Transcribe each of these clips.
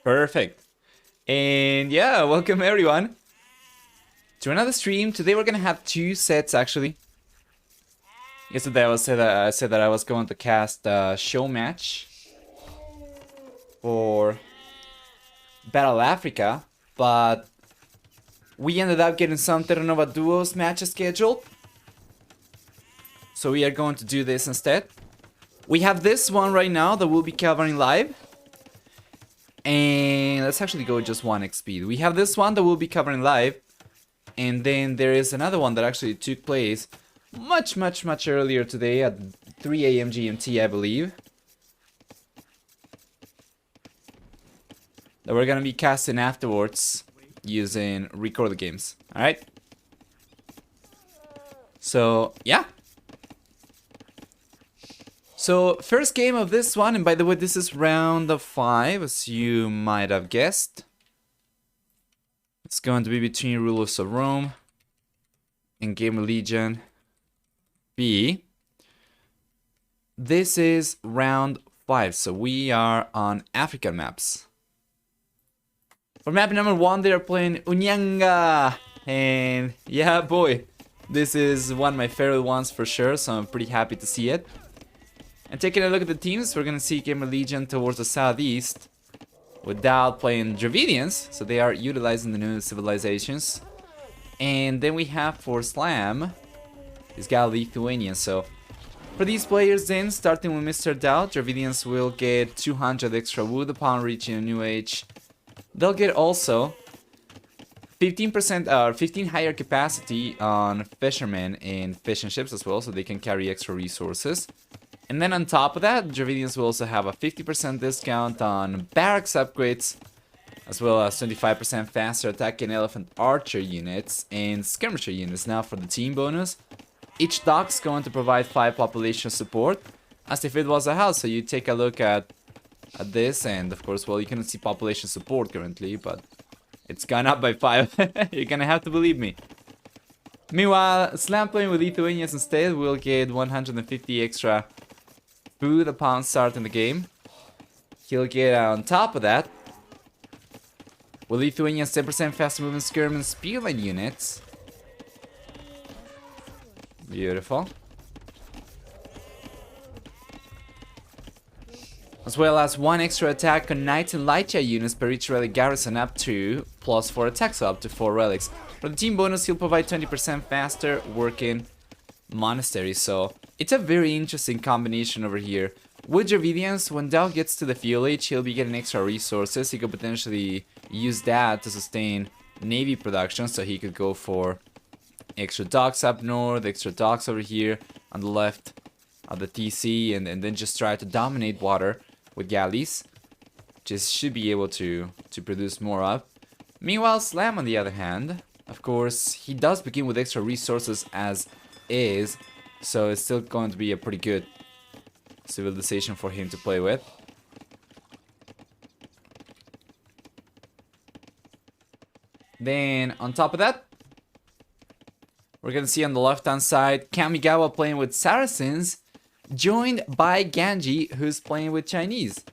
Perfect. And yeah, welcome everyone to another stream. Today we're gonna have two sets actually. Yesterday I said that I was going to cast a show match for Battle Africa, but we ended up getting some Terra Nova Duos matches scheduled. So we are going to do this instead. We have this one right now that we'll be covering live. And let's actually go just 1x speed. We have this one that we'll be covering live. And then there is another one that actually took place much earlier today at 3 AM GMT, I believe. That we're gonna be casting afterwards using recorded games. Alright? So, yeah. So, first game of this one, and by the way, this is round of 5, as you might have guessed. It's going to be between Rulers of Rome and Gamer Legion B. This is round 5, so we are on African maps. For map number 1, they are playing Unyanga, and yeah, boy, this is one of my favorite ones for sure, so I'm pretty happy to see it. And taking a look at the teams, we're gonna see Gamer Legion towards the southeast, with DauT playing Dravidians, so they are utilizing the new civilizations. And then we have for Slam, he's got Lithuanian, so for these players then, starting with Mr. DauT, Dravidians will get 200 extra wood upon reaching a new age. They'll get also 15% or 15 higher capacity on fishermen and fishing ships as well, so they can carry extra resources. And then on top of that, Dravidians will also have a 50% discount on barracks upgrades, as well as 25% faster attacking elephant archer units and skirmisher units. Now for the team bonus, each dock's going to provide 5 population support, as if it was a house. So you take a look at this, and of course, well, you cannot see population support currently, but it's gone up by 5. You're gonna have to believe me. Meanwhile, Slam playing with Lithuanians instead will get 150 extra food upon starting the game. He'll get on top of that, with Lithuanians 10% faster moving skirm and spearline units. Beautiful. As well as 1 extra attack on Knights and Lycia units per each relic garrison up to +4 attacks, so up to 4 relics. For the team bonus, he'll provide 20% faster working monasteries, so it's a very interesting combination over here. With Dravidians, when DauT gets to the fuel age, he'll be getting extra resources. He could potentially use that to sustain navy production, so he could go for extra docks up north, extra docks over here on the left of the TC, and then just try to dominate water with galleys. Just should be able to produce more of. Meanwhile, Slam on the other hand, of course, he does begin with extra resources as is, so it's still going to be a pretty good civilization for him to play with. Then on top of that, we're gonna see on the left hand side Kamigawa playing with Saracens, joined by Ganji, who's playing with Chinese.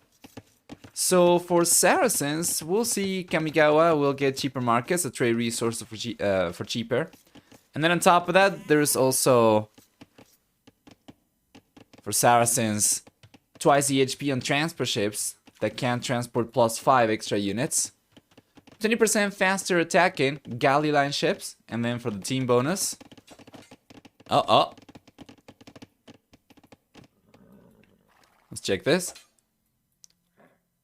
So for Saracens, we'll see Kamigawa will get cheaper markets, a trade resource for cheaper. And then on top of that, there's also, for Saracens, twice the HP on transport ships that can transport +5 extra units. 20% faster attacking galley line ships. And then for the team bonus, let's check this.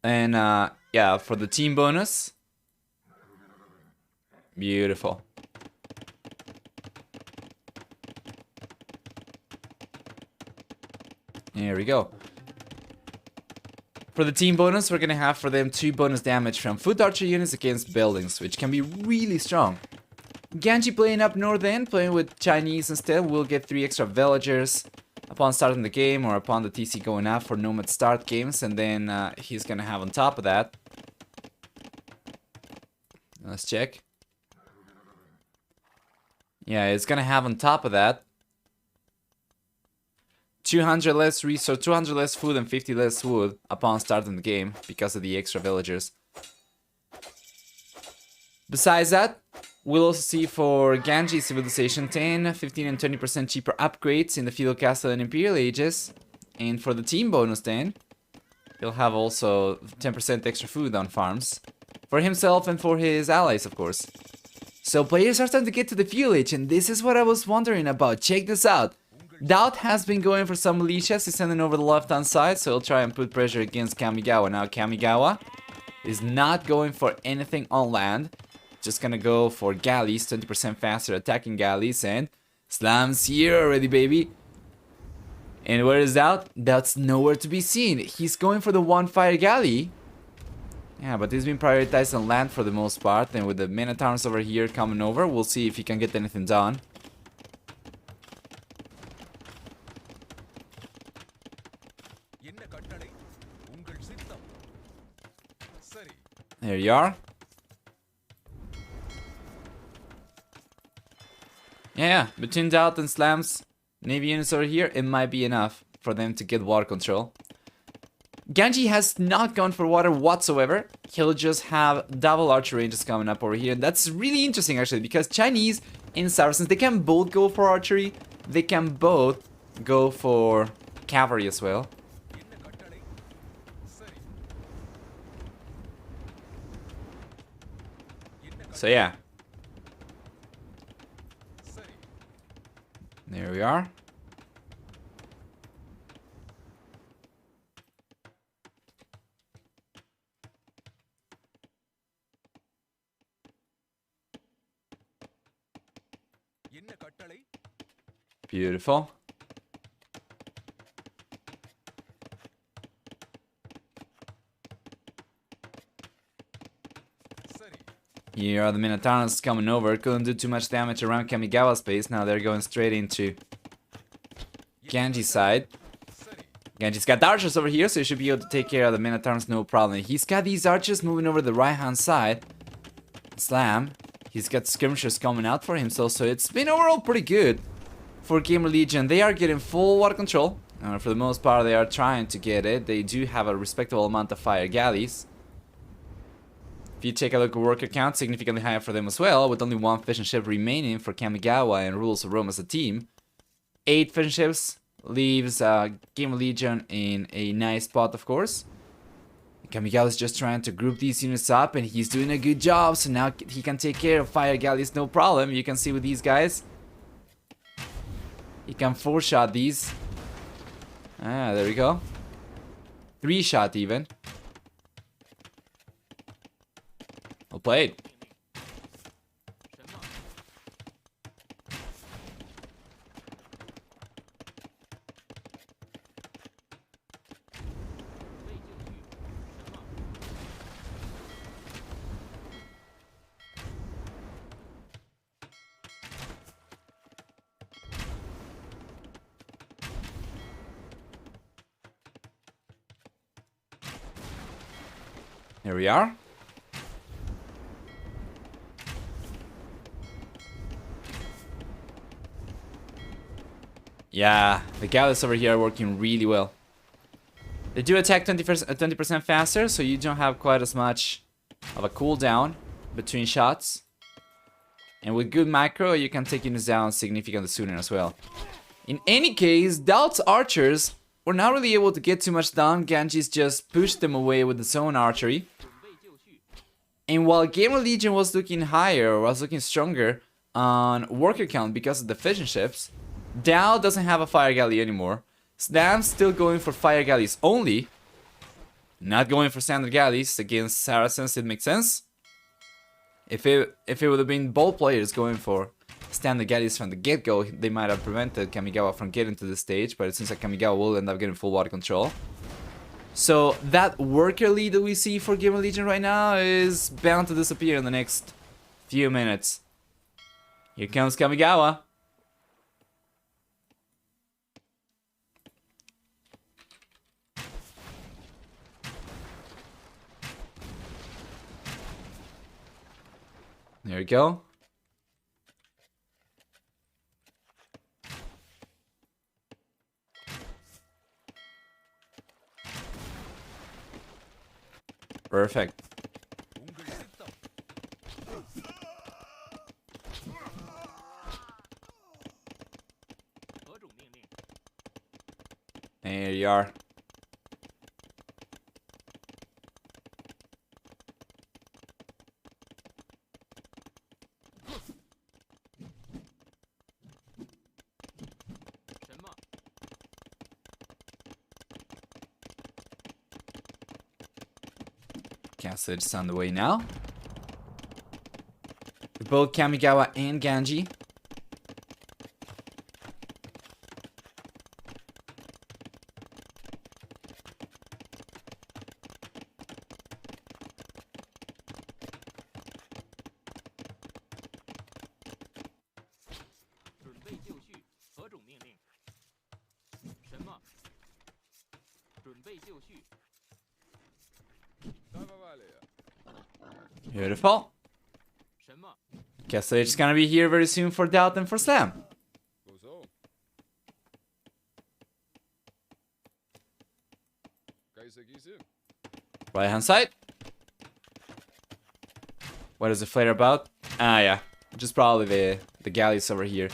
And yeah, for the team bonus, beautiful. There we go. For the team bonus, we're gonna have for them 2 bonus damage from foot archer units against buildings, which can be really strong. Ganji playing up north end, playing with Chinese instead, will get 3 extra villagers upon starting the game or upon the TC going out for nomad start games, and then he's gonna have on top of that. Let's check. Yeah, it's gonna have on top of that 200 less resource, 200 less food and 50 less wood upon starting the game because of the extra villagers. Besides that, we'll also see for Ganji Civilization 10, 15 and 20% cheaper upgrades in the Feudal Castle and Imperial Ages. And for the team bonus then, he'll have also 10% extra food on farms. For himself and for his allies, of course. So players are starting to get to the Feudal Age, and this is what I was wondering about. Check this out. DauT has been going for some militias. He's sending over the left-hand side, so he'll try and put pressure against Kamigawa. Now Kamigawa is not going for anything on land. Just gonna go for galleys, 20% faster attacking galleys, and Slam's here already, baby. And where is DauT? DauT's nowhere to be seen. He's going for the one fire galley. Yeah, but he's been prioritized on land for the most part, and with the Minotaurs over here coming over, we'll see if he can get anything done. There you are. Yeah, between DauT and Slam's Navy units over here, it might be enough for them to get water control. Ganji has not gone for water whatsoever. He'll just have double archer ranges coming up over here. And that's really interesting actually, because Chinese and Saracens, they can both go for archery. They can both go for cavalry as well. So yeah. There we are. Beautiful. Here are the Minotaurs coming over. Couldn't do too much damage around Kamigawa's base. Now they're going straight into Ganji's side. Ganji's got the archers over here, so he should be able to take care of the Minotaurs, no problem. He's got these archers moving over the right-hand side. Slam. He's got skirmishers coming out for him, so it's been overall pretty good for Gamer Legion. They are getting full water control. For the most part, they are trying to get it. They do have a respectable amount of fire galleys. If you take a look at worker count, significantly higher for them as well, with only one fishing ship remaining for Kamigawa and Rules of Rome as a team. 8 fishing ships leaves Gamer Legion in a nice spot, of course. Kamigawa is just trying to group these units up, and he's doing a good job, so now he can take care of fire galleys, no problem. You can see with these guys, he can 4-shot these. Ah, there we go. 3-shot even. Well played. Here we are. Yeah, the galleys over here are working really well. They do attack 20% faster, so you don't have quite as much of a cooldown between shots. And with good macro, you can take units down significantly sooner as well. In any case, DauT's archers were not really able to get too much done. Ganji's just pushed them away with his own archery. And while Gamer Legion was looking higher, or was looking stronger on worker count because of the fishing ships, DauT doesn't have a fire galley anymore. Slam's still going for fire galleys only. Not going for standard galleys against Saracens, it makes sense. If it would have been both players going for standard galleys from the get-go, they might have prevented Kamigawa from getting to this stage, but it seems like Kamigawa will end up getting full water control. So that worker lead that we see for Gamer Legion right now is bound to disappear in the next few minutes. Here comes Kamigawa. There we go. Perfect. you are. Castle is on the way now. Both Kamigawa and Ganji. Beautiful. Castle is gonna be here very soon for DauT and for Slam. Right hand side. What is the flare about? Ah, yeah. Just probably the galleys over here.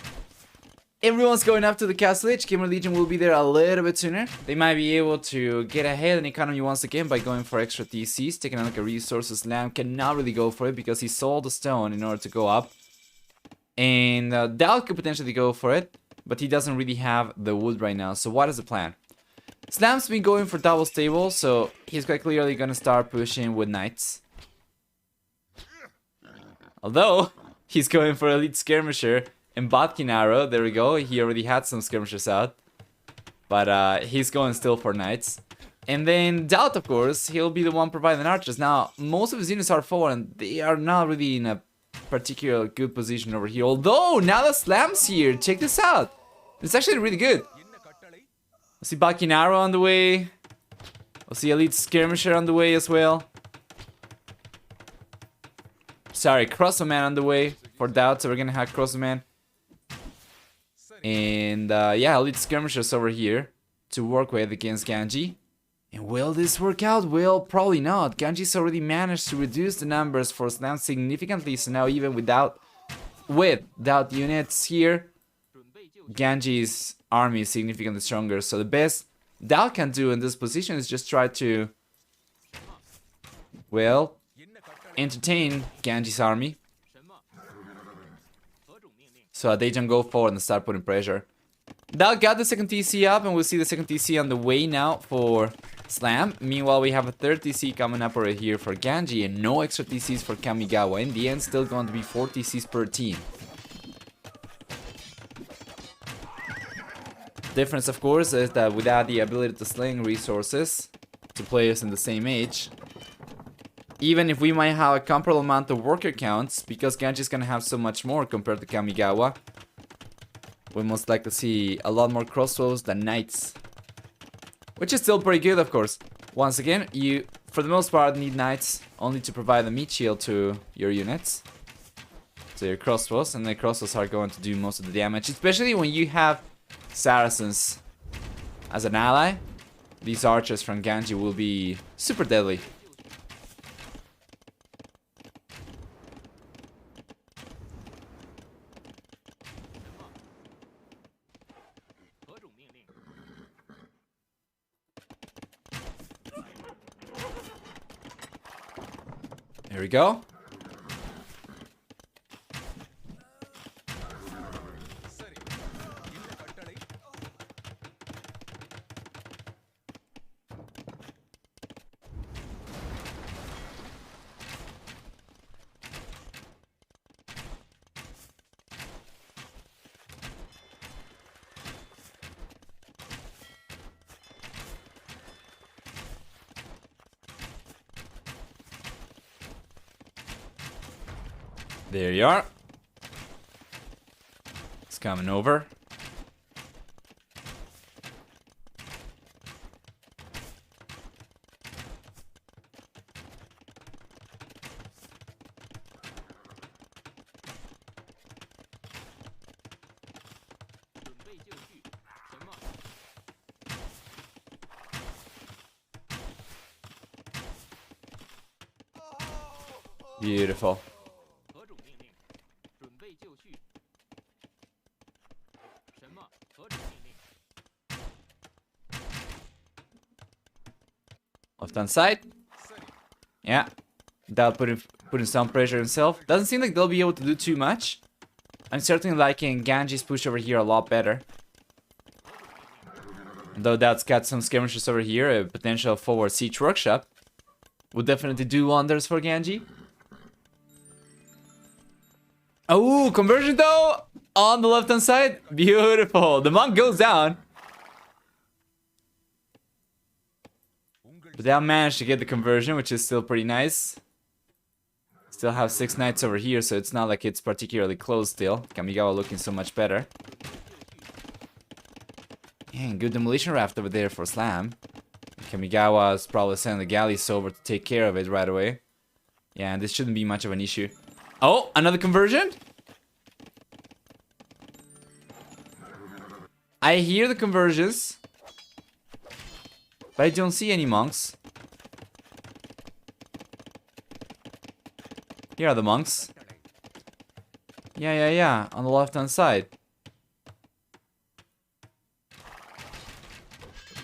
Everyone's going up to the Castle Edge. Gamer Legion will be there a little bit sooner. They might be able to get ahead in economy once again by going for extra TCs. Taking a look at resources. Slam cannot really go for it because he sold the stone in order to go up. And DauT could potentially go for it, but he doesn't really have the wood right now. So what is the plan? Slam's been going for double stable, so he's quite clearly going to start pushing with knights. Although, he's going for elite skirmisher and Botkin arrow. There we go. He already had some skirmishers out. But he's going still for knights. And then DauT, of course, he'll be the one providing archers. Now, most of his units are fallen. They are not really in a particular good position over here. Although, now that Slam's here, check this out. It's actually really good. We'll see Botkin arrow on the way. We'll see elite skirmisher on the way as well. Sorry, Crossman on the way for DauT, so we're gonna have Crossman. And yeah, elite skirmishers over here to work with against Ganji. And will this work out? Well, probably not. Ganji's already managed to reduce the numbers for Slam significantly, so now even with DauT units here, Ganji's army is significantly stronger. So the best DauT can do in this position is just try to, well, entertain Ganji's army, so they don't go forward and start putting pressure. DauT got the second TC up, and we'll see the second TC on the way now for Slam. Meanwhile, we have a third TC coming up right here for Ganji, and no extra TCs for Kamigawa. In the end, still going to be 4 TCs per team. Difference, of course, is that without the ability to sling resources to players in the same age, even if we might have a comparable amount of worker counts, because Ganji is gonna have so much more compared to Kamigawa, we most likely see a lot more crossbows than knights. Which is still pretty good, of course. Once again, you, for the most part, need knights only to provide a meat shield to your units. So your crossbows, and the crossbows are going to do most of the damage. Especially when you have Saracens as an ally. These archers from Ganji will be super deadly. Here we go. There you are. It's coming over. Beautiful. Left-hand side. Yeah. DauT putting some pressure himself. Doesn't seem like they'll be able to do too much. I'm certainly liking Ganji's push over here a lot better. Though DauT's got some skirmishes over here, a potential forward siege workshop would definitely do wonders for Ganji. Oh, conversion though on the left-hand side. Beautiful. The monk goes down. But they'll manage to get the conversion, which is still pretty nice. Still have 6 knights over here, so it's not like it's particularly close still. Kamigawa looking so much better. And good demolition raft over there for Slam. Kamigawa is probably sending the galleys over to take care of it right away. Yeah, and this shouldn't be much of an issue. Oh, another conversion? I hear the conversions, but I don't see any monks. Here are the monks. Yeah, on the left-hand side.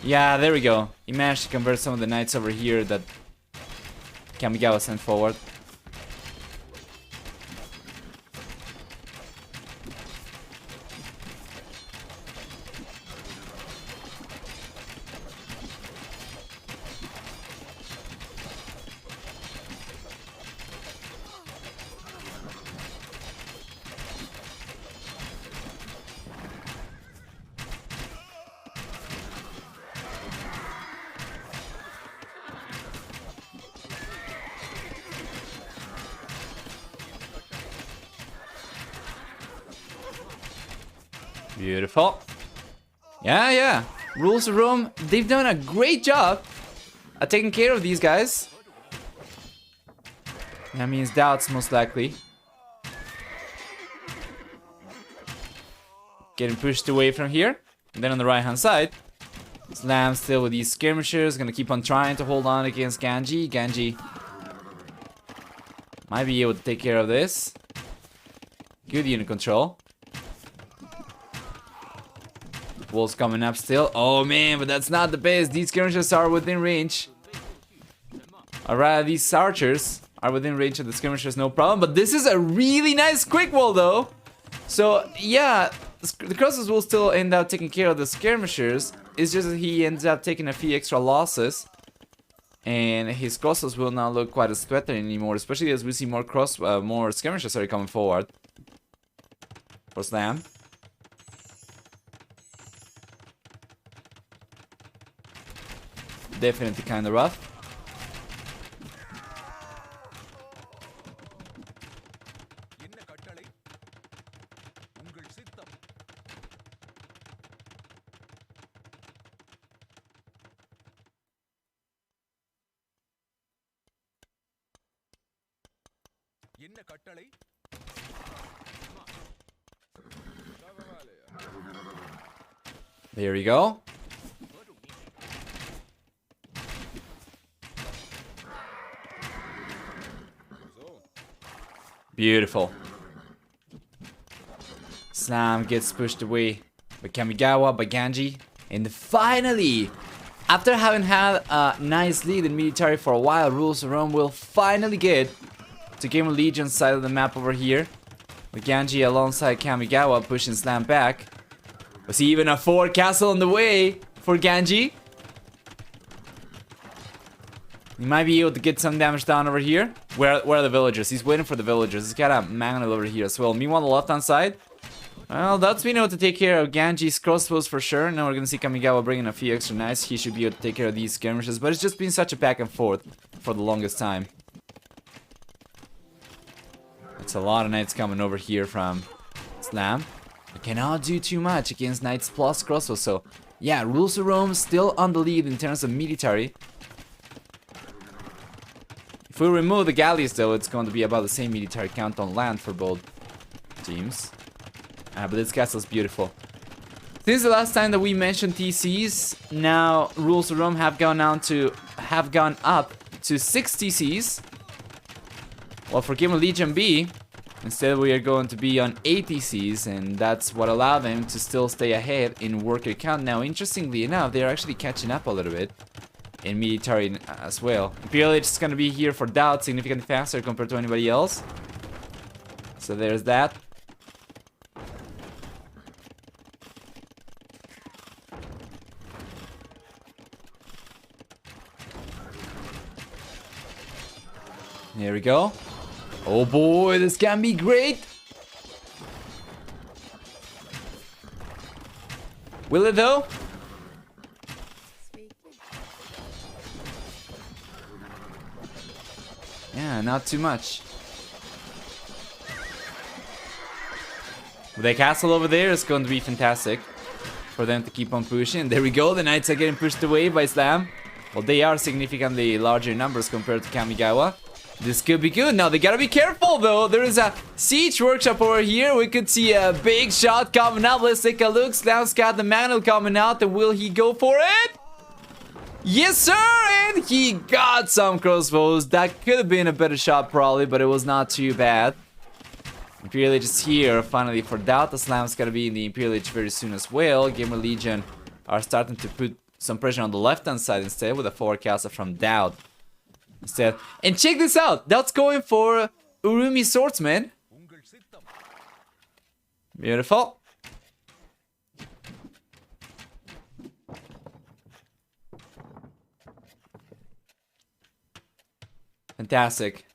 Yeah, there we go. He managed to convert some of the knights over here that Kamigawa sent forward. Beautiful. Yeah. Rules of Rome, they've done a great job at taking care of these guys. That means DauT's most likely getting pushed away from here. And then on the right hand side, Slam still with these skirmishers, gonna keep on trying to hold on against Ganji. Ganji might be able to take care of this. Good unit control. Walls coming up still. Oh man, but that's not the best. These skirmishers are within range. Alright, these archers are within range of the skirmishers, no problem. But this is a really nice quick wall though. So yeah, the Crosses will still end up taking care of the skirmishers. It's just that he ends up taking a few extra losses. And his Crosses will not look quite as threatening anymore. Especially as we see more skirmishers are coming forward. For Slam. Definitely kind of rough. There we go. Beautiful. Slam gets pushed away by Kamigawa, by Ganji. And finally, after having had a nice lead in military for a while, Rules of Rome will finally get to Game of Legion's side of the map over here. With Ganji alongside Kamigawa pushing Slam back. We see even a 4 castle on the way for Ganji. He might be able to get some damage down over here. Where are the villagers? He's waiting for the villagers. He's got a Magnol over here as well. Meanwhile, on the left-hand side, well, that's been able to take care of Ganji's crossbows for sure. Now we're going to see Kamigawa bringing a few extra knights. He should be able to take care of these skirmishes. But it's just been such a back and forth for the longest time. It's a lot of knights coming over here from Slam. I cannot do too much against knights plus crossbows. So, yeah, Rules of Rome still on the lead in terms of military. If we remove the galleys though, it's going to be about the same military count on land for both teams. But this castle's beautiful. Since the last time that we mentioned TCs, now Rules of Rome have gone up to 6 TCs. Well, for Game of Legion B, instead we are going to be on 8 TCs, and that's what allowed them to still stay ahead in worker count. Now, interestingly enough, they're actually catching up a little bit. in military as well. Imperial Age is gonna be here for DauT, significantly faster compared to anybody else. So there's that. Here we go. Oh boy, this can be great. Will it though? Yeah, not too much. With the castle over there, it's going to be fantastic for them to keep on pushing. There we go, the knights are getting pushed away by Slam. Well, they are significantly larger numbers compared to Kamigawa. This could be good. Now, they gotta be careful, though. There is a siege workshop over here. We could see a big shot coming out. Let's take a look. Slam's got the manual coming out. And will he go for it? Yes, sir! And he got some crossbows. That could have been a better shot, probably, but it was not too bad. Imperial Age is here, finally, for DauT. Slam's gotta be in the Imperial Age very soon as well. Gamer Legion are starting to put some pressure on the left-hand side instead with a forward castle from DauT. Instead. And check this out! DauT's going for Urumi Swordsman. Beautiful. Fantastic.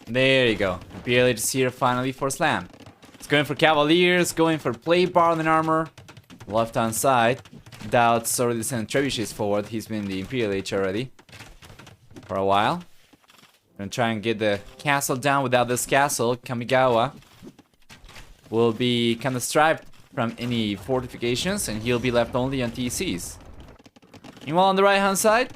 There you go. Imperial Age is here finally for Slam. It's going for Cavaliers, going for Plate Barley and Armor. Left hand side. DauT's already sent trebuchets forward. He's been in the Imperial Age already for a while. Gonna try and get the castle down. Without this castle, Kamigawa will be kind of striped from any fortifications, and he'll be left only on TCs. Meanwhile, on the right hand side,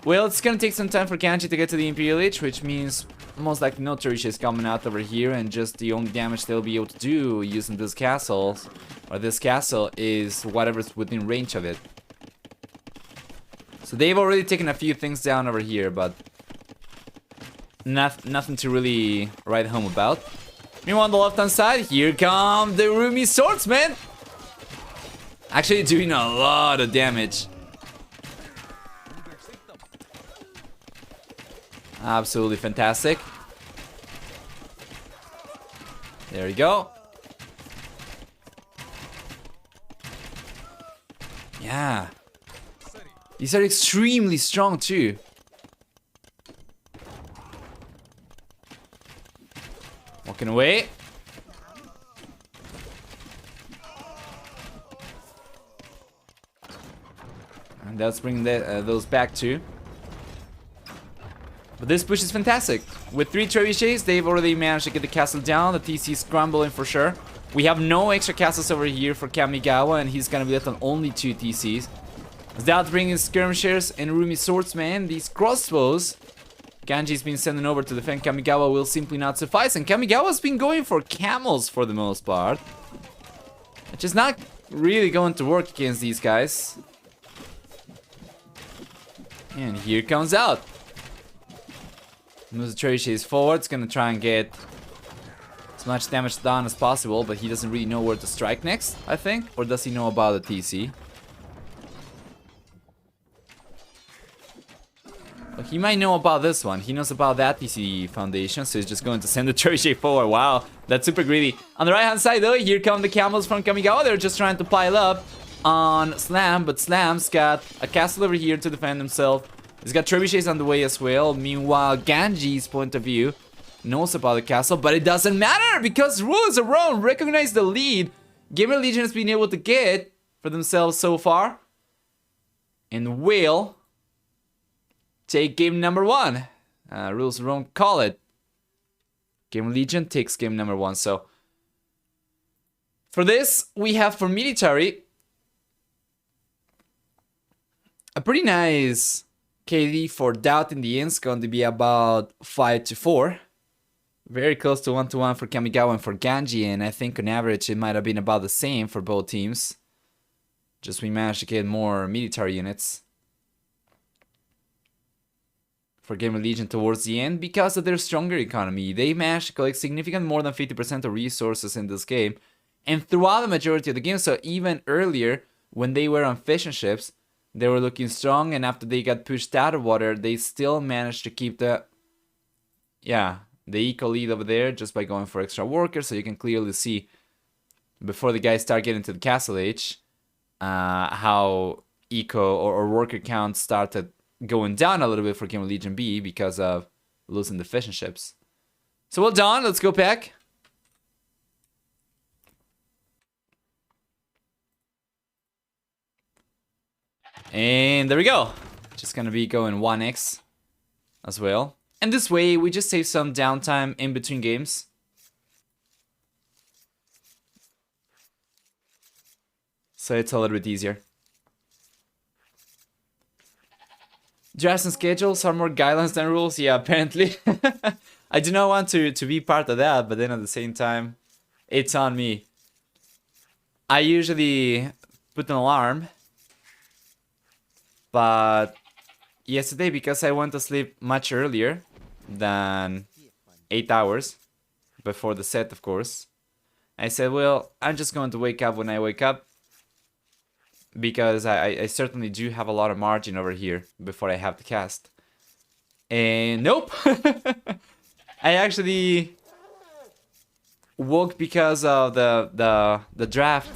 well, it's gonna take some time for Ganji to get to the Imperial Age, which means most likely no trebuchets coming out over here, and just the only damage they'll be able to do using this castle, or this castle, is whatever's within range of it. So they've already taken a few things down over here, but nothing to really write home about. Meanwhile, on the left-hand side, here come the Urumi Swordsman! Actually doing a lot of damage. Absolutely fantastic. There we go. Yeah. These are extremely strong too. Walking away. And let's bring those back too. But this push is fantastic. With 3 trebuchets, they've already managed to get the castle down. The TC's crumbling for sure. We have no extra castles over here for Kamigawa, and he's gonna be left on only 2 TCs. As DauT bringing skirmishers and Urumi Swordsman, these crossbows Ganji's been sending over to defend Kamigawa will simply not suffice, and Kamigawa's been going for camels for the most part, which is not really going to work against these guys. And here comes out. Moves the trebuchets forward. It's gonna try and get as much damage done as possible, but he doesn't really know where to strike next, I think. Or does he know about the TC? Well, he might know about this one. He knows about that TC foundation, so he's just going to send the trebuchet forward. Wow, that's super greedy. On the right hand side though, here come the camels from Kamigawa. They're just trying to pile up on Slam, but Slam's got a castle over here to defend himself. He's got trebuchets on the way as well. Meanwhile, Ganji's point of view knows about the castle, but it doesn't matter because rulers around recognize the lead Gamer Legion has been able to get for themselves so far, and will take game number 1. Rules around call it. Gamer Legion takes game number 1. So for this, we have for military a pretty nice KD for DauT in the end is going to be about 5-4. Very close to 1-1 for Kamigawa and for Ganji, and I think on average it might have been about the same for both teams. Just we managed to get more military units for Gamer Legion towards the end because of their stronger economy. They managed to collect significant more than 50% of resources in this game, and throughout the majority of the game, so even earlier when they were on fishing ships, they were looking strong, and after they got pushed out of water, they still managed to keep the eco lead over there just by going for extra workers. So you can clearly see before the guys start getting to the castle age how eco or worker count started going down a little bit for Gamer Legion B because of losing the fishing ships. So well done, let's go back. And there we go. Just gonna be going 1x as well. And this way we just save some downtime in between games. So it's a little bit easier. Drafts and schedules are more guidelines than rules. Yeah, apparently. I do not want to be part of that, but then at the same time, it's on me. I usually put an alarm, but yesterday, because I went to sleep much earlier than 8 hours before the set, of course, I said, well, I'm just going to wake up when I wake up, because I certainly do have a lot of margin over here before I have to cast. And nope. I actually woke because of the draft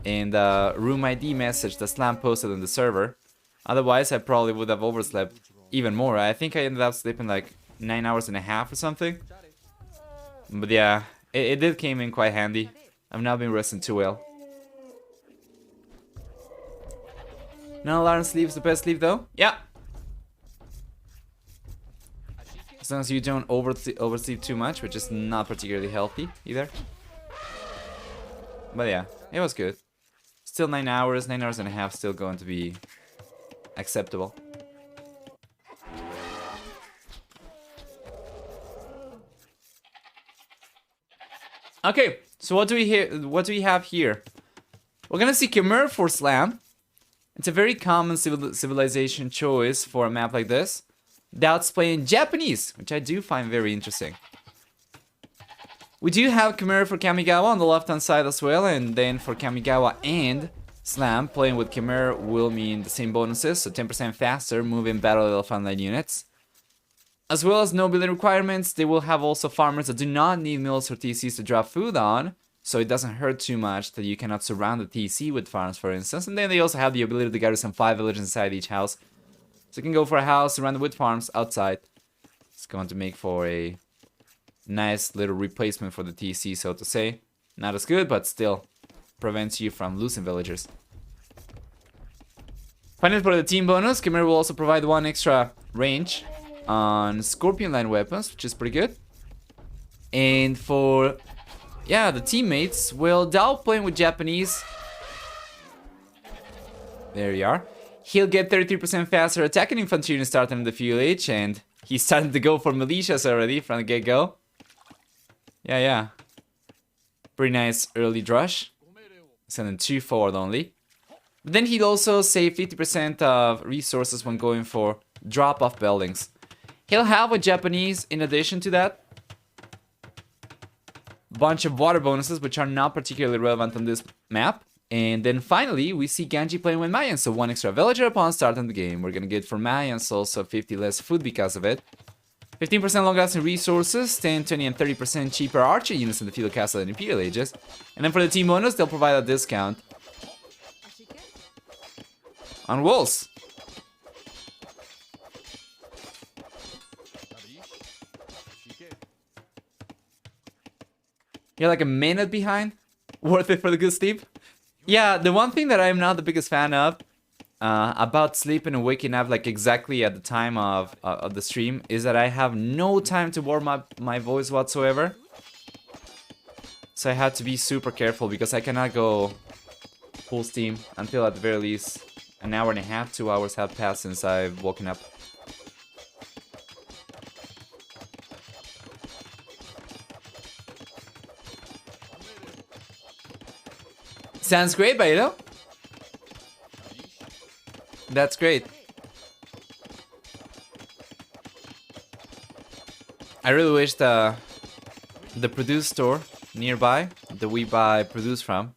and the room ID message that Slam posted on the server. Otherwise, I probably would have overslept even more. I think I ended up sleeping like 9 hours and a half or something. But yeah, it did came in quite handy. I've now been resting too well. Non-alarm sleep is the best sleep though? Yeah. As long as you don't oversleep too much, which is not particularly healthy either. But yeah, it was good. Still 9 hours and a half still going to be acceptable. Okay, so what do we have here? We're gonna see Khmer for Slam. It's a very common civilization choice for a map like this. DauT's playing Japanese, which I do find very interesting. We do have Khmer for Kamigawa on the left hand side as well, and then for Kamigawa and Slam, playing with Khmer will mean the same bonuses, so 10% faster moving battle elephant line units. As well as no building requirements, they will have also farmers that do not need mills or TCs to drop food on, so it doesn't hurt too much that you cannot surround the TC with farms, for instance. And then they also have the ability to garrison 5 villages inside each house. So you can go for a house surrounded with farms outside. It's going to make for a nice little replacement for the TC, so to say. Not as good, but still prevents you from losing villagers. Finally, for the team bonus, Khmer will also provide 1 extra range on Scorpion line weapons, which is pretty good. And for the teammates, well, DauT playing with Japanese. There you are. He'll get 33% faster attacking infantry units starting in the fuel age, and he's starting to go for militias already from the get-go. Yeah. Pretty nice early drush. Sending 2 forward only. But then he'd also save 50% of resources when going for drop-off buildings. He'll have a Japanese in addition to that. Bunch of water bonuses, which are not particularly relevant on this map. And then finally, we see Ganji playing with Mayans, so 1 extra villager upon starting the game. We're gonna get for Mayans also 50 less food because of it. 15% long lasting resources, 10, 20, and 30% cheaper archer units in the Feudal Castle and Imperial Ages. And then for the team bonus, they'll provide a discount on walls. You're like a minute behind? Worth it for the good sleep? Yeah, the one thing that I'm not the biggest fan of about sleeping and waking up like exactly at the time of the stream is that I have no time to warm up my voice whatsoever. So I have to be super careful because I cannot go full steam until at the very least an hour and a half, 2 hours have passed since I've woken up. Sounds great, Baito. That's great. I really wish the produce store nearby that we buy produce from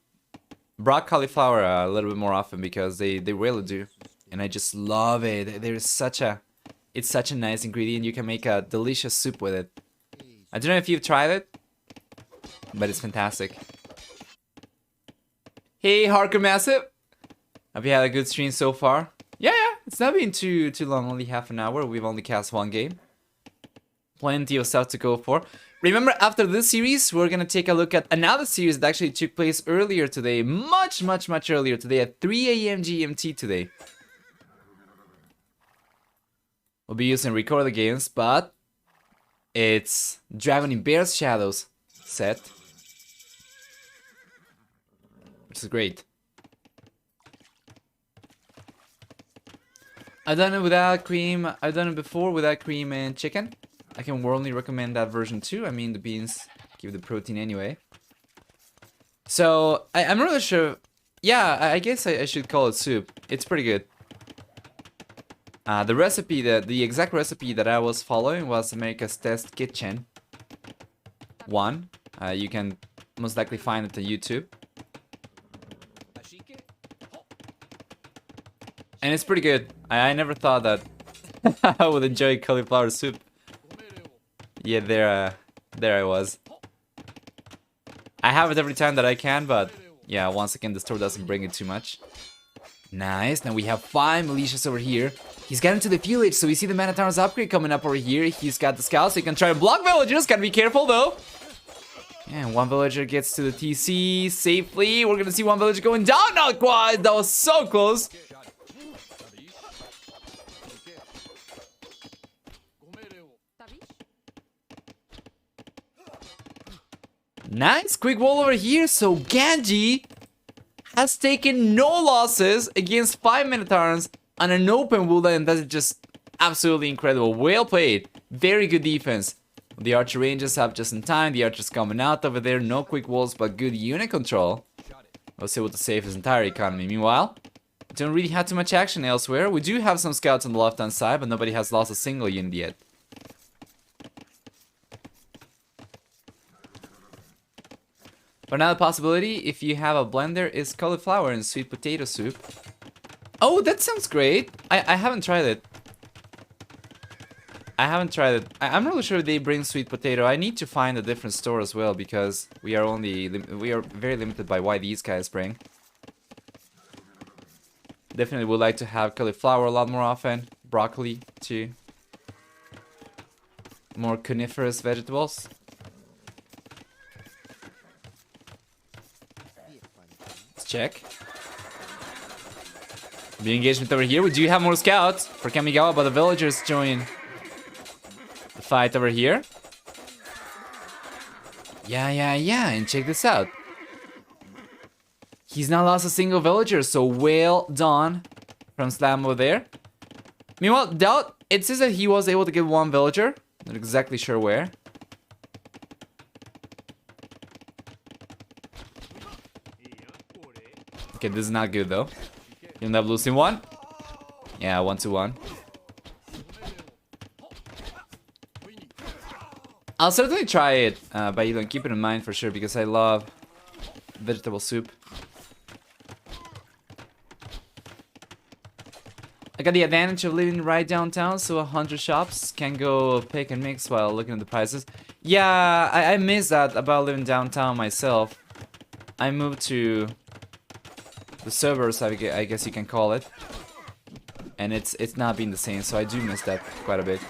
brought cauliflower a little bit more often, because they really do, and I just love it. It's such a nice ingredient. You can make a delicious soup with it. I don't know if you've tried it, but it's fantastic. Hey, Harker Massive, have you had a good stream so far? Yeah, it's not been too long, only half an hour. We've only cast one game. Plenty of stuff to go for. Remember, after this series, we're gonna take a look at another series that actually took place earlier today. Much earlier today at 3 AM GMT today. We'll be using recorder games, but it's Dragon in Bear's Shadows set, which is great. I've done it without cream. I've done it before without cream and chicken. I can warmly recommend that version too. I mean, the beans give the protein anyway. So, I'm not really sure. Yeah, I guess I should call it soup. It's pretty good. The recipe, the exact recipe that I was following was America's Test Kitchen 1. You can most likely find it on YouTube. And it's pretty good. I never thought that I would enjoy cauliflower soup. Yeah, there I was. I have it every time that I can, but yeah, once again, the store doesn't bring it too much. Nice. Now we have 5 militias over here. He's getting to the village, so we see the Man-at-Arms upgrade coming up over here. He's got the scouts, so he can try to block villagers. Gotta be careful, though. And one villager gets to the TC safely. We're gonna see one villager going down. Not quite. That was so close. Nice quick wall over here. So Ganji has taken no losses against 5 Man-at-Arms on an open wood, and that's just absolutely incredible. Well played. Very good defense. The archer ranges up just in time. The archer's coming out over there. No quick walls, but good unit control. Was able to save his entire economy. Meanwhile, don't really have too much action elsewhere. We do have some scouts on the left-hand side, but nobody has lost a single unit yet. But another possibility, if you have a blender, is cauliflower and sweet potato soup. Oh, that sounds great. I haven't tried it. I'm not really sure if they bring sweet potato. I need to find a different store as well, because we are very limited by why these guys bring. Definitely would like to have cauliflower a lot more often. Broccoli too. More coniferous vegetables. Check. The engagement over here. We do have more scouts for Kamigawa, but the villagers join the fight over here. Yeah. And check this out. He's not lost a single villager, so well done from Slam over there. Meanwhile, DauT, it says that he was able to get one villager. Not exactly sure where. Okay, this is not good though. You end up losing one. Yeah, 1-1. I'll certainly try it, but you don't keep it in mind for sure, because I love vegetable soup. I got the advantage of living right downtown, so 100 shops can go pick and mix while looking at the prices. Yeah, I miss that about living downtown myself. I moved to the suburbs, I guess you can call it, and it's not been the same, so I do miss that quite a bit.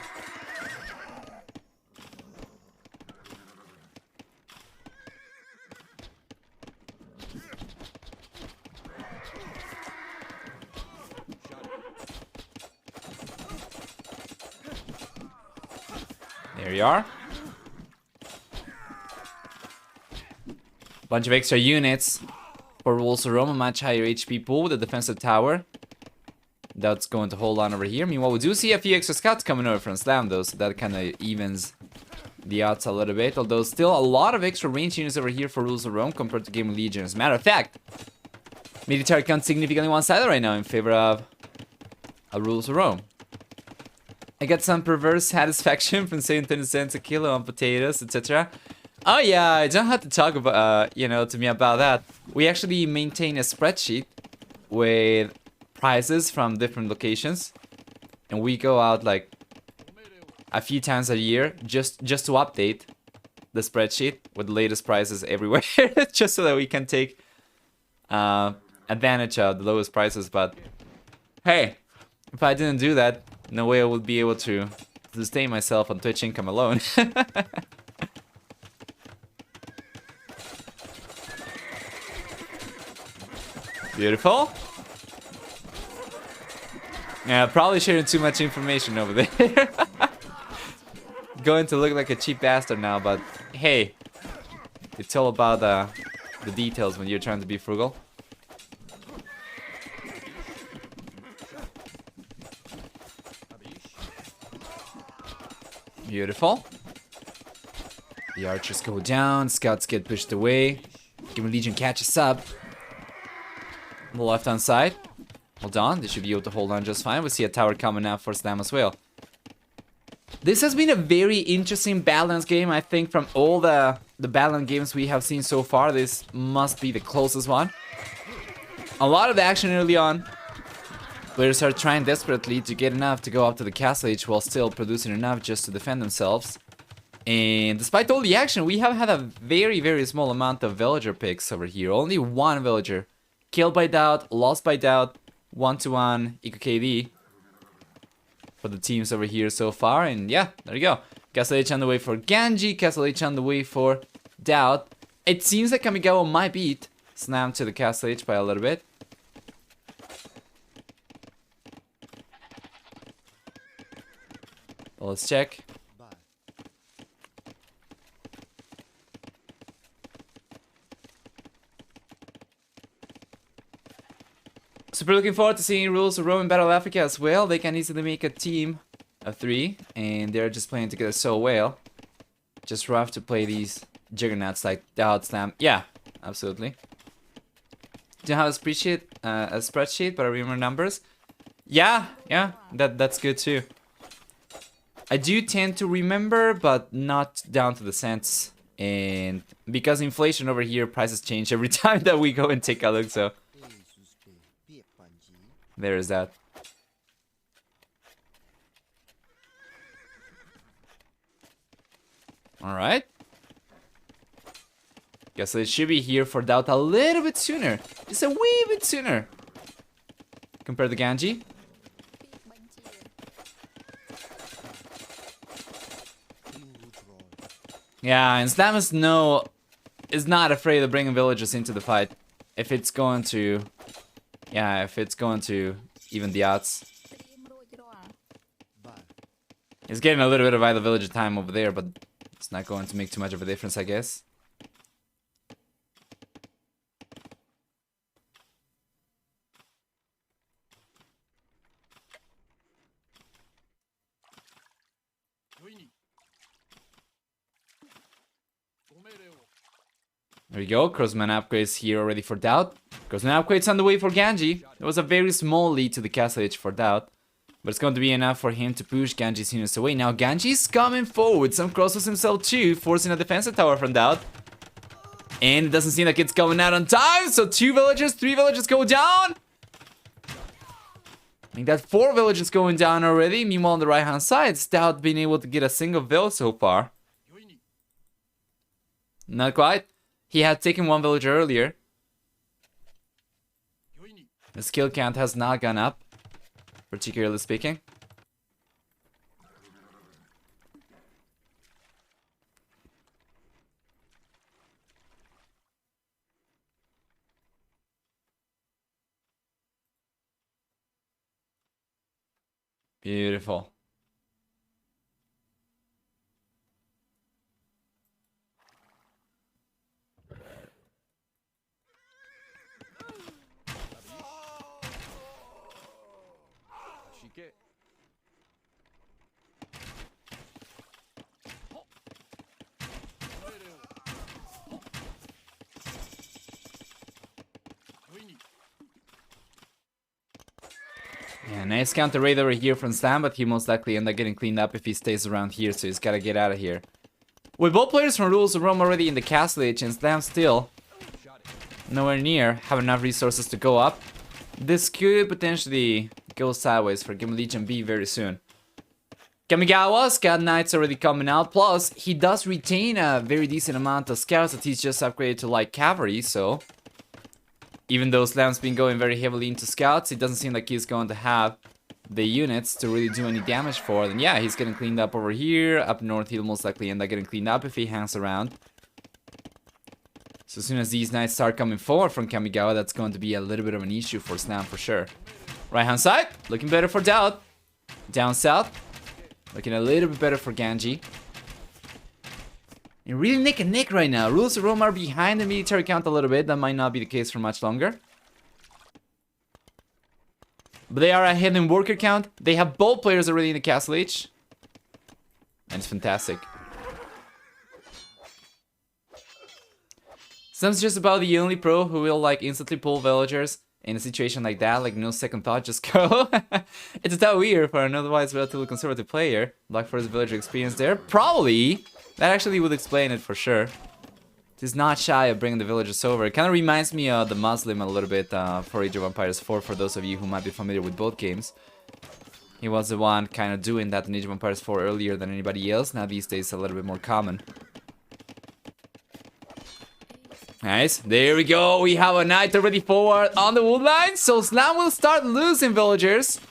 There you are. Bunch of extra units. For Wolves of Rome, a much higher HP pool with a defensive tower. That's going to hold on over here. Meanwhile, we do see a few extra scouts coming over from Slam though, so that kind of evens the odds a little bit. Although still a lot of extra range units over here for Rules of Rome compared to Game of Legion. As a matter of fact, Military count significantly one-sided right now in favor of rules of Rome. I got some perverse satisfaction from saying 10 cents a kilo on potatoes, etc. Oh yeah, I don't have to talk about, to me about that. We actually maintain a spreadsheet with prices from different locations. And we go out like a few times a year just to update the spreadsheet with the latest prices everywhere. Just so that we can take advantage of the lowest prices. But hey, if I didn't do that, no way I would be able to sustain myself on Twitch income alone. Beautiful. Yeah, probably sharing too much information over there. Going to look like a cheap bastard now, but hey, it's all about the details when you're trying to be frugal. Beautiful. The archers go down, scouts get pushed away. Given Legion catches up. On the left-hand side. Hold on, they should be able to hold on just fine. We see a tower coming out for Slam as well. This has been a very interesting balance game. I think from all the balance games we have seen so far, this must be the closest one. A lot of action early on. Players are trying desperately to get enough to go up to the castle age while still producing enough just to defend themselves. And despite all the action, we have had a very, very small amount of villager picks over here. Only one villager. Killed by DauT, lost by DauT, 1-1 Eco KD for the teams over here so far. And yeah, there you go. Castle H on the way for Ganji, Castle H on the way for DauT. It seems that Kamigawa might beat Slam to the Castle H by a little bit. Well, let's check. Super looking forward to seeing rules of Rome in Battle Africa as well. They can easily make a team of 3, and they're just playing together so well. Just rough to play these juggernauts like DauT, Slam. Yeah, absolutely. Don't have a spreadsheet, but I remember numbers. Yeah, that's good too. I do tend to remember, but not down to the cents. And because inflation over here, prices change every time that we go and take a look, so there is that. Alright. Guess it should be here for DauT a little bit sooner. Just a wee bit sooner. Compared to Ganji. Yeah, and Slam is not afraid of bringing villagers into the fight. If it's going to... Yeah, if it's going to even the odds. He's getting a little bit of idle villager time over there, but it's not going to make too much of a difference, I guess. There we go, Crossman upgrades here already for DauT. Crossman upgrades on the way for Ganji. It was a very small lead to the castle edge for DauT, but it's going to be enough for him to push Ganji's units away. Now Ganji's coming forward, some crosses himself too, forcing a defensive tower from DauT. And it doesn't seem like it's going out on time, so 2 villagers, 3 villagers go down. I think that 4 villagers going down already. Meanwhile on the right hand side, DauT being able to get a single vill so far. Not quite. He had taken 1 villager earlier. The skill count has not gone up, particularly speaking. Beautiful. Yeah, nice counter raid over here from Slam, but he most likely end up getting cleaned up if he stays around here, so he's gotta get out of here. With both players from Rules of Rome already in the castle age and Slam still nowhere near have enough resources to go up, this could potentially go sideways for Game of Legion B very soon. Kamigawa, Scout Knight's already coming out, plus he does retain a very decent amount of scouts that he's just upgraded to light cavalry, so even though Slam's been going very heavily into scouts, it doesn't seem like he's going to have the units to really do any damage for. Then yeah, he's getting cleaned up over here. Up north, he'll most likely end up getting cleaned up if he hangs around. So as soon as these knights start coming forward from Kamigawa, that's going to be a little bit of an issue for Slam for sure. Right hand side, looking better for DauT. Down south, looking a little bit better for Ganji. And really neck and neck right now. Rules of Rome are behind the military count a little bit. That might not be the case for much longer. But they are ahead in worker count. They have both players already in the castle age. And it's fantastic. Sam's just about the only pro who will like instantly pull villagers in a situation like that. Like no second thought, just go. It's a tad weird for an otherwise relatively conservative player. Like for his villager experience there. Probably. That actually would explain it for sure. He's not shy of bringing the villagers over. It kind of reminds me of the Muslim a little bit for Age of Empires 4, for those of you who might be familiar with both games. He was the one kind of doing that in Age of Empires 4 earlier than anybody else. Now these days a little bit more common. Nice. There we go. We have a knight already forward on the wood line. So Slam will start losing villagers.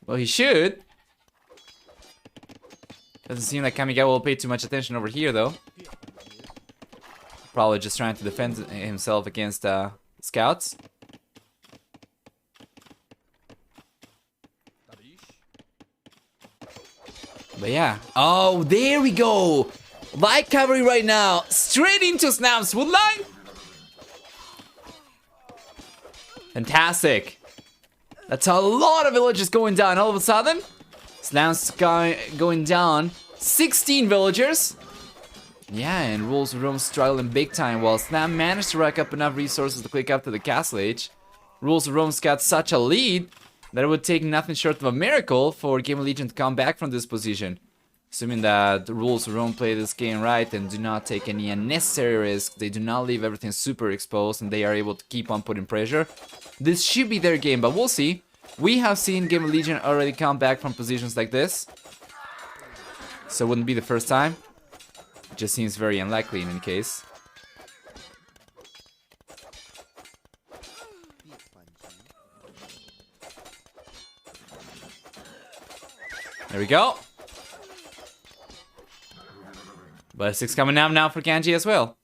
Well, he should. Doesn't seem like Kamigawa will pay too much attention over here, though. Probably just trying to defend himself against scouts. But yeah. Oh, there we go. Light cavalry right now. Straight into Slam's woodline. Fantastic. That's a lot of villages going down all of a sudden. Slam's going down 16 villagers. Yeah, and Rules of Rome struggling big time while Slam managed to rack up enough resources to click up to the castle age. Rules of Rome's got such a lead that it would take nothing short of a miracle for Game of Legion to come back from this position. Assuming that the Rules of Rome play this game right and do not take any unnecessary risks, they do not leave everything super exposed and they are able to keep on putting pressure. This should be their game, but we'll see. We have seen Game of Legion already come back from positions like this. So it wouldn't be the first time. It just seems very unlikely in any case. There we go. But 6 coming out now for Ganji as well.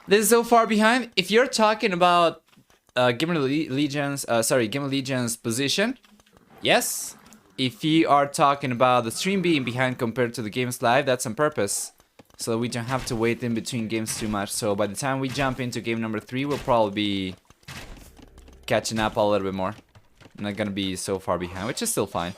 This is so far behind. If you're talking about Game of Legion's position, yes. If you are talking about the stream being behind compared to the games live, that's on purpose. So we don't have to wait in between games too much. So by the time we jump into game number 3, we'll probably be catching up a little bit more. Not gonna be so far behind, which is still fine.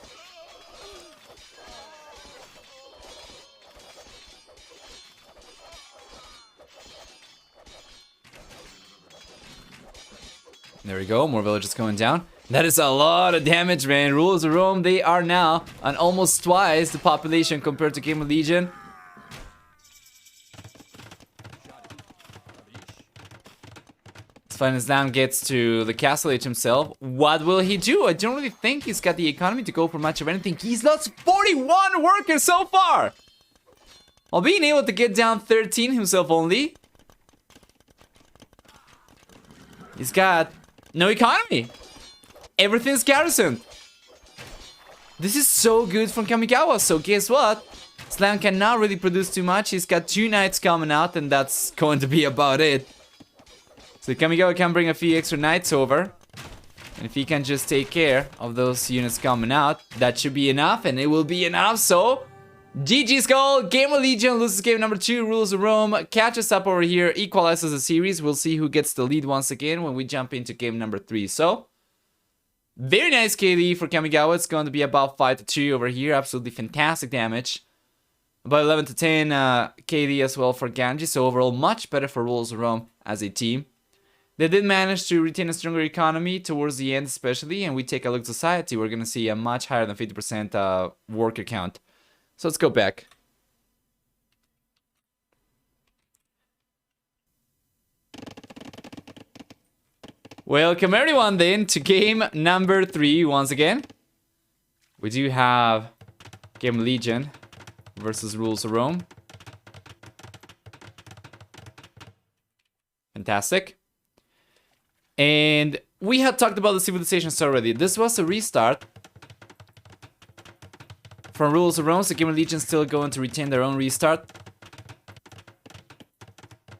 There we go, more villages going down. That is a lot of damage, man. Rules of Rome, they are now on almost twice the population compared to Game of Legion. As far as Slam gets to the castle age himself, what will he do? I don't really think he's got the economy to go for much of anything. He's lost 41 workers so far! While being able to get down 13 himself only. He's got no economy. Everything's garrisoned. This is so good from Kamigawa. So guess what? Slam cannot really produce too much. He's got 2 knights coming out and that's going to be about it. So Kamigawa can bring a few extra knights over. And if he can just take care of those units coming out, that should be enough and it will be enough. So GG's goal. Game of Legion loses game number 2. Rules of Rome catches up over here, equalizes the series. We'll see who gets the lead once again when we jump into game number 3. So very nice KD for Kamigawa. It's going to be about 5-2 over here. Absolutely fantastic damage. About 11-10 KD as well for Ganji. So overall much better for Rules of Rome as a team. They did manage to retain a stronger economy towards the end especially, and we take a look at society, we're going to see a much higher than 50% worker count. So let's go back. Welcome everyone then to game number 3 once again. We do have Game Legion versus Rules of Rome. Fantastic. And we had talked about the civilizations already. This was a restart from Rules of Rome, so Game Legion still going to retain their own restart.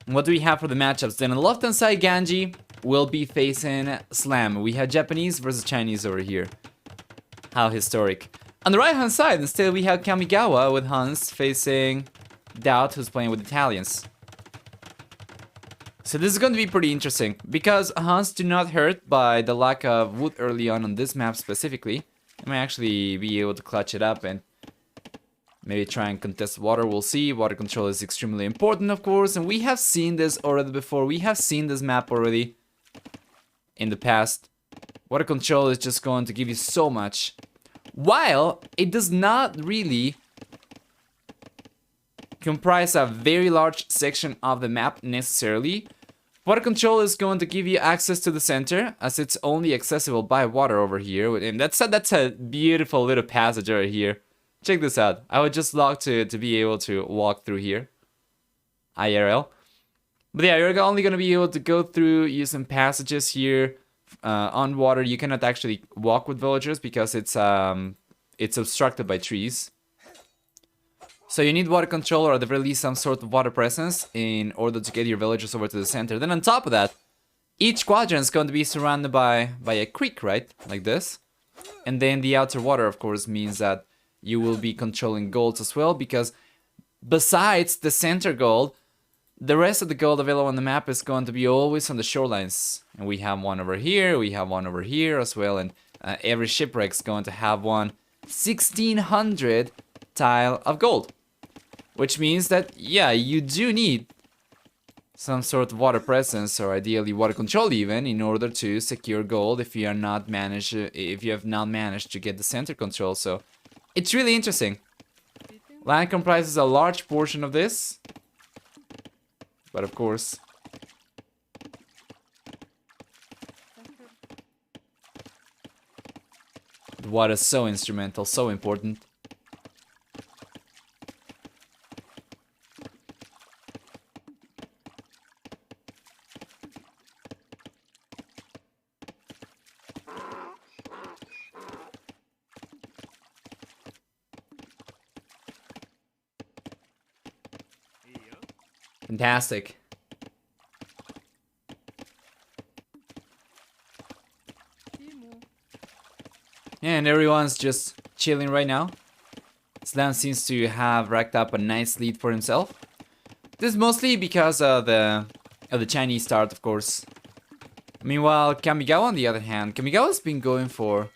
What do we have for the matchups then? On the left hand side, Ganji will be facing Slam. We have Japanese versus Chinese over here. How historic. On the right hand side, instead we have Kamigawa with Hans facing DauT, who's playing with Italians. So this is going to be pretty interesting, because Hans do not hurt by the lack of wood early on this map specifically. They might actually be able to clutch it up and maybe try and contest water. We'll see. Water control is extremely important, of course, and we have seen this already before. We have seen this map already in the past. Water control is just going to give you so much, while it does not really comprise a very large section of the map necessarily. Water control is going to give you access to the center, as it's only accessible by water over here, and that's a beautiful little passage over here. Check this out. I would just love to be able to walk through here, IRL. But yeah, you're only going to be able to go through using passages here on water. You cannot actually walk with villagers because it's obstructed by trees. So you need water control, or at the very least some sort of water presence, in order to get your villagers over to the center. Then on top of that, each quadrant is going to be surrounded by a creek, right? Like this. And then the outer water, of course, means that you will be controlling golds as well, because besides the center gold, the rest of the gold available on the map is going to be always on the shorelines. And we have one over here, we have one over here as well, and every shipwreck is going to have one 1600 tile of gold. Which means that, yeah, you do need some sort of water presence, or ideally water control even, in order to secure gold if you have not managed to get the center control. So it's really interesting. Land comprises a large portion of this, but of course, water is so instrumental, so important. Fantastic. And everyone's just chilling right now. Slam seems to have racked up a nice lead for himself. This is mostly because of the Chinese start, of course. Meanwhile, Kamigawa, on the other hand, Kamigawa's been going for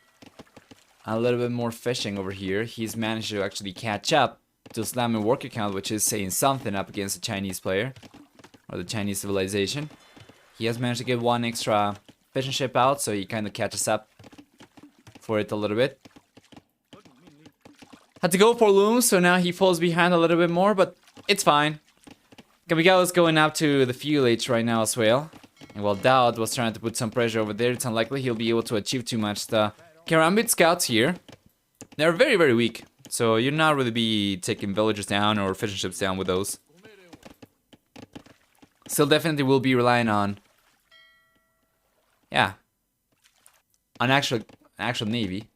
a little bit more fishing over here. He's managed to actually catch up to Slam and work account, which is saying something up against the Chinese player, or the Chinese civilization. He has managed to get one extra fishing ship out, so he kind of catches up for it a little bit. Had to go for looms, so now he falls behind a little bit more, but it's fine. Kamigawa's going up to the fuel age right now as well. And while DauT was trying to put some pressure over there, it's unlikely he'll be able to achieve too much. The Karambit scouts here, they're very, very weak. So you're not really be taking villagers down or fishing ships down with those. Still definitely will be relying on, yeah, on actual navy.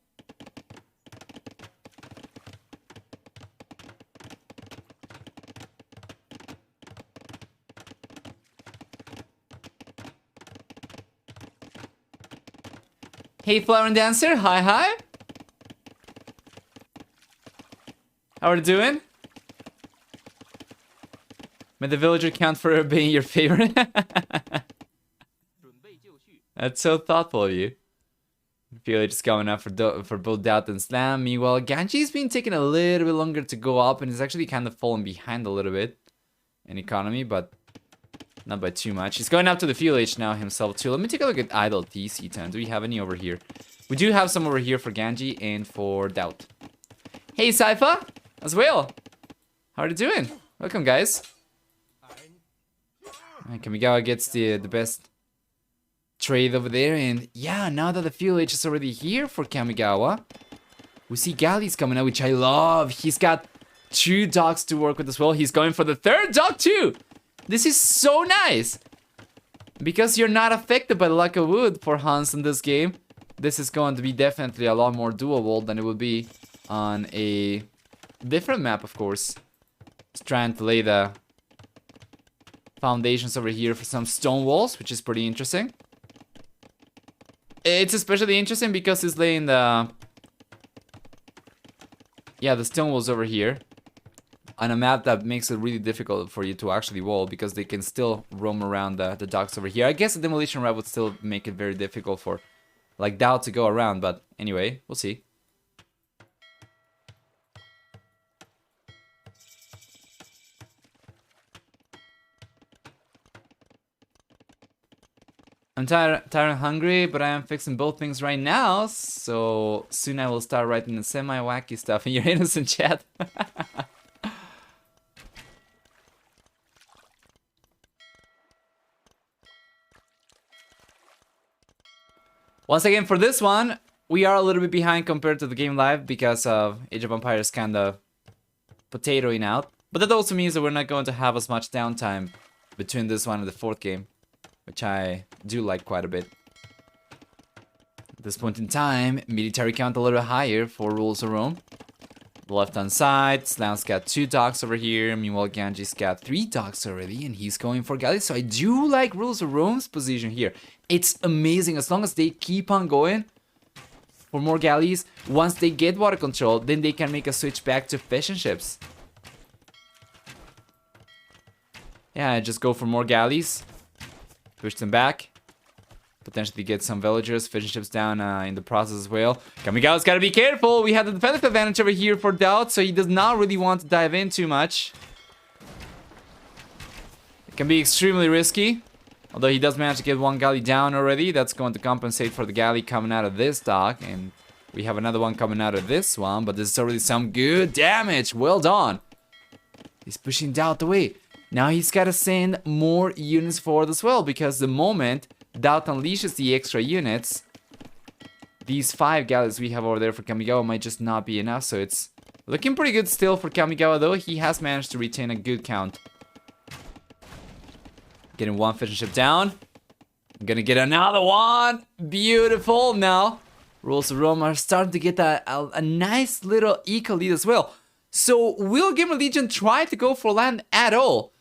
Hey Flower and Dancer, hi. How are you doing? May the villager count for being your favorite. That's so thoughtful of you. Village is going up for both DauT and Slam. Meanwhile, Ganji's been taking a little bit longer to go up, and is actually kind of falling behind a little bit in economy, but Not by too much. He's going up to the fuel H now himself too. Let me take a look at idle TC10. Do we have any over here? We do have some over here for Ganji and for DauT. Hey, Saifa! As well. How are you doing? Welcome, guys. And Kamigawa gets the best trade over there. And yeah, now that the fuel H is already here for Kamigawa, we see galleys coming out, which I love. He's got 2 docks to work with as well. He's going for the 3rd dock too. This is so nice. Because you're not affected by the lack of wood for Hans in this game, this is going to be definitely a lot more doable than it would be on a different map, of course. Just trying to lay the foundations over here for some stone walls, which is pretty interesting. It's especially interesting because he's laying the stone walls over here on a map that makes it really difficult for you to actually wall, because they can still roam around the docks over here. I guess the demolition route would still make it very difficult for like DauT to go around, but anyway, we'll see. I'm tired and hungry, but I am fixing both things right now, so soon I will start writing the semi-wacky stuff in your innocent chat. Once again, for this one, we are a little bit behind compared to the game live because of Age of Empires kinda potatoing out. But that also means that we're not going to have as much downtime between this one and the 4th game, which I do like quite a bit. At this point in time, military count a little bit higher for Rules of Rome. The left-hand side, Slam's got 2 docks over here. Meanwhile, Ganji's got 3 docks already, and he's going for galleys. So I do like Rules of Rome's position here. It's amazing. As long as they keep on going for more galleys, once they get water control, then they can make a switch back to fishing ships. Yeah, just go for more galleys. Push them back. Potentially get some villagers, fishing ships down in the process as well. Kamigawa's gotta be careful. We have the defensive advantage over here for DauT, so he does not really want to dive in too much. It can be extremely risky. Although he does manage to get 1 galley down already. That's going to compensate for the galley coming out of this dock. And we have another one coming out of this one. But this is already some good damage. Well done. He's pushing DauT away. Now he's got to send more units forward as well. Because the moment DauT unleashes the extra units, these 5 galleys we have over there for Kamigawa might just not be enough. So it's looking pretty good still for Kamigawa, though. He has managed to retain a good count. Getting 1 fishing ship down. I'm gonna get another one. Beautiful. Now, Rules of Rome are starting to get a nice little eco lead as well. So, will Gamer Legion try to go for land at all?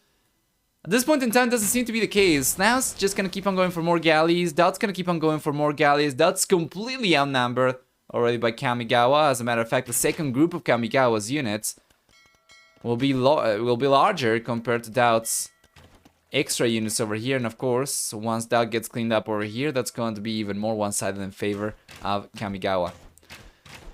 At this point in time, doesn't seem to be the case. Slam's just gonna keep on going for more galleys. DauT's gonna keep on going for more galleys. DauT's completely outnumbered already by Kamigawa. As a matter of fact, the second group of Kamigawa's units will be larger compared to DauT's extra units over here. And of course, once DauT gets cleaned up over here, that's going to be even more one-sided in favor of Kamigawa.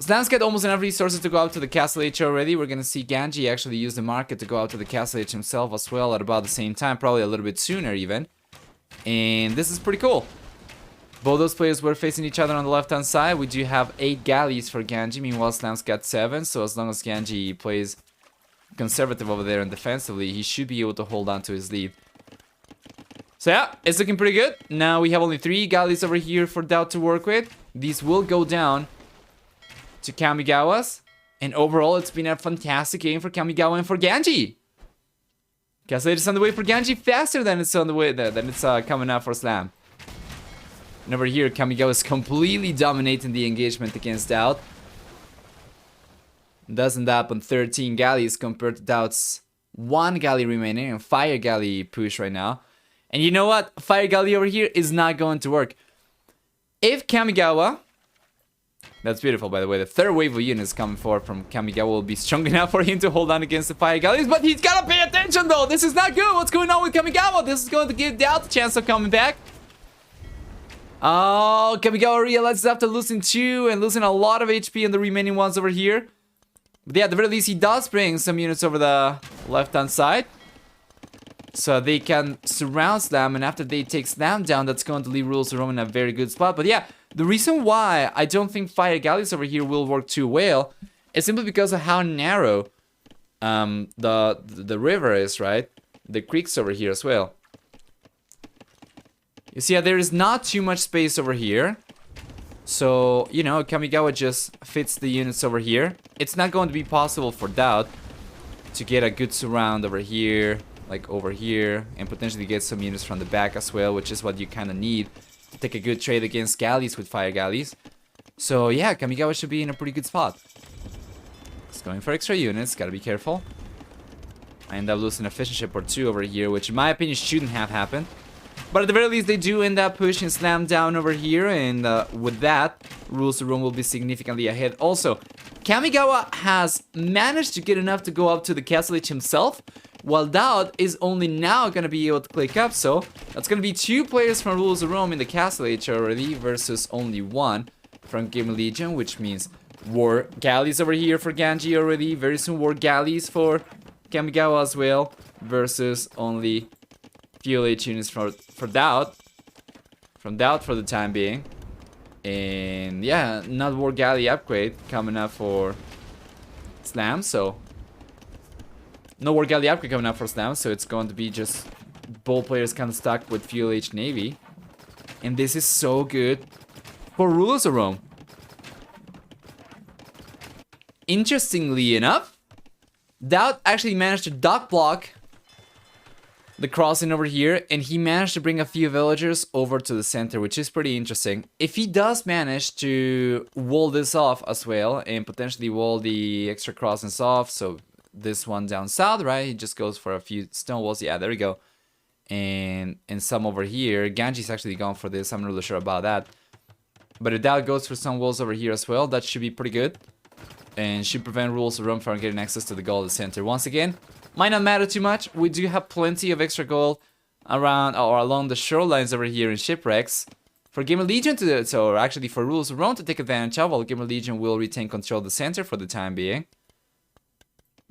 Slam's got almost enough resources to go out to the Castle H already. We're gonna see Ganji actually use the market to go out to the Castle H himself as well at about the same time, probably a little bit sooner even. And this is pretty cool. Both those players were facing each other on the left-hand side. We do have 8 galleys for Ganji, meanwhile Slam's got 7, so as long as Ganji plays conservative over there and defensively, he should be able to hold on to his lead. So yeah, it's looking pretty good. Now we have only 3 galleys over here for DauT to work with. These will go down to Kamigawa's. And overall, it's been a fantastic game for Kamigawa and for Ganji. Castle H is on the way for Ganji faster than it's on the way than it's coming out for Slam. And over here, Kamigawa is completely dominating the engagement against DauT. Does end up on 13 galleys compared to DauT's 1 galley remaining and fire galley push right now. And you know what? Fire galley over here is not going to work. If Kamigawa... That's beautiful, by the way. The 3rd wave of units coming forward from Kamigawa will be strong enough for him to hold on against the fire galleys. But he's got to pay attention, though. This is not good. What's going on with Kamigawa? This is going to give DauT a chance of coming back. Oh, Kamigawa realizes after losing 2 and losing a lot of HP in the remaining ones over here. But yeah, at the very least, he does bring some units over the left-hand side. so they can surround Slam, and after they take Slam down, that's going to leave Rules of Rome in a very good spot. But yeah, the reason why I don't think Fire Galleys over here will work too well is simply because of how narrow the river is, right? The creeks over here as well. You see, there is not too much space over here. So, you know, Kamigawa just fits the units over here. It's not going to be possible for DauT to get a good surround over here, like over here, and potentially get some units from the back as well, which is what you kind of need to take a good trade against galleys with Fire Galleys. So yeah, Kamigawa should be in a pretty good spot. It's going for extra units, gotta be careful. I end up losing a fishing ship or two over here, which in my opinion shouldn't have happened. But at the very least, they do end up pushing Slam down over here, and with that, Rules of Rome will be significantly ahead. Also, Kamigawa has managed to get enough to go up to the Castle Age himself, while DauT is only now going to be able to click up, so that's going to be 2 players from Rules of Rome in the Castle Age already, versus only 1 from Gamer Legion, which means War Galleys over here for Ganji already, very soon War Galleys for Kamigawa as well, versus only Fuel Age units for DauT. From DauT for the time being. And yeah, not War Galley upgrade coming up for Slam, so no War Galley upgrade coming up for Slam, so it's going to be just both players kind of stuck with Fuel Age Navy. And this is so good for Rules of Rome. Interestingly enough, DauT actually managed to dock block the crossing over here, and he managed to bring a few villagers over to the center, which is pretty interesting. If he does manage to wall this off as well, and potentially wall the extra crossings off, so this one down south, right, he just goes for a few stone walls. Yeah, there we go. And some over here. Ganji's actually gone for this, I'm not really sure about that. But if DauT goes for some walls over here as well, that should be pretty good, and should prevent Rules of Rome from getting access to the gold center. Once again, might not matter too much. We do have plenty of extra gold around or along the shorelines over here in shipwrecks for Gamer Legion to do so, or actually for Rules of Rome to take advantage of, while Gamer Legion will retain control of the center for the time being.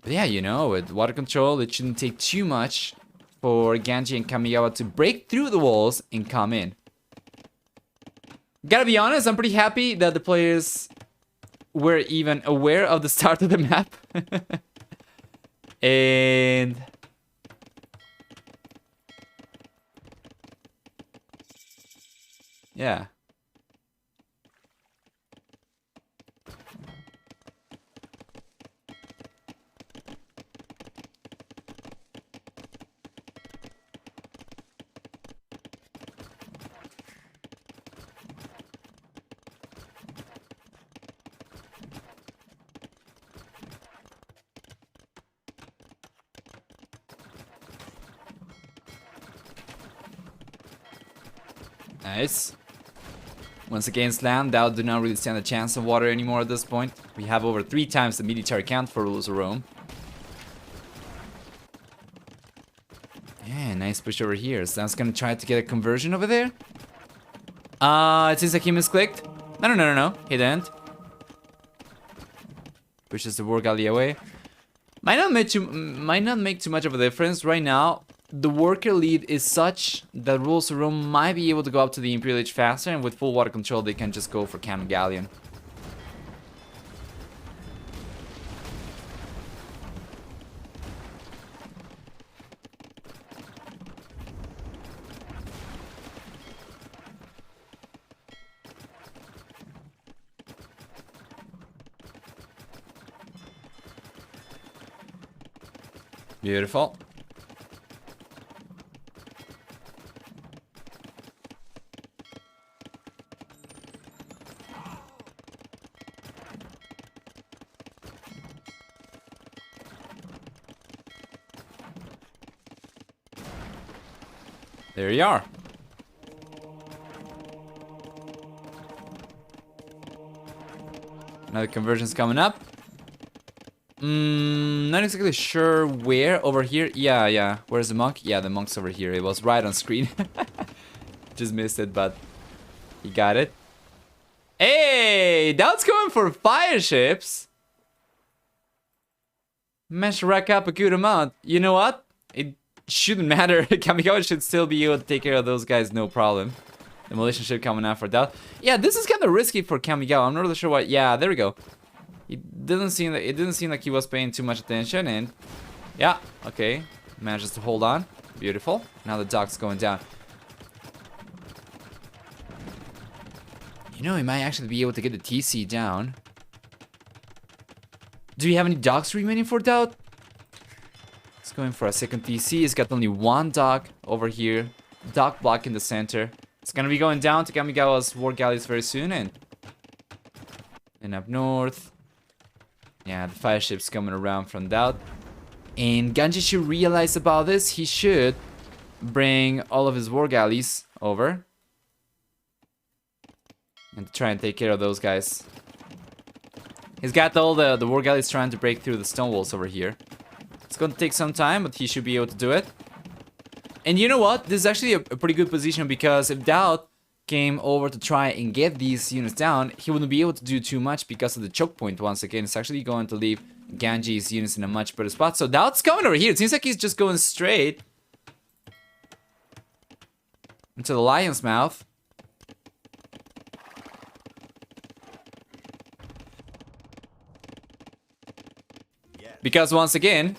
But yeah, you know, with water control, it shouldn't take too much for Ganji and Kamigawa to break through the walls and come in. Gotta be honest, I'm pretty happy that the players were even aware of the start of the map. And yeah. Nice. Once again, Slam, DauT do not really stand a chance of water anymore at this point. We have over 3 times the military count for Rules of Rome. Yeah, nice push over here. Slam's gonna try to get a conversion over there. It seems like he misclicked. No. He didn't. Pushes the War Galley away. Might not make too much of a difference right now. The worker lead is such that Rules of Rome might be able to go up to the Imperial Age faster, and with full water control they can just go for Cannon Galleon. Beautiful. There you are. Another conversion's coming up. Not exactly sure where. Over here? Yeah. Where's the monk? Yeah, the monk's over here. It was right on screen. Just missed it, but he got it. Hey, DauT's going for fire ships. Managed to rack up a good amount. You know what? It shouldn't matter. Kamigawa should still be able to take care of those guys, no problem. Demolition ship coming out for DauT. Yeah, this is kind of risky for Kamigawa. I'm not really sure why. Yeah, there we go. It didn't seem like he was paying too much attention, and yeah, okay, manages to hold on. Beautiful. Now the dock's going down. You know, he might actually be able to get the TC down. Do we have any docks remaining for DauT? He's going for a second TC. He's got only one dock over here. Dock block in the center. It's gonna be going down to Kamigawa's war galleys very soon, and up north. Yeah, the fire ship's coming around from DauT. And Ganji should realize about this. He should bring all of his war galleys over and try and take care of those guys. He's got all the war galleys trying to break through the stone walls over here. It's going to take some time, but he should be able to do it. And you know what? This is actually a pretty good position, because if DauT came over to try and get these units down, he wouldn't be able to do too much because of the choke point once again. It's actually going to leave Ganji's units in a much better spot. So DauT's coming over here. It seems like he's just going straight into the lion's mouth. Because once again,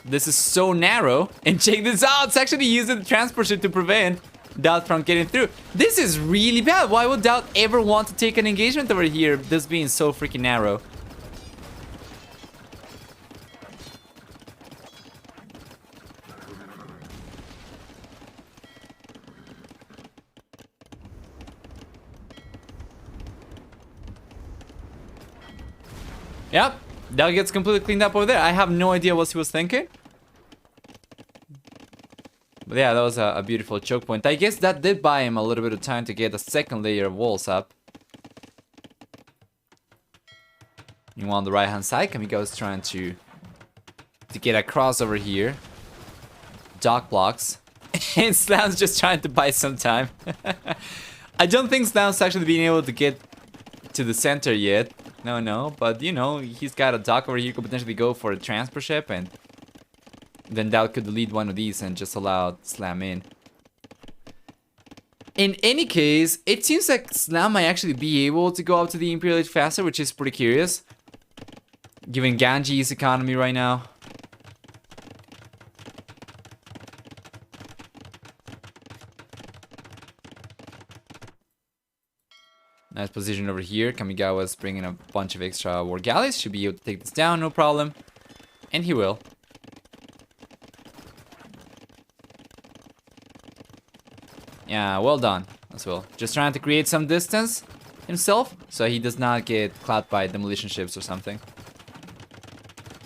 this is so narrow. And check this out, it's actually using the transport ship to prevent DauT from getting through. This is really bad. Why would DauT ever want to take an engagement over here, this being so freaking narrow? Yep, DauT gets completely cleaned up over there. I have no idea what he was thinking. But yeah, that was a beautiful choke point. I guess that did buy him a little bit of time to get a second layer of walls up. Meanwhile, on the right hand side, Kamigawa is trying to get across over here. Dock blocks. And Slam's just trying to buy some time. I don't think Slam's actually being able to get to the center yet. No, but you know, he's got a dock over here. Could potentially go for a transport ship, and then DauT could lead one of these and just allow Slam in. In any case, it seems like Slam might actually be able to go up to the Imperial Age faster, which is pretty curious, given Ganji's economy right now. Nice position over here. Kamigawa's bringing a bunch of extra war galleys. Should be able to take this down, no problem. And he will. Yeah, well done as well. Just trying to create some distance himself, so he does not get clout by demolition ships or something.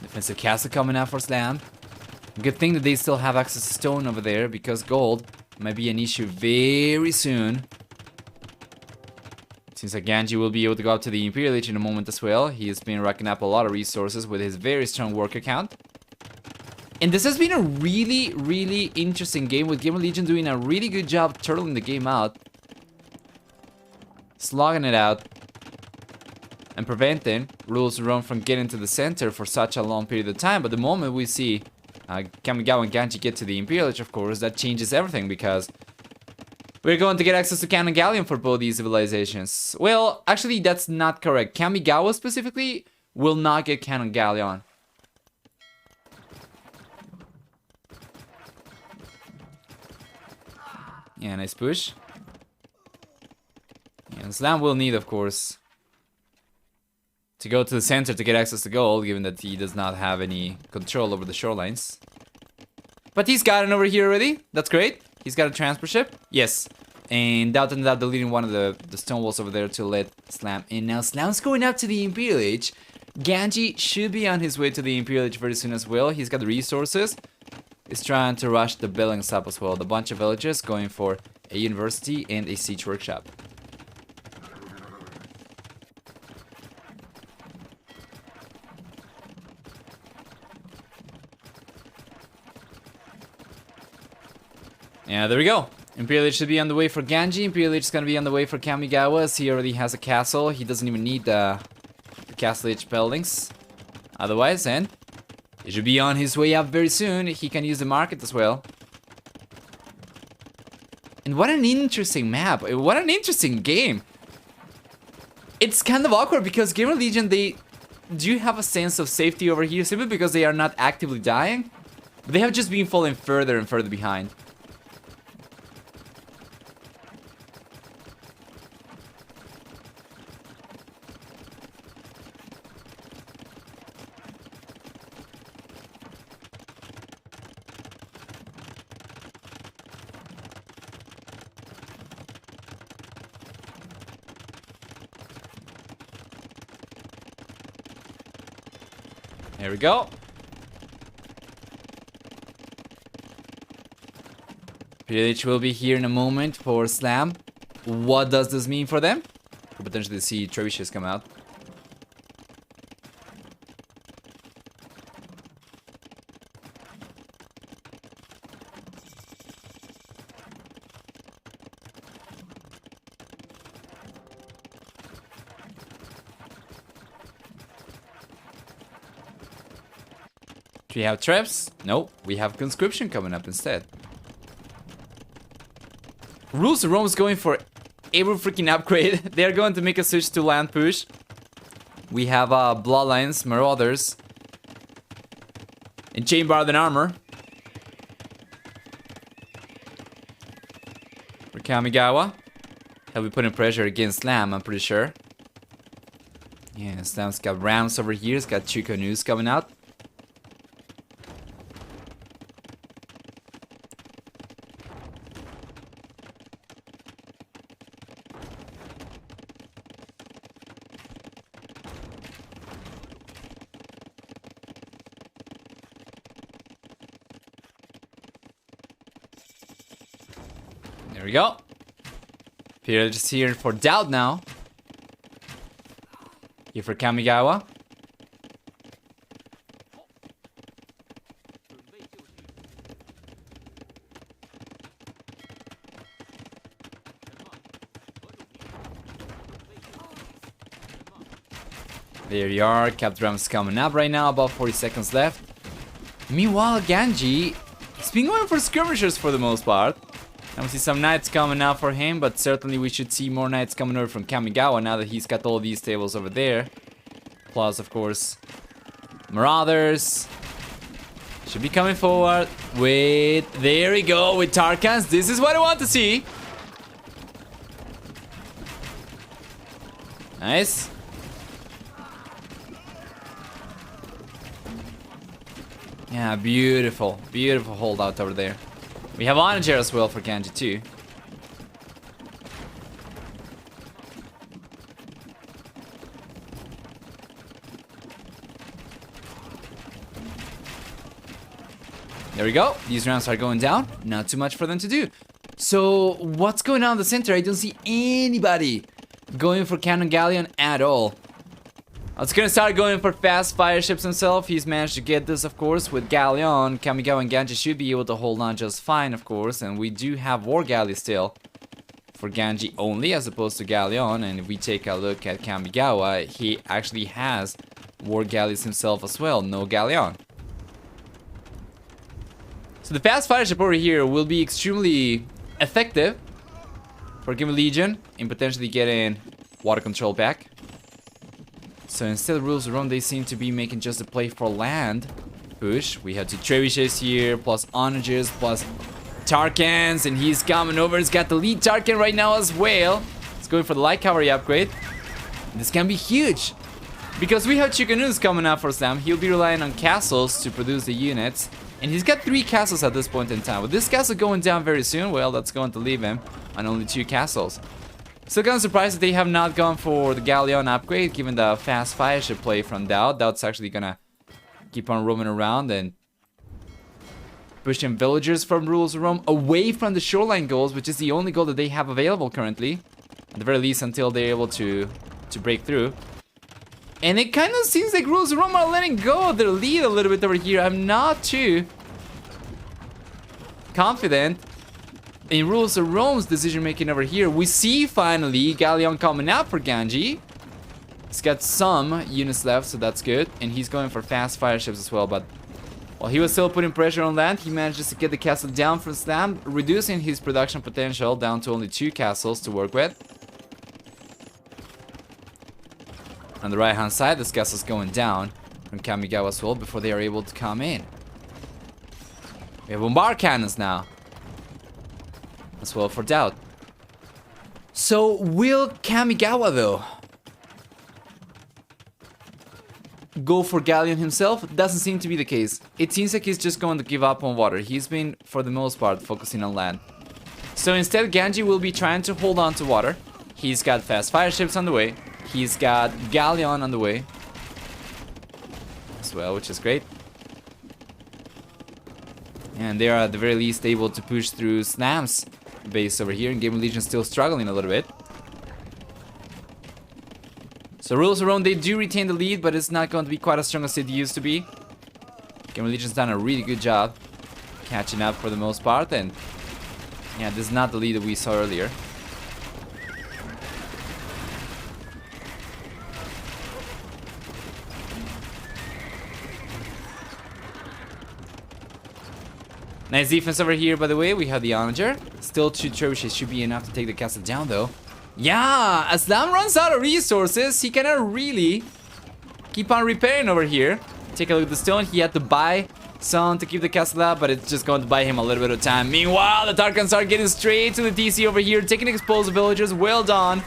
Defensive castle coming out for Slam. Good thing that they still have access to stone over there, because gold might be an issue very soon. Seems like Ganji will be able to go up to the Imperial Age in a moment as well. He has been racking up a lot of resources with his very strong worker count. And this has been a really, really interesting game, with Gamer Legion doing a really good job turtling the game out. Slogging it out. And preventing Rules Run from getting to the center for such a long period of time. But the moment we see Kamigawa and Ganji get to the Imperial Age, of course, that changes everything, because we're going to get access to Cannon Galleon for both these civilizations. Well, actually, that's not correct. Kamigawa specifically will not get Cannon Galleon. Yeah, nice push. And Slam will need, of course, to go to the center to get access to gold, given that he does not have any control over the shorelines. But he's got it over here already. That's great. He's got a transport ship. Yes. And DauT ended up deleting one of the stone walls over there to let Slam in. Now Slam's going up to the Imperial Age. Ganji should be on his way to the Imperial Age very soon as well. He's got the resources. He's trying to rush the buildings up as well. A bunch of villagers going for a university and a siege workshop. Yeah, there we go. Imperial Age should be on the way for Ganji. Imperial Age is going to be on the way for Kamigawa, as he already has a castle. He doesn't even need the castle age buildings otherwise, and he should be on his way up very soon. He can use the market as well. And what an interesting map. What an interesting game. It's kind of awkward because Gamer Legion, they do have a sense of safety over here simply because they are not actively dying. But they have just been falling further and further behind. Here we go. PH will be here in a moment for Slam. What does this mean for them? We'll potentially see trebuchets come out. Do we have traps? No, we have conscription coming up instead. Rules of Rome is going for every freaking upgrade. They're going to make a switch to land push. We have Bloodlines, Marauders, and Chainbarred and Armor. For Kamigawa. He'll be putting pressure against Slam, I'm pretty sure. Yeah, Slam's got Rams over here. He's got Chico News coming out. There we go. Peter just here for DauT now. Here for Kamigawa. There you are. Cap drums coming up right now. About 40 seconds left. Meanwhile, Ganji has been going for skirmishers for the most part. And we see some knights coming out for him, but certainly we should see more knights coming over from Kamigawa now that he's got all these tables over there. Plus, of course, Marauders should be coming forward with, there we go, with Tarkans. This is what I want to see. Nice. Yeah, beautiful, beautiful holdout over there. We have Onager as well for Ganji too. There we go. These rounds are going down. Not too much for them to do. So what's going on in the center? I don't see anybody going for Cannon Galleon at all. It's gonna start going for fast fire ships himself. He's managed to get this, of course, with Galleon. Kamigawa and Ganji should be able to hold on just fine, of course. And we do have War Galley still for Ganji only, as opposed to Galleon. And if we take a look at Kamigawa, he actually has War Galleys himself as well. No Galleon. So the fast fire ship over here will be extremely effective for Gamer Legion in potentially getting water control back. So instead of Rules of Rome, they seem to be making just a play for land push. We have two trebuchets here, plus Onagers, plus Tarkans, and he's coming over. He's got the lead Tarkan right now as well. He's going for the light cavalry upgrade. This can be huge, because we have Chicanews coming out for Slam. He'll be relying on castles to produce the units, and he's got 3 castles at this point in time. With this castle going down very soon, well, that's going to leave him on only 2 castles. Still kind of surprised that they have not gone for the Galleon upgrade, given the fast fire ship play from DauT. DauT's actually gonna keep on roaming around and pushing villagers from Rules of Rome away from the shoreline goals, which is the only goal that they have available currently. At the very least, until they're able to break through. And it kind of seems like Rules of Rome are letting go of their lead a little bit over here. I'm not too confident in Rules of Rome's decision making over here. We see finally Galleon coming out for Ganji. He's got some units left, so that's good. And he's going for fast fire ships as well, but While he was still putting pressure on land, he manages to get the castle down from Slam, reducing his production potential down to only 2 castles to work with. On the right hand side, this castle's going down from Kamigawa as well before they are able to come in. We have bombard cannons now. As well for DauT. So will Kamigawa though go for Galleon himself? Doesn't seem to be the case. It seems like he's just going to give up on water. He's been, for the most part, focusing on land. So instead, Ganji will be trying to hold on to water. He's got fast fire ships on the way. He's got Galleon on the way as well, which is great. And they are at the very least able to push through Slam's base over here, and Gamer Legion still struggling a little bit. So rules around, they do retain the lead, but it's not going to be quite as strong as it used to be. Gamer Legion's done a really good job catching up for the most part, and yeah, this is not the lead that we saw earlier. Nice defense over here, by the way. We have the Onager. Still 2 trebuchets should be enough to take the castle down, though. Yeah, as Slam runs out of resources, he cannot really keep on repairing over here. Take a look at the stone. He had to buy some to keep the castle up, but it's just going to buy him a little bit of time. Meanwhile, the Tarkans are getting straight to the TC over here, taking exposed villagers. Well done.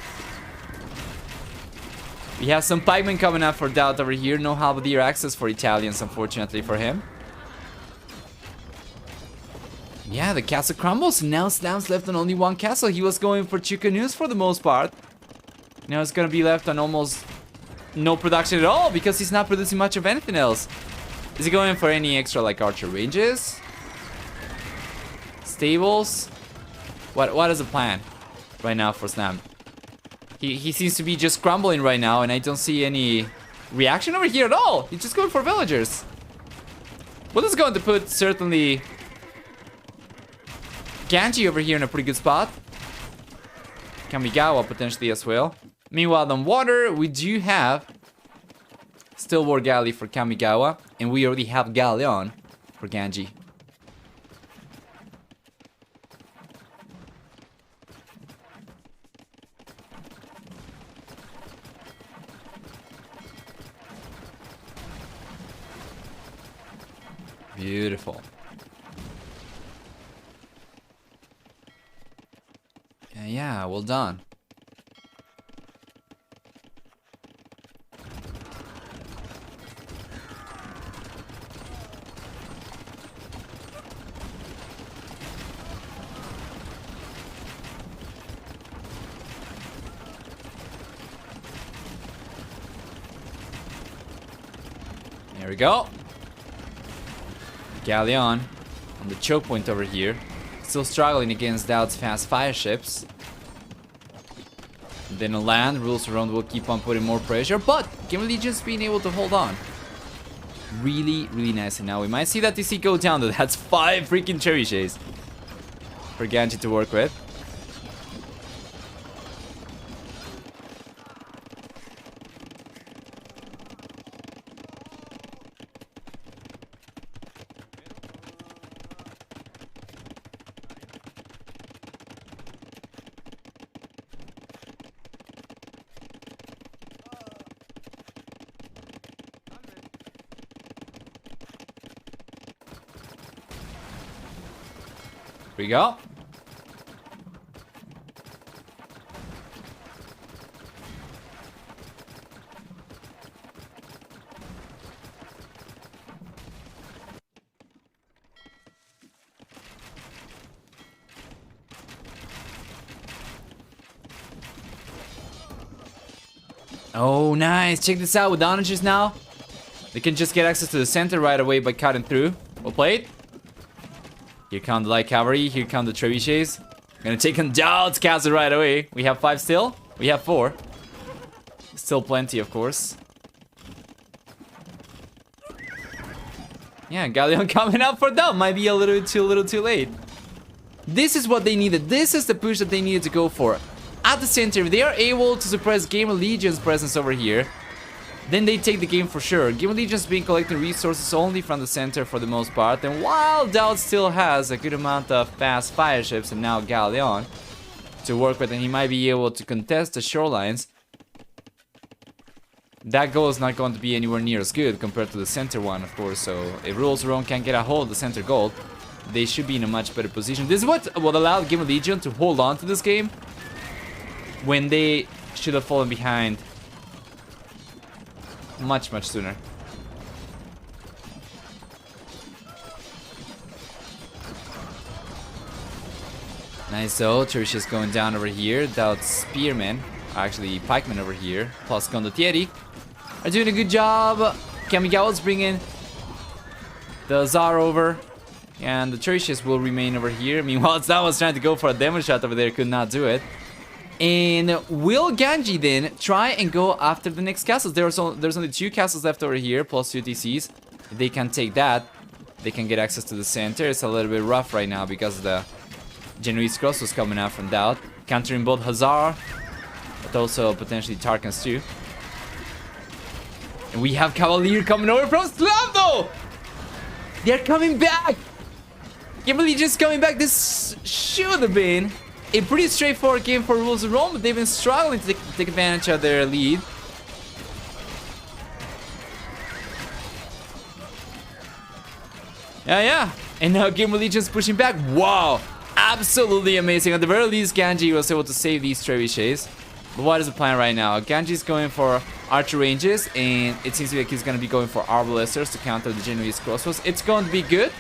We have some pikemen coming up for DauT over here. No halberdier access for Italians, unfortunately for him. Yeah, the castle crumbles. Now Slam's left on only 1 castle. He was going for 2 canoes for the most part. Now it's gonna be left on almost no production at all because he's not producing much of anything else. Is he going for any extra like archer ranges? Stables? What is the plan right now for Slam? He seems to be just crumbling right now, and I don't see any reaction over here at all. He's just going for villagers. Well, this is going to put certainly Ganji over here in a pretty good spot. Kamigawa potentially as well. Meanwhile, on water, we do have still war galley for Kamigawa, and we already have galleon for Ganji. Beautiful. Yeah, well done. There we go. Galleon on the choke point over here. Still struggling against DauT's fast fire ships. And then on land, rules around will keep on putting more pressure, but Gamer Legion's being able to hold on. Really, really nice. And now we might see that DC go down, though. That's 5 freaking trebuchets for Ganji to work with. Here we go. Oh, nice. Check this out with the onagers now. They can just get access to the center right away by cutting through. Well played. Here come the light cavalry, here come the trebuchets. Gonna take on DauT's castle right away. We have 5 still. We have 4. Still plenty, of course. Yeah, Galleon coming up for DauT. Might be a little too late. This is what they needed. This is the push that they needed to go for. At the center, if they are able to suppress Gamer Legion's presence over here, then they take the game for sure. Game Legion's been collecting resources only from the center for the most part, and while DauT still has a good amount of fast fire ships and now Galleon to work with, and he might be able to contest the shorelines, that goal is not going to be anywhere near as good compared to the center one, of course. So if Rules Around can get a hold of the center gold, they should be in a much better position. This is what allowed Game Legion to hold on to this game when they should have fallen behind much sooner. Nice though, Tertius going down over here. DauT Spearmen, actually Pikemen over here, plus Condottieri are doing a good job. Kamigawa's bringing the Tsar over, and the Tertius will remain over here. Meanwhile, Tsar was trying to go for a demo shot over there, could not do it. And will Ganji then try and go after the next castles? There's only 2 castles left over here, plus 2 TCs. If they can take that, they can get access to the center. It's a little bit rough right now because the Genoese Cross was coming out from DauT, countering both Hazar, but also potentially Tarkans too. And we have Cavalier coming over from Slam though! They're coming back! Game Legion's coming back. This should have been a pretty straightforward game for Rules of Rome, but they've been struggling to take advantage of their lead. Yeah. And now Game Legion's pushing back. Wow. Absolutely amazing. At the very least, Ganji was able to save these trebuchets. But what is the plan right now? Ganji's going for archer ranges, and it seems like he's going to be going for arbalesters to counter the Genoese crossbows. It's going to be good.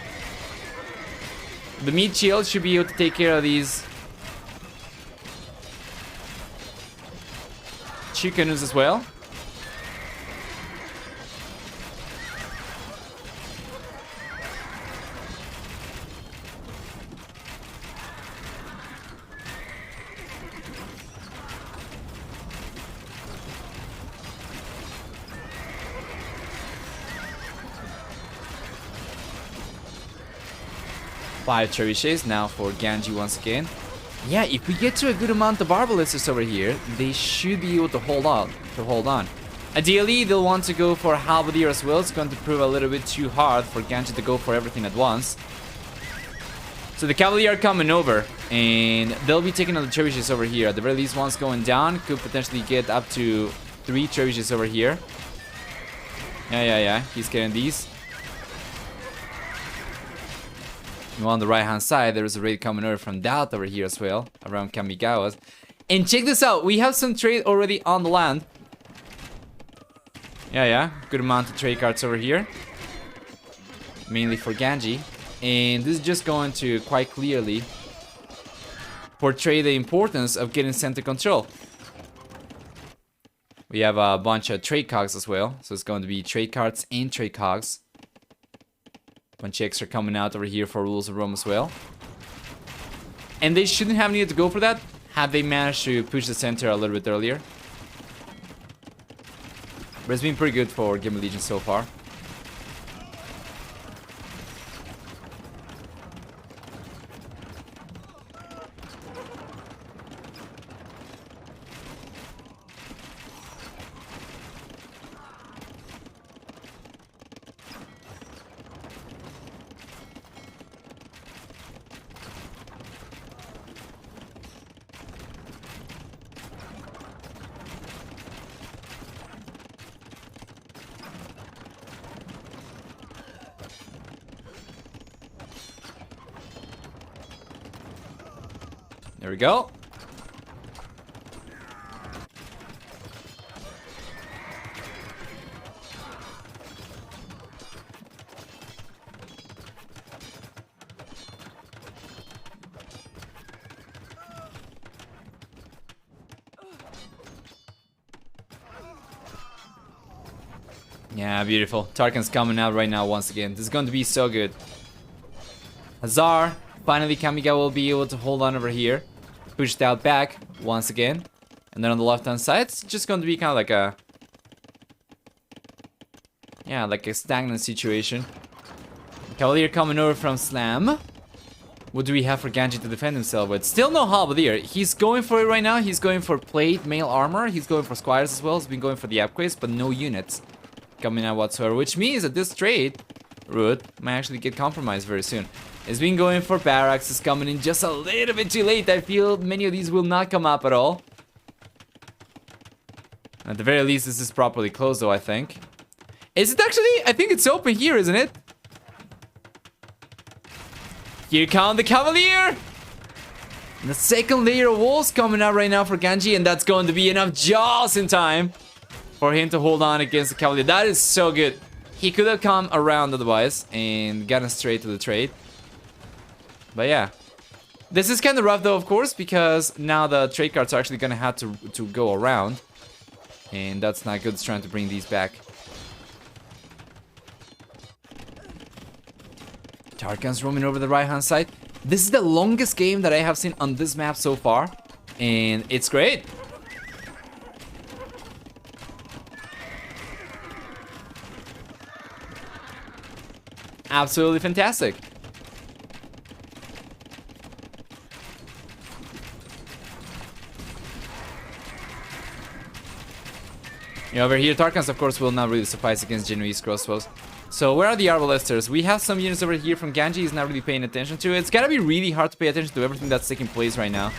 The meat shield should be able to take care of these Chikanus as well. Five trebuchets now for Ganji once again. Yeah, if we get to a good amount of arbalesters over here, they should be able to hold on. Ideally, they'll want to go for halberdier as well. It's going to prove a little bit too hard for Ganji to go for everything at once. So the cavalry are coming over, and they'll be taking on the trebuchets over here. At the very least, one's going down. Could potentially get up to 3 trebuchets over here. Yeah. He's getting these. And on the right hand side, there is a raid coming over from DauT over here as well, around Kamigawa's. And check this out, we have some trade already on the land. Yeah, good amount of trade cards over here, mainly for Ganji. And this is just going to quite clearly portray the importance of getting center control. We have a bunch of trade cogs as well, so it's going to be trade cards and trade cogs. Bunch of extra coming out over here for Rules of Rome as well. And they shouldn't have needed to go for that had they managed to push the center a little bit earlier. But it's been pretty good for Game Legion so far. There we go. Yeah, beautiful. Tarkan's coming out right now once again. This is going to be so good. Hazar. Finally, Kamigawa will be able to hold on over here. Pushed out back once again. And then on the left hand side, it's just going to be kind of like a... yeah, like a stagnant situation. Cavalier coming over from Slam. What do we have for Ganji to defend himself with? Still no halberdier. He's going for it right now. He's going for plate, mail armor. He's going for squires as well. He's been going for the upgrades, but no units coming out whatsoever. Which means that this trade route might actually get compromised very soon. He's been going for barracks. Is coming in just a little bit too late. I feel many of these will not come up at all. At the very least, this is properly closed though, I think. Is it actually? I think it's open here, isn't it? Here come the Cavalier! And the second layer of walls coming out right now for Ganji, and that's going to be enough just in time for him to hold on against the Cavalier. That is so good. He could have come around otherwise and gotten straight to the trade. But yeah. This is kind of rough though, of course, because now the trade cards are actually going to have to go around. And that's not good. It's trying to bring these back. Tarkan's roaming over the right-hand side. This is the longest game that I have seen on this map so far. And it's great. Absolutely fantastic. Yeah, over here, Tarkans, of course, will not really suffice against Genoese crossbows. So where are the Arbalesters? We have some units over here from Ganji. He's not really paying attention to it. It's gotta be really hard to pay attention to everything that's taking place right now.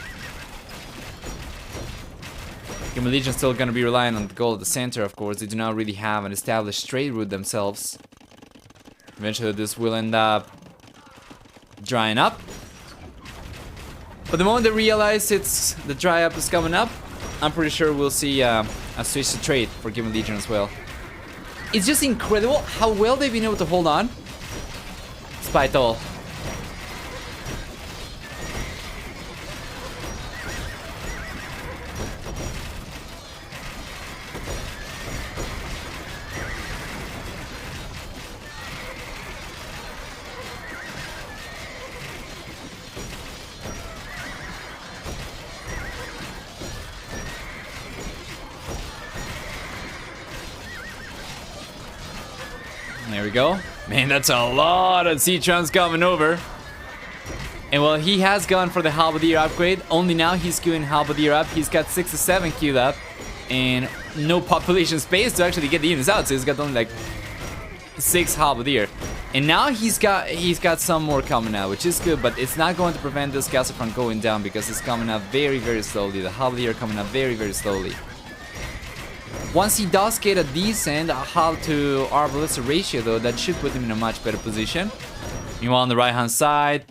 Human Legion's still gonna be relying on the goal at the center, of course. They do not really have an established trade route themselves. Eventually this will end up drying up. But the moment they realize the dry up is coming up, I'm pretty sure we'll see a switch to trade for Human Legion as well. It's just incredible how well they've been able to hold on despite all. There we go. Man, that's a lot of C-Trons coming over. And well, he has gone for the Halberdier upgrade. Only now he's queuing Halberdier up. He's got 6 to 7 queued up. And no population space to actually get the units out. So he's got only like 6 Halberdier. And now he's got some more coming out, which is good. But it's not going to prevent this castle from going down because it's coming out very, very slowly. The Halberdier coming out very, very slowly. Once he does get a decent hull to Arbalester ratio though, that should put him in a much better position. Meanwhile on the right hand side,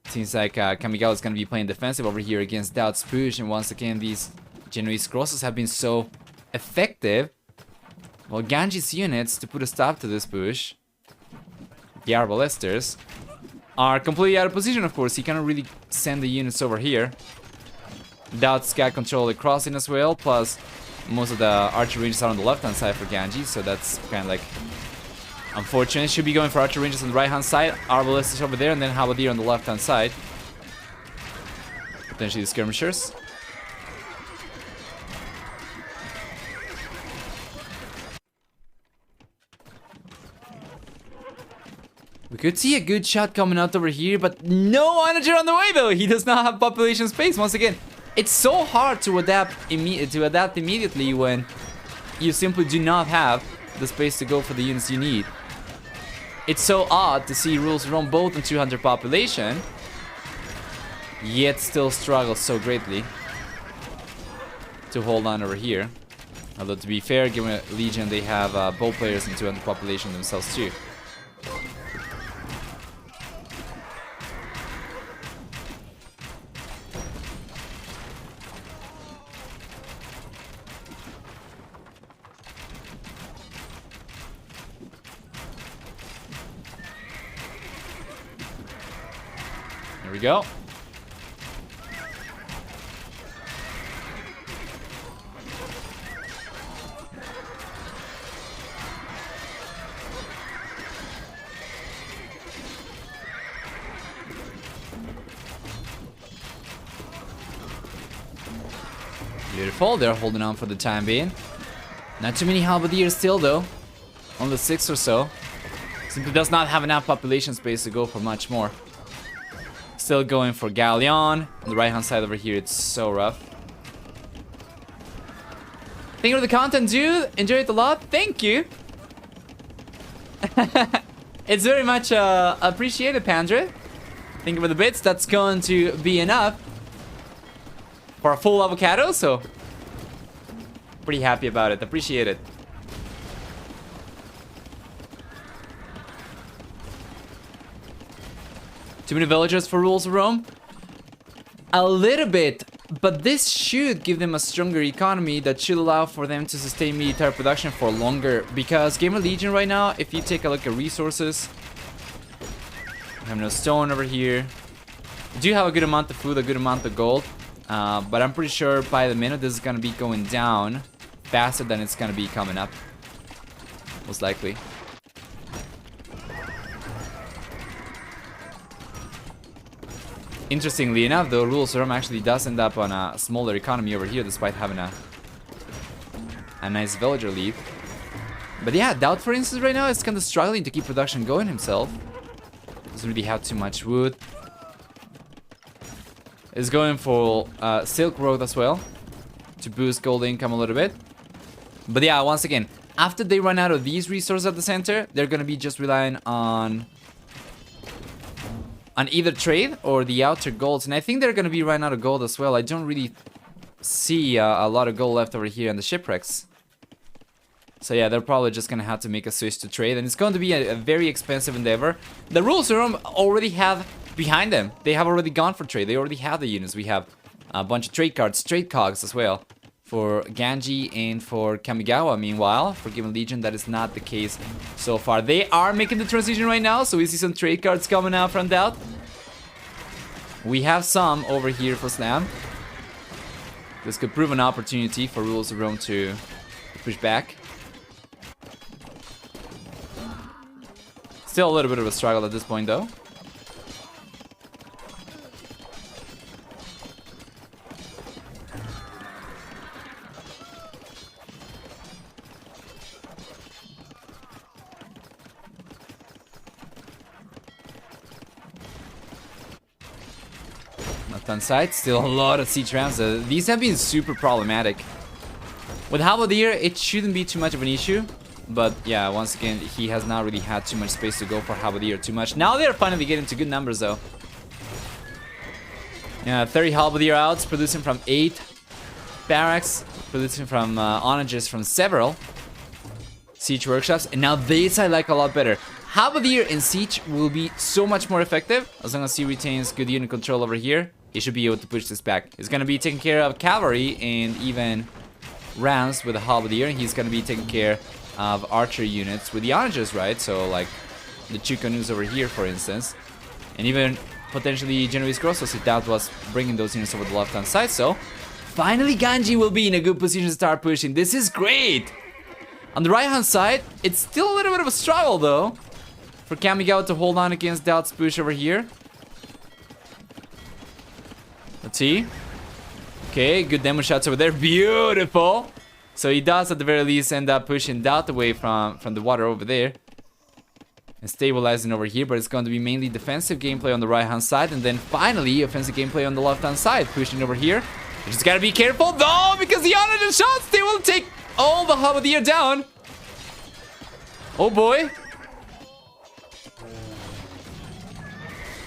seems like Kamigawa is going to be playing defensive over here against DauT+, push. And once again these Genoese crosses have been so effective. Well, Ganji's units, to put a stop to this push, the Arbalesters, are completely out of position of course. He cannot really send the units over here. DauT's got control of the crossing as well, plus most of the archer ranges are on the left-hand side for Ganji, so that's kind of like unfortunate. Should be going for archer ranges on the right-hand side, Arbalesters over there, and then Halberdier on the left-hand side. Potentially the skirmishers. We could see a good shot coming out over here, but no onager on the way though. He does not have population space once again. It's so hard to adapt immediately when you simply do not have the space to go for the units you need. It's so odd to see rules run both on 200 population, yet still struggle so greatly to hold on over here. Although to be fair, given Legion, they have both players in 200 population themselves too. There we go. Beautiful, they're holding on for the time being. Not too many halberdiers still though. Only 6 or so. Simply does not have enough population space to go for much more. Still going for Galleon. On the right-hand side over here, it's so rough. Thank you for the content, dude. Enjoy it a lot. Thank you. It's very much appreciated, Pandre. Thank you for the bits. That's going to be enough for a full avocado, so pretty happy about it. Appreciate it. Too many villagers for Rules of Rome? A little bit, but this should give them a stronger economy that should allow for them to sustain military production for longer. Because Gamer Legion right now, if you take a look at resources, we have no stone over here. We do have a good amount of food, a good amount of gold, but I'm pretty sure by the minute this is gonna be going down faster than it's gonna be coming up, most likely. Interestingly enough, though, Rules of Rome actually does end up on a smaller economy over here, despite having a nice villager lead. But yeah, DauT, for instance, right now is kind of struggling to keep production going himself. Doesn't really have too much wood. Is going for Silk Road as well to boost gold income a little bit. But yeah, once again, after they run out of these resources at the center, they're gonna be just relying on either trade or the outer golds. And I think they're gonna be running out of gold as well. I don't really see a lot of gold left over here in the shipwrecks. So yeah, they're probably just gonna have to make a switch to trade, and it's going to be a very expensive endeavor. The Rules of Rome already have behind them. They have already gone for trade. They already have the units. We have a bunch of trade cards, trade cogs as well, for Ganji and for Kamigawa. Meanwhile, for Gamer Legion, that is not the case so far. They are making the transition right now, so we see some trade cards coming out from DauT. We have some over here for Slam. This could prove an opportunity for Rules of Rome to push back. Still a little bit of a struggle at this point, though. Left-hand side, still a lot of siege rounds. These have been super problematic. With Halberdier, it shouldn't be too much of an issue. But yeah, once again, he has not really had too much space to go for Halberdier too much. Now they're finally getting to good numbers, though. Yeah, 30 Halberdier outs, producing from 8 barracks, producing from onages from several siege workshops. And now this I like a lot better. Halberdier in siege will be so much more effective as long as he retains good unit control over here. He should be able to push this back. He's gonna be taking care of cavalry and even rounds with the Halberdier. He's gonna be taking care of archer units with the onages, right? So like the Chukanus over here, for instance, and even potentially Genoese Grossos if DauT was bringing those units over the left-hand side. So finally Ganji will be in a good position to start pushing. This is great. On the right-hand side, it's still a little bit of a struggle, though, for Kamigawa to hold on against DauT's push over here. Let's see. Okay, good demo shots over there. Beautiful. So he does at the very least end up pushing DauT away from the water over there and stabilizing over here, but it's going to be mainly defensive gameplay on the right-hand side, and then finally offensive gameplay on the left-hand side, pushing over here. You just gotta be careful, though, because the onager shots, they will take all the Halberdier down. Oh boy.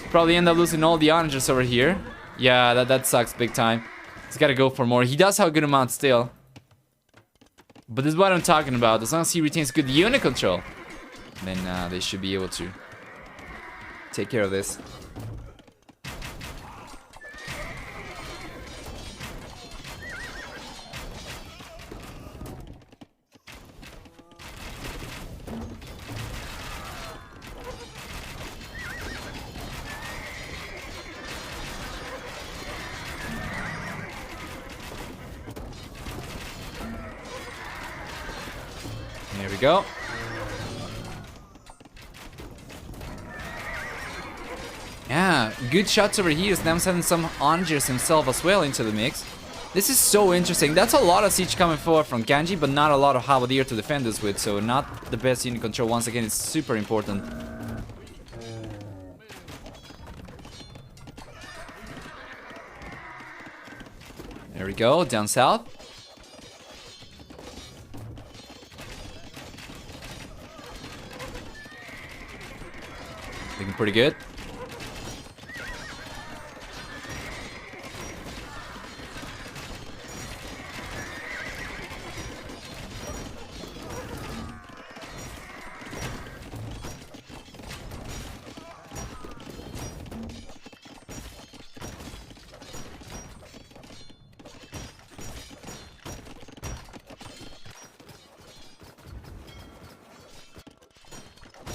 Probably end up losing all the onagers over here. Yeah, that sucks big time. He's gotta go for more. He does have a good amount still. But this is what I'm talking about. As long as he retains good unit control, then they should be able to take care of this. There we go. Yeah, good shots over here. Slam sending some onagers himself as well into the mix. This is so interesting. That's a lot of siege coming forward from Ganji, but not a lot of Halberdier to defend us with, so not the best unit control. Once again, it's super important. There we go, down south. Looking pretty good.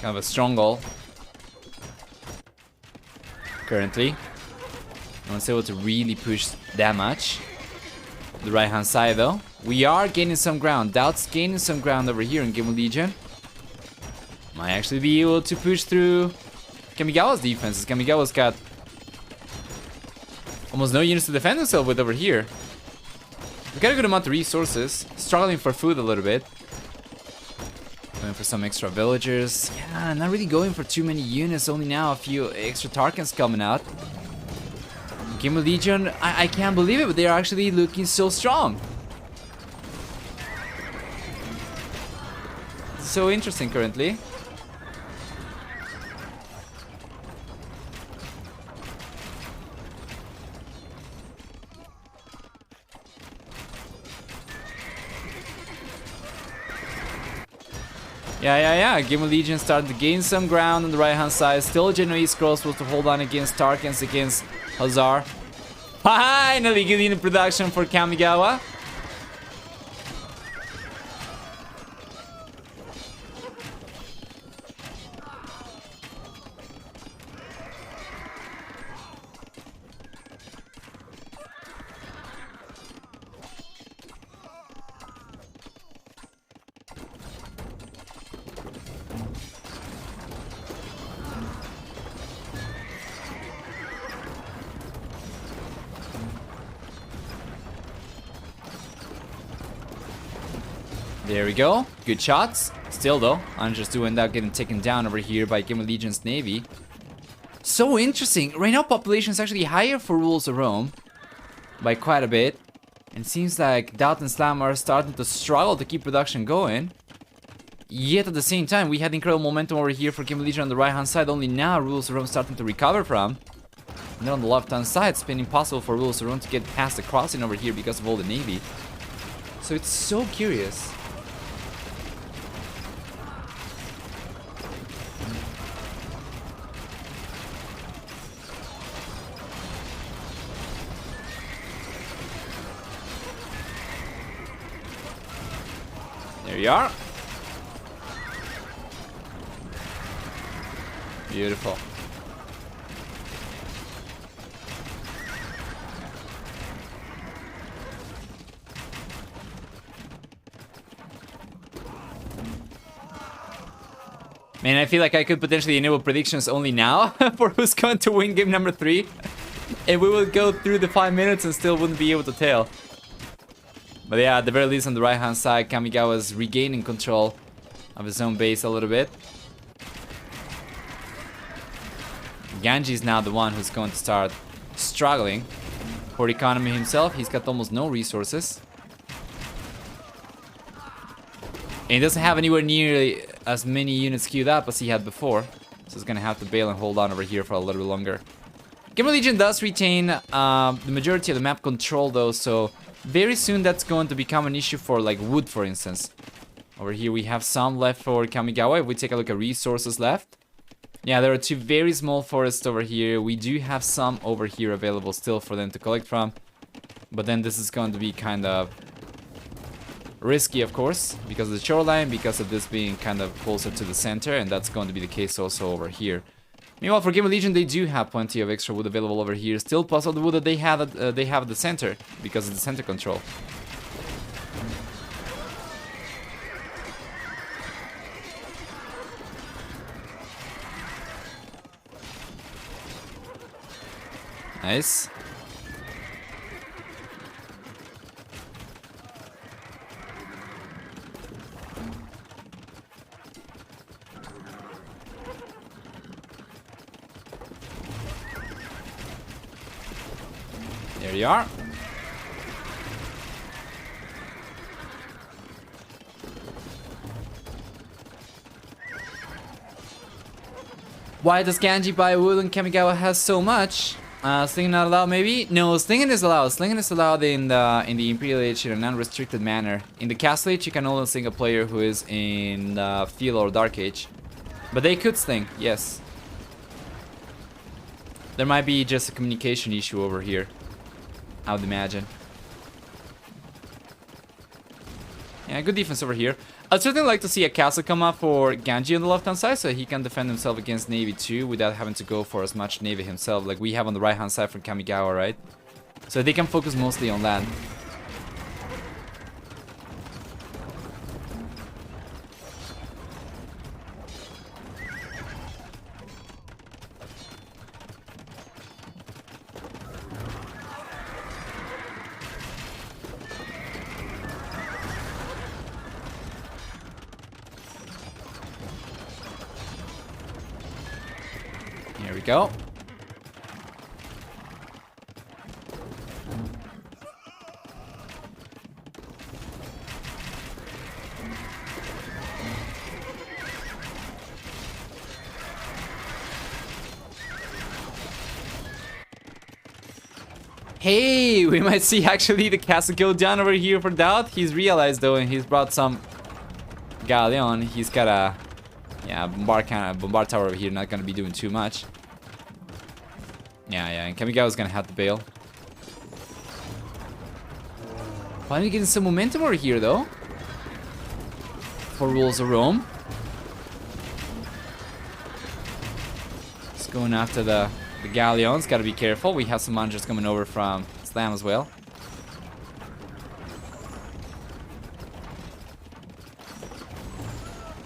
Kind of a strong goal. Currently. No one's able to really push that much. The right hand side though. We are gaining some ground. DauT's gaining some ground over here in Game of Legion. Might actually be able to push through Kamigawa's defenses. Kamigawa's got almost no units to defend himself with over here. We got a good amount of resources. Struggling for food a little bit. Going for some extra villagers. Yeah, not really going for too many units. Only now a few extra Tarkans coming out. Game of Legion, I can't believe it, but they're actually looking so strong. So interesting currently. Yeah. Game of Legion starting to gain some ground on the right hand side. Still Genoese Scrolls supposed to hold on against Tarkans, against Hazar. Finally getting the production for Kamigawa. There we go. Good shots. Still though, Andres do end up getting taken down over here by Game of Legion's Navy. So interesting. Right now population is actually higher for Rules of Rome by quite a bit. And seems like DauT and Slam are starting to struggle to keep production going. Yet at the same time, we had incredible momentum over here for Game of Legion on the right hand side. Only now Rules of Rome starting to recover from. And then on the left hand side, it's been impossible for Rules of Rome to get past the crossing over here because of all the Navy. So it's so curious. There you are. Beautiful. Man, I feel like I could potentially enable predictions only now for who's going to win game number 3. And we will go through the 5 minutes and still wouldn't be able to tell. But yeah, at the very least on the right hand side, Kamigawa is regaining control of his own base a little bit. Ganji is now the one who's going to start struggling for economy himself. He's got almost no resources. And he doesn't have anywhere near as many units queued up as he had before. So he's gonna have to bail and hold on over here for a little bit longer. Game of Legion does retain the majority of the map control though, so very soon that's going to become an issue for like wood, for instance. Over here we have some left for Kamigawa. If we take a look at resources left, yeah, there are 2 very small forests over here. We do have some over here available still for them to collect from. But then this is going to be kind of risky, of course, because of the shoreline, because of this being kind of closer to the center, and that's going to be the case also over here. Meanwhile, for Game of Legion, they do have plenty of extra wood available over here. Still, plus all the wood that they have at the center, because of the center control. Nice. There you are. Why does Ganji buy wood and Kamigawa has so much? Slinging not allowed, maybe? No, slinging is allowed. Slinging is allowed in the Imperial Age in an unrestricted manner. In the Castle Age, you can only sling a player who is in Field or Dark Age. But they could sling, yes. There might be just a communication issue over here, I would imagine. Yeah, good defense over here. I'd certainly like to see a castle come up for Ganji on the left-hand side so he can defend himself against Navy too without having to go for as much Navy himself like we have on the right-hand side for Kamigawa, right? So they can focus mostly on that. Here we go. Hey, we might see actually the castle go down over here for DauT. He's realized though, and he's brought some galleon. He's got a bombard tower over here, not gonna be doing too much. Yeah, and Kamigawa's gonna have to bail. Finally getting some momentum over here though. For Rules of Rome. Just going after the galleons, gotta be careful. We have some managers coming over from Slam as well.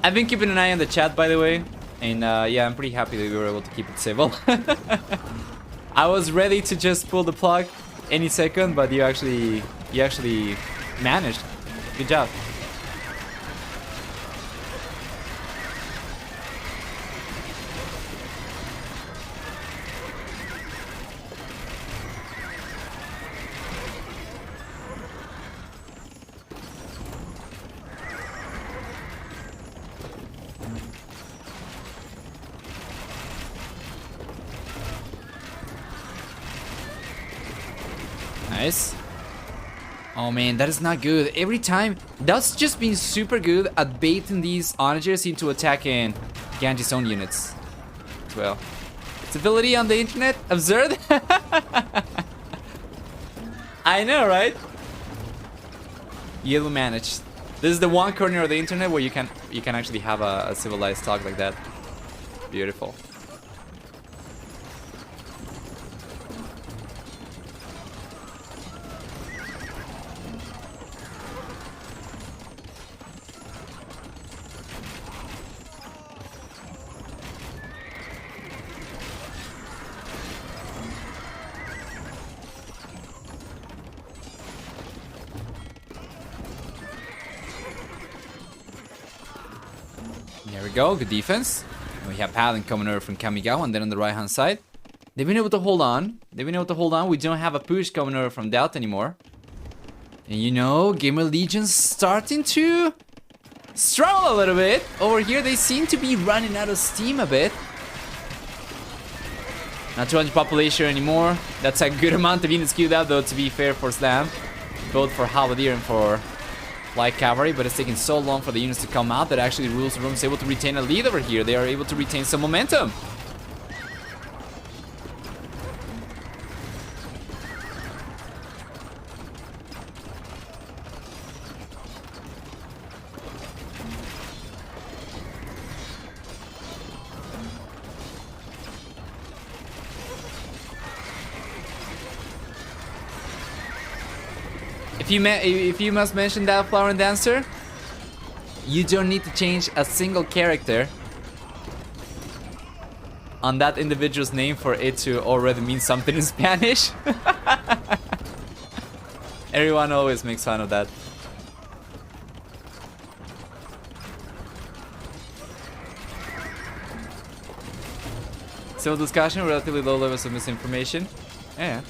I've been keeping an eye on the chat, by the way, and yeah, I'm pretty happy that we were able to keep it civil. I was ready to just pull the plug any second, but you actually managed. Good job. Nice. Oh man, that is not good. Every time, that's just been super good at baiting these onagers into attacking Ganji's own units as well. Stability on the internet, absurd. I know, right? Yellow managed. This is the one corner of the internet where you can actually have a civilized talk like that. Beautiful. There we go, good defense. And we have Paladin coming over from Kamigawa, and then on the right hand side, they've been able to hold on. We don't have a push coming over from DauT anymore. And you know, Gamer Legion's starting to struggle a little bit. Over here, they seem to be running out of steam a bit. Not 200 population anymore. That's a good amount of units queued up though, to be fair for Slam. Both for Halberdier and for Light Cavalry, but it's taking so long for the units to come out that actually Rules of Rome is able to retain a lead over here. They are able to retain some momentum. If you must mention that, Flower and Dancer, you don't need to change a single character on that individual's name for it to already mean something in Spanish. Everyone always makes fun of that. Civil discussion, relatively low levels of misinformation. Yeah.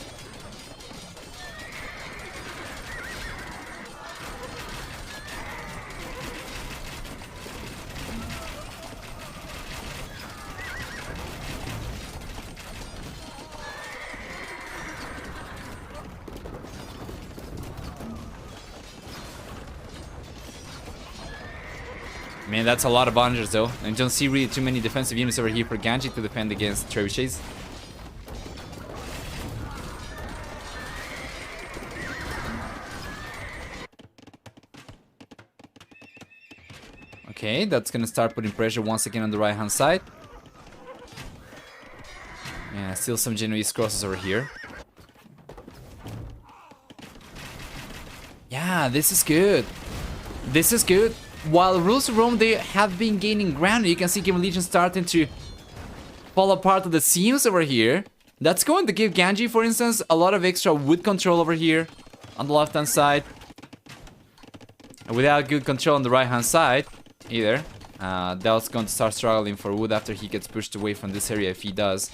Man, that's a lot of bonders though. I don't see really too many defensive units over here for Ganji to defend against trebuchets. Okay, that's gonna start putting pressure once again on the right hand side. Yeah, still some Genoese crosses over here. Yeah, this is good. This is good. While Rules of Rome, they have been gaining ground. You can see Game Legion starting to fall apart at the seams over here. That's going to give Ganji, for instance, a lot of extra wood control over here on the left-hand side. And without good control on the right-hand side either, DauT's going to start struggling for wood after he gets pushed away from this area if he does.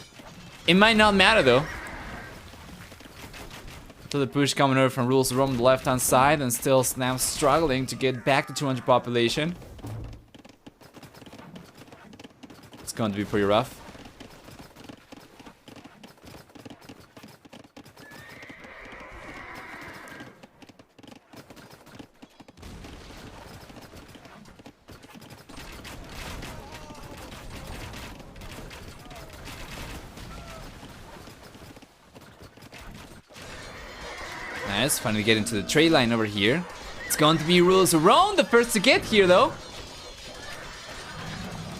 It might not matter though. So the push coming over from Rules of Rome on the left-hand side, and still Slam struggling to get back to 200 population. It's going to be pretty rough. Nice, finally getting to the trade line over here. It's going to be Rules of Rome, the first to get here though.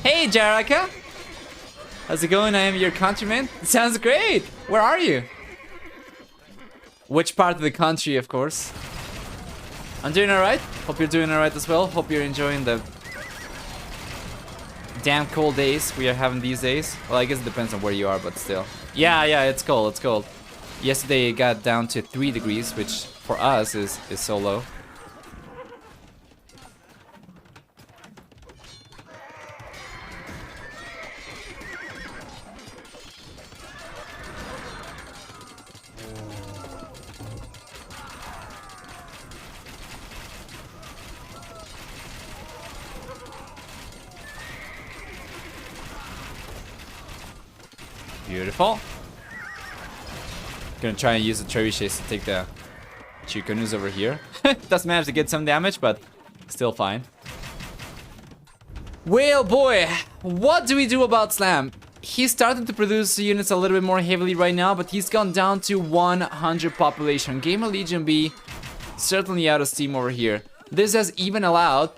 Hey Jaraka! How's it going? I am your countryman. Sounds great! Where are you? Which part of the country, of course? I'm doing alright. Hope you're doing alright as well. Hope you're enjoying the damn cold days we are having these days. Well, I guess it depends on where you are, but still. Yeah, it's cold, it's cold. Yesterday it got down to 3 degrees, which for us is so low. Beautiful. Gonna try and use the trebuchets to take the Chikunus over here. Does manage to get some damage, but still fine. Well, boy, what do we do about Slam? He's starting to produce units a little bit more heavily right now, but he's gone down to 100 population. Game of Legion B certainly out of steam over here. This has even allowed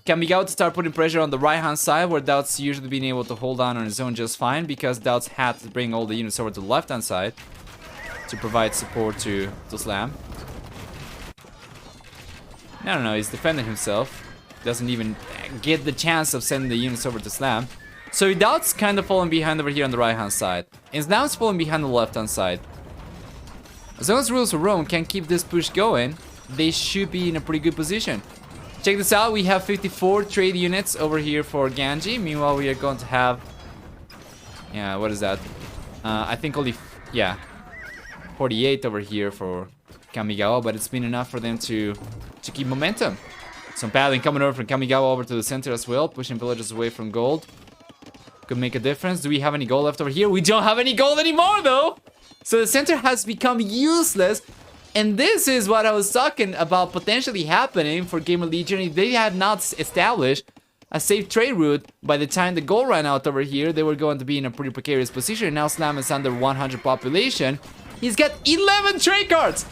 Kamigawa to start putting pressure on the right-hand side, where DauT's usually been able to hold on his own just fine, because DauT's had to bring all the units over to the left-hand side to provide support to Slam. I don't know, he's defending himself. Doesn't even get the chance of sending the units over to Slam. So DauT's kind of falling behind over here on the right-hand side. And Slam's falling behind on the left-hand side. As long as Rules of Rome can keep this push going, they should be in a pretty good position. Check this out, we have 54 trade units over here for Ganji. Meanwhile, we are going to have... yeah, what is that? I think only... yeah. 48 over here for Kamigawa, but it's been enough for them to keep momentum. Some paddling coming over from Kamigawa over to the center as well, pushing villagers away from gold. Could make a difference. Do we have any gold left over here? We don't have any gold anymore though! So the center has become useless, and this is what I was talking about potentially happening for Game of Legion. If they had not established a safe trade route by the time the gold ran out over here, they were going to be in a pretty precarious position. Now Slam is under 100 population. He's got 11 trade cards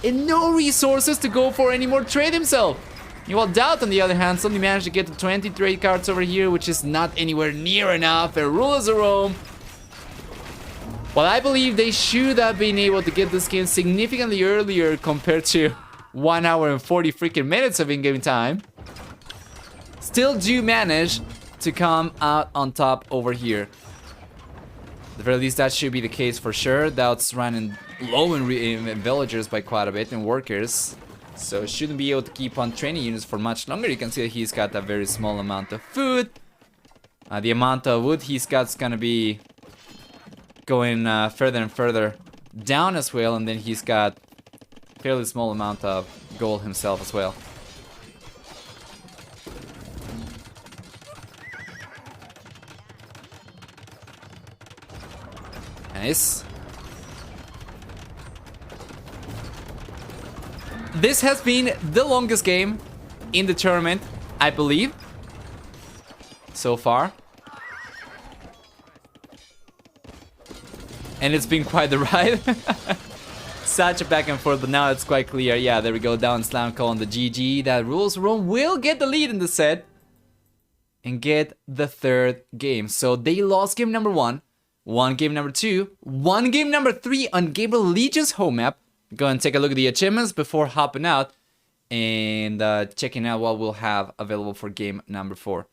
and no resources to go for any more trade himself. While DauT, on the other hand, suddenly managed to get to 20 trade cards over here, which is not anywhere near enough. And Rules of Rome, well, I believe they should have been able to get this game significantly earlier compared to 1 hour and 40 freaking minutes of in-game time. Still do manage to come out on top over here. At the very least, that should be the case for sure. DauT's running low in villagers by quite a bit and workers, so shouldn't be able to keep on training units for much longer. You can see that he's got a very small amount of food. The amount of wood he's got is gonna be going further and further down as well, and then he's got a fairly small amount of gold himself as well. Nice. This has been the longest game in the tournament, I believe. so far. And it's been quite the ride. Such a back and forth, but now it's quite clear. Yeah, there we go. Down slam call on the GG. That rules Rome will get the lead in the set and get the third game. So they lost game number 1, won game number 2, won game number 3 on Gabriel Legion's home map. Go and take a look at the achievements before hopping out and checking out what we'll have available for game number 4.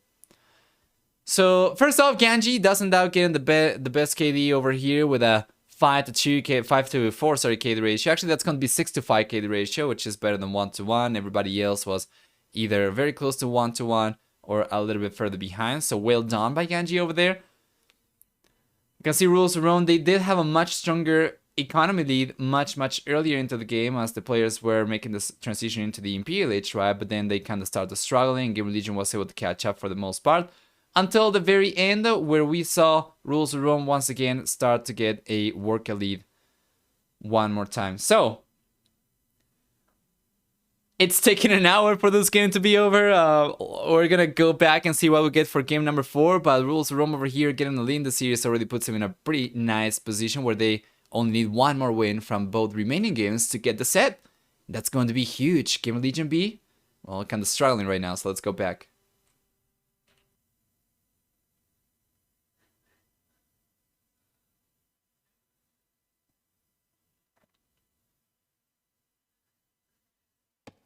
So first off, Ganji doesn't doubt getting the best KD over here with a 5 to 4 KD ratio. Actually, that's going to be 6 to 5 KD ratio, which is better than 1 to 1. Everybody else was either very close to 1 to 1 or a little bit further behind. So well done by Ganji over there. You can see rules around. They did have a much stronger economy lead much earlier into the game as the players were making this transition into the Imperial Age, right? But then they kind of started struggling. Gabriel Legion was able to catch up for the most part. Until the very end, where we saw Rules of Rome once again start to get a worker lead one more time. So, it's taken an hour for this game to be over. We're gonna go back and see what we get for game number 4. But Rules of Rome over here getting the lead in the series already puts them in a pretty nice position where they only need one more win from both remaining games to get the set. That's going to be huge. Game of Legion B, well, kind of struggling right now, so let's go back.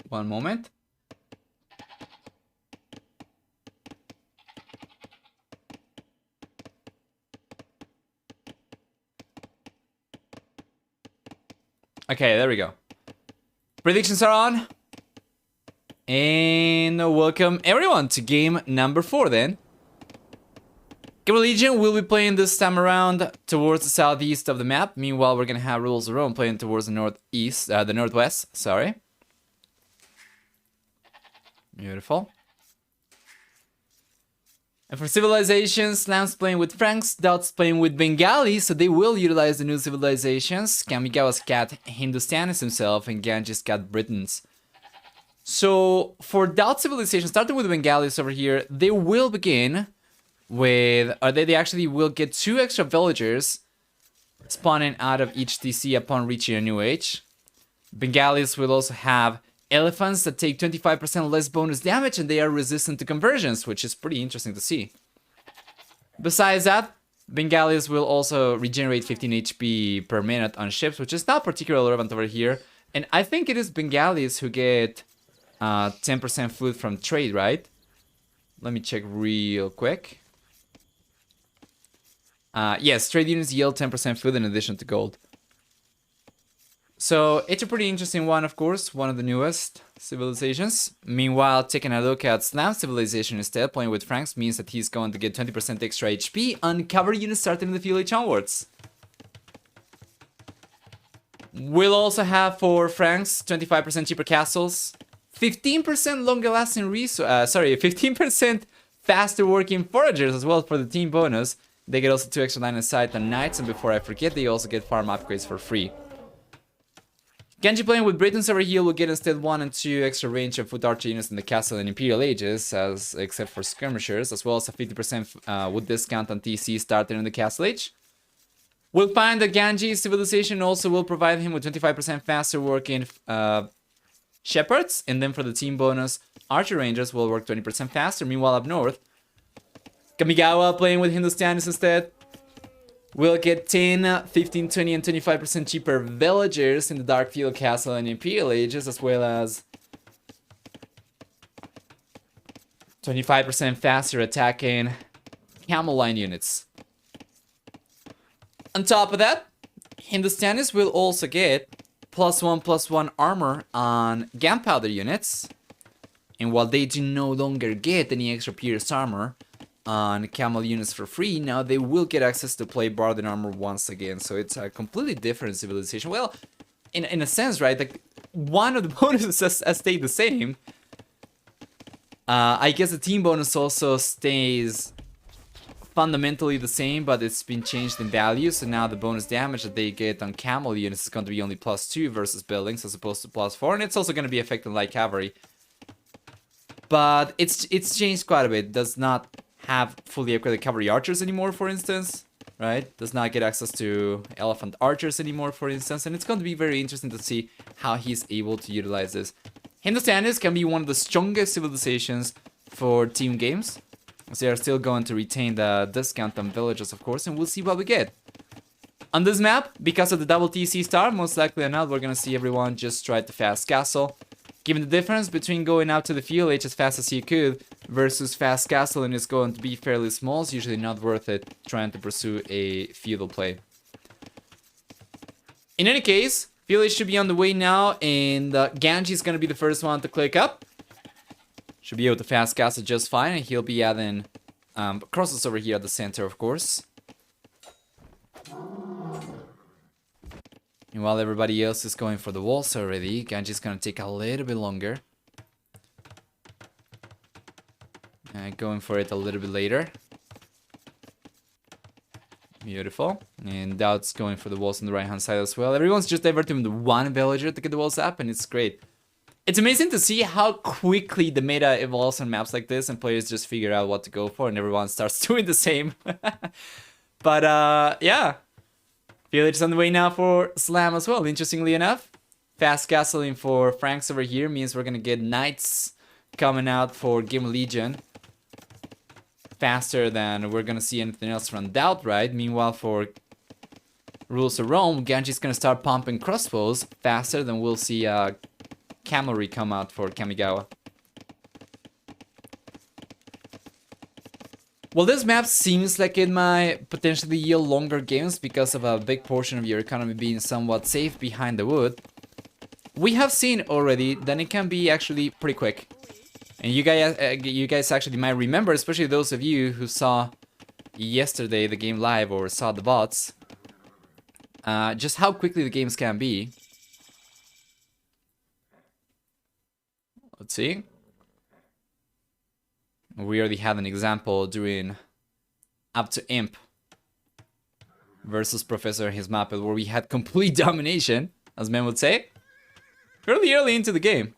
One moment. Okay, there we go. Predictions are on. And welcome everyone to game number 4 then. Gabriel Legion will be playing this time around towards the southeast of the map. Meanwhile, we're gonna have Rules of Rome playing towards the northwest, sorry. Beautiful. And for civilizations, Slam's playing with Franks, DauT's playing with Bengali, so they will utilize the new civilizations. Kamigawa's got Hindustanis himself, and Ganji's got Britons. So for DauT civilization, starting with Bengalis over here, they will begin with, they actually will get 2 extra villagers spawning out of each TC upon reaching a new age. Bengalis will also have elephants that take 25% less bonus damage and they are resistant to conversions, which is pretty interesting to see. Besides that, Bengalis will also regenerate 15 HP per minute on ships, which is not particularly relevant over here. And I think it is Bengalis who get 10% food from trade, right? Let me check real quick. Yes, trade units yield 10% food in addition to gold. So it's a pretty interesting one, of course, one of the newest civilizations. Meanwhile, taking a look at Slam's civilization instead, playing with Franks means that he's going to get 20% extra HP on cover units starting in the Fuel Age onwards. We'll also have for Franks 25% cheaper castles, 15% longer lasting 15% faster working foragers as well for the team bonus. They get also 2 extra line of sight on knights, and before I forget, they also get farm upgrades for free. Ganji playing with Britons over here will get instead 1 and 2 extra range of foot archer units in the castle and Imperial Ages, except for skirmishers, as well as a 50% wood discount on TC starting in the Castle Age. We'll find that Ganji's civilization also will provide him with 25% faster working shepherds, and then for the team bonus, archer rangers will work 20% faster. Meanwhile, up north, Kamigawa playing with Hindustanis instead will get 10, 15, 20, and 25% cheaper villagers in the Darkfield Castle and Imperial Ages, as well as 25% faster attacking camel line units. On top of that, Hindustanis will also get +1/+1 armor on gunpowder units. And while they do no longer get any extra pierced armor on camel units for free, now they will get access to play Barded armor once again. So it's a completely different civilization. Well, in a sense, right? Like, one of the bonuses has stayed the same. I guess the team bonus also stays fundamentally the same, but it's been changed in value. So now the bonus damage that they get on camel units is going to be only +2 versus buildings as opposed to +4, and it's also going to be affecting light cavalry. But it's changed quite a bit. It does not have fully upgraded cavalry archers anymore, for instance. Right? Does not get access to elephant archers anymore, for instance. And it's going to be very interesting to see how he's able to utilize this. Hindustanis can be one of the strongest civilizations for team games. So they are still going to retain the discount on villages, of course, and we'll see what we get. On this map, because of the double TC star, most likely or not, we're going to see everyone just try to fast castle. Given the difference between going out to the field as fast as you could versus fast castling is going to be fairly small, it's usually not worth it trying to pursue a feudal play. In any case, village should be on the way now, and Ganji is going to be the first one to click up. Should be able to fast castle just fine, and he'll be adding crosses over here at the center, of course. And while everybody else is going for the walls already, Ganji's gonna take a little bit longer. Going for it a little bit later. Beautiful. And DauT's going for the walls on the right hand side as well. Everyone's just diverting to one villager to get the walls up, and it's great. It's amazing to see how quickly the meta evolves on maps like this, and players just figure out what to go for, and everyone starts doing the same. But yeah. Village is on the way now for Slam as well, interestingly enough. Fast castling for Franks over here means we're gonna get knights coming out for Game Legion faster than we're gonna see anything else from DauT, right? Meanwhile, for Rules of Rome, Ganji's gonna start pumping crossbows faster than we'll see cavalry come out for Kamigawa. Well, this map seems like it might potentially yield longer games because of a big portion of your economy being somewhat safe behind the wood. We have seen already that it can be actually pretty quick. And you guys actually might remember, especially those of you who saw yesterday the game live or saw the VODs, just how quickly the games can be. Let's see. We already had an example during up to Imp versus Professor and his map where we had complete domination, as men would say, fairly early into the game.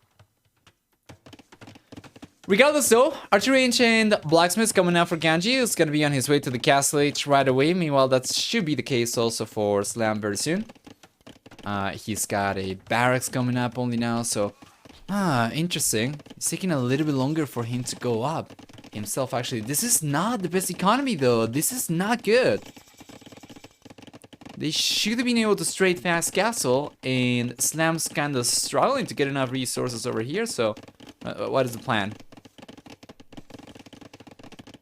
Regardless though, Archery Ancient Blacksmith coming out for Ganji is going to be on his way to the Castle Age right away. Meanwhile, that should be the case also for Slam very soon. He's got a barracks coming up only now, so... interesting. It's taking a little bit longer for him to go up himself, actually. This is not the best economy, though. This is not good. They should have been able to straight fast castle, and Slam's kind of struggling to get enough resources over here, so... what is the plan?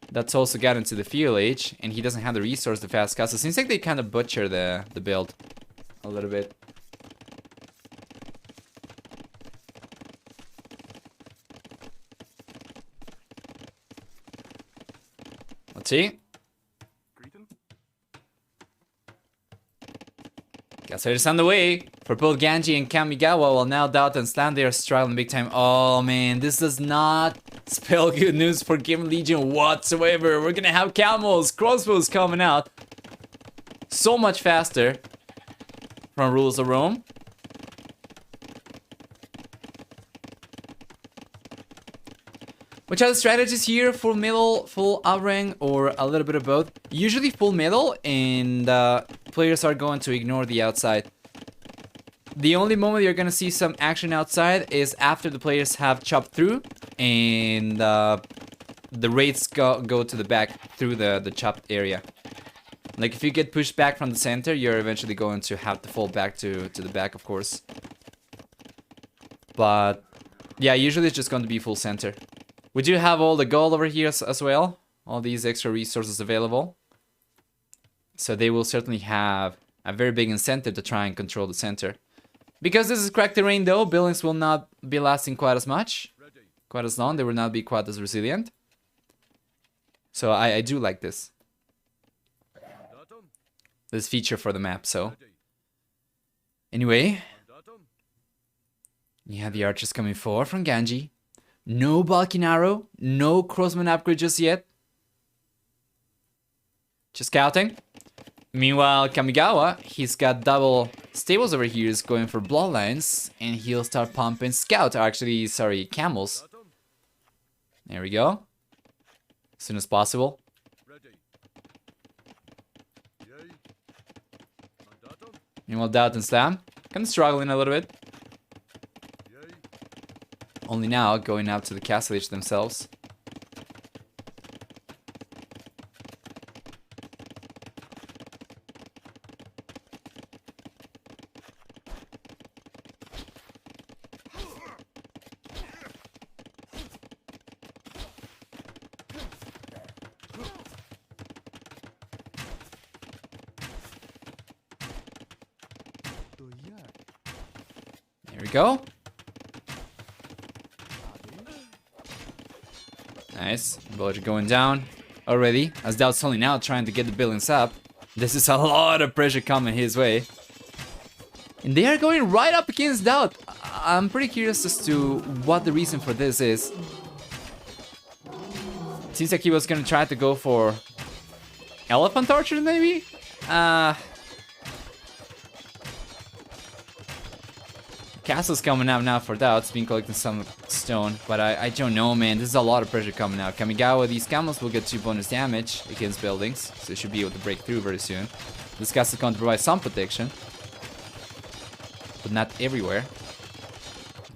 That's also got into the field age, and he doesn't have the resource to fast castle. Seems like they kind of butcher the build a little bit. Let's see. Gasser is on the way for both Ganji and Kamigawa, while now DauT and Slam, they are struggling big time. Oh man, this does not spell good news for Game Legion whatsoever. We're gonna have camels, crossbows coming out so much faster from Rules of Rome. Which are the strategies here? Full middle, full outrang, or a little bit of both? Usually full middle, and players are going to ignore the outside. The only moment you're going to see some action outside is after the players have chopped through, and the raids go to the back through the chopped area. Like if you get pushed back from the center, you're eventually going to have to fall back to the back, of course. But yeah, usually it's just going to be full center. We do have all the gold over here as well. All these extra resources available. So they will certainly have a very big incentive to try and control the center. Because this is cracked terrain though, buildings will not be lasting quite as much. Quite as long. They will not be quite as resilient. So I do like this. This feature for the map, so. Anyway. You have the archers coming forward from Ganji. No bulking arrow, no crossman upgrade just yet. Just scouting. Meanwhile, Kamigawa, he's got double stables over here, is going for bloodlines, and he'll start pumping scout. Actually, sorry, camels. There we go. as soon as possible. Meanwhile, DauT+slam kind of struggling a little bit. Only now going out to the castle age themselves. There we go. Nice. Villager going down already. As DauT's only now trying to get the buildings up. This is a lot of pressure coming his way. And they are going right up against DauT. I'm pretty curious as to what the reason for this is. Seems like he was gonna try to go for elephant archer maybe? Castle's coming out now for DauT. It's been collecting some stone, but I don't know, man. This is a lot of pressure coming out. Kamigawa, these camels will get 2 bonus damage against buildings, so they should be able to break through very soon. This castle's going to provide some protection, but not everywhere.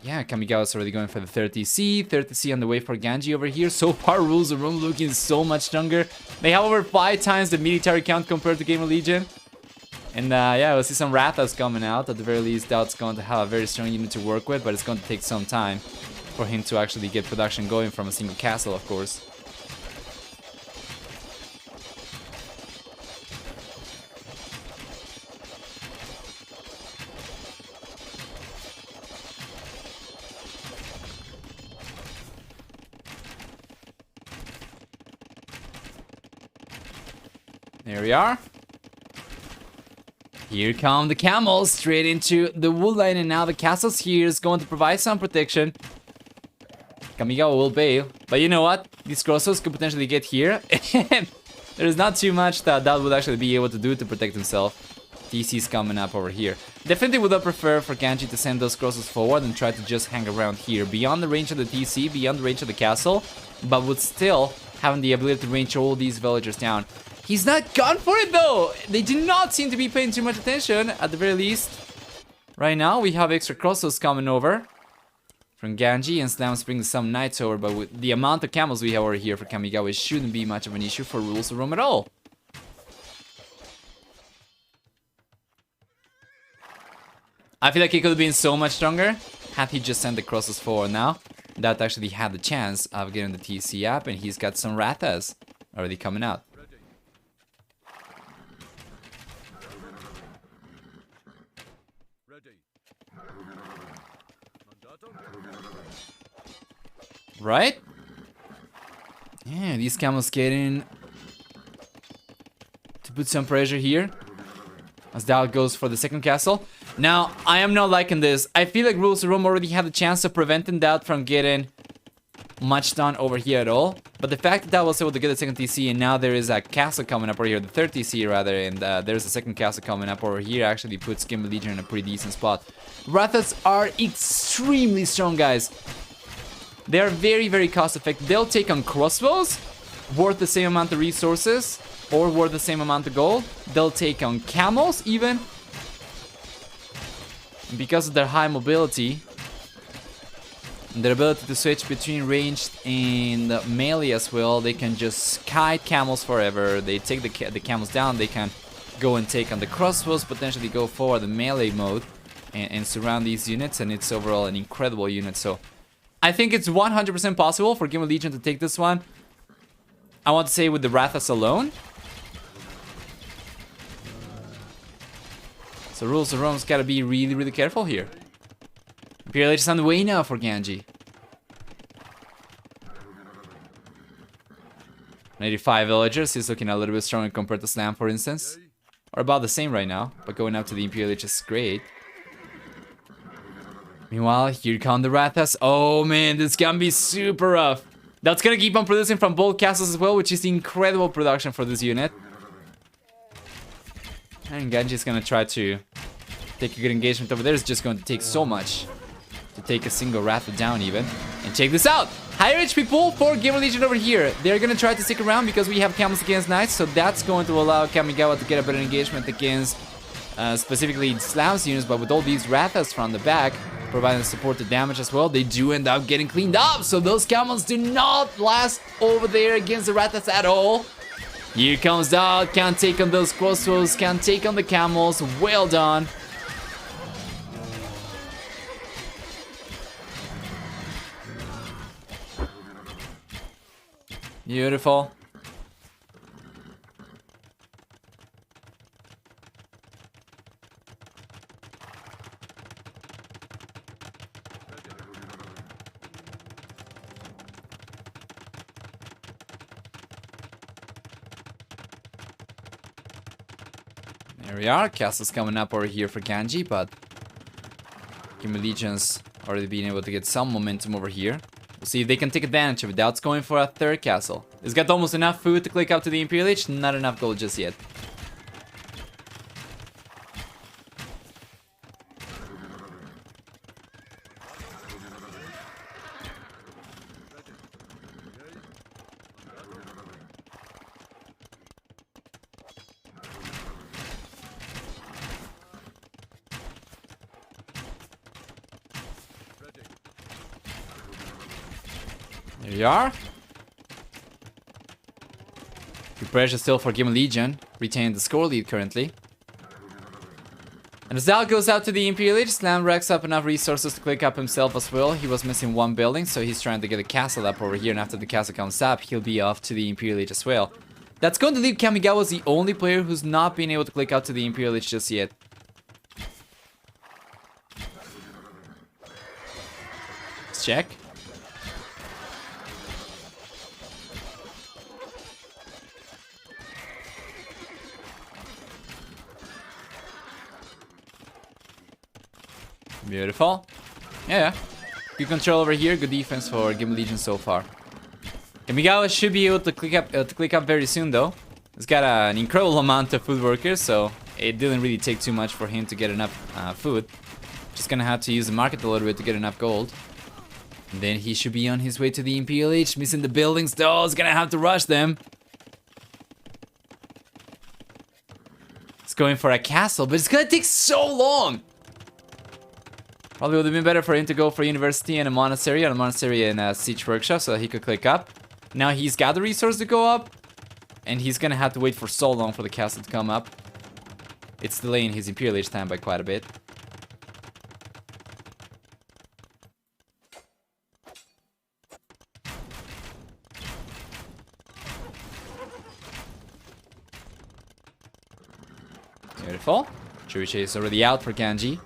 Yeah, Kamigawa's already going for the 30C. 30C on the way for Ganji over here. So far, Rules of Rome looking so much stronger. They have over 5 times the military count compared to Gamer Legion. And yeah, we'll see some Rathas coming out. At the very least, DauT's going to have a very strong unit to work with, but it's going to take some time for him to actually get production going from a single castle, of course. There we are. Here come the camels straight into the wood line, and now the castle's here is going to provide some protection. Kamigawa will bail, but you know what? These crossbows could potentially get here, and there's not too much that DauT would actually be able to do to protect himself. TC's coming up over here. Definitely would have preferred for Ganji to send those crossbows forward and try to just hang around here, beyond the range of the TC, beyond the range of the castle, but would still having the ability to range all these villagers down. He's not gone for it though! They do not seem to be paying too much attention, at the very least. Right now, we have extra crossbows coming over from Ganji, and Slams brings some knights over, but with the amount of camels we have over here for Kamigawa, it shouldn't be much of an issue for Rules of Rome at all. I feel like he could have been so much stronger had he just sent the crossbows forward now. DauT actually had the chance of getting the TC up, and he's got some Rathas already coming out. Right? Yeah, these camels getting to put some pressure here as DauT goes for the second castle. Now, I am not liking this. I feel like Rules of Rome already had the chance of preventing DauT from getting much done over here at all. But the fact that DauT was able to get the second TC, and now there is a castle coming up over here, the third TC rather, and there's a second castle coming up over here, actually puts Gamer Legion in a pretty decent spot. Rathas are extremely strong, guys. They are very, very cost effective. They'll take on crossbows, worth the same amount of resources, or worth the same amount of gold. They'll take on camels, even. And because of their high mobility, and their ability to switch between ranged and melee as well, they can just kite camels forever. They take the camels down, they can go and take on the crossbows, potentially go forward in melee mode, and surround these units, and it's overall an incredible unit. So I think it's 100% possible for Gamer Legion to take this one. I want to say with the Rathas alone. So Rules of Rome's gotta be really, really careful here. Imperial Age is on the way now for Ganji. 85 villagers, he's looking a little bit stronger compared to Slam, for instance. Or about the same right now, but going up to the Imperial Age is great. Meanwhile, here come the Rathas. Oh man, this is gonna be super rough. That's gonna keep on producing from both castles as well, which is incredible production for this unit. And Ganji's gonna try to take a good engagement over there. It's just going to take so much to take a single Ratha down even. And check this out! Higher HP pull for Gamer Legion over here. They're gonna try to stick around because we have camels against knights, so that's going to allow Kamigawa to get a better engagement against specifically Slam's units, but with all these Rathas from the back, providing support to damage as well, they do end up getting cleaned up, so those camels do not last over there against the Rathas at all. Here comes DauT, can't take on those crossbows, can't take on the camels, well done. Beautiful. There we are. Castle's coming up over here for Ganji, but Gamer Legion's already being able to get some momentum over here. We'll see if they can take advantage of it. DauT's going for a third castle. He's got almost enough food to click up to the Imperial Age. Not enough gold just yet. There you are. Good pressure still for Gamer Legion, retaining the score lead currently. And as DauT goes out to the Imperial Age, Slam racks up enough resources to click up himself as well. He was missing one building, so he's trying to get a castle up over here, and after the castle comes up, he'll be off to the Imperial Age as well. That's going to leave Kamigawa as the only player who's not been able to click out to the Imperial Age just yet. Let's check. Beautiful. Yeah. Good control over here. Good defense for Gamer Legion so far. Kamigawa should be able to click up very soon though. He's got an incredible amount of food workers, so it didn't really take too much for him to get enough food. Just gonna have to use the market a little bit to get enough gold. And then he should be on his way to the Imperial Age. Missing the buildings though. He's gonna have to rush them. He's going for a castle, but it's gonna take so long. Probably would have been better for him to go for University and a Monastery and a Siege Workshop so that he could click up. Now he's got the resource to go up, and he's gonna have to wait for so long for the castle to come up. It's delaying his Imperial Age time by quite a bit. Beautiful. Trebuchet is already out for Ganji.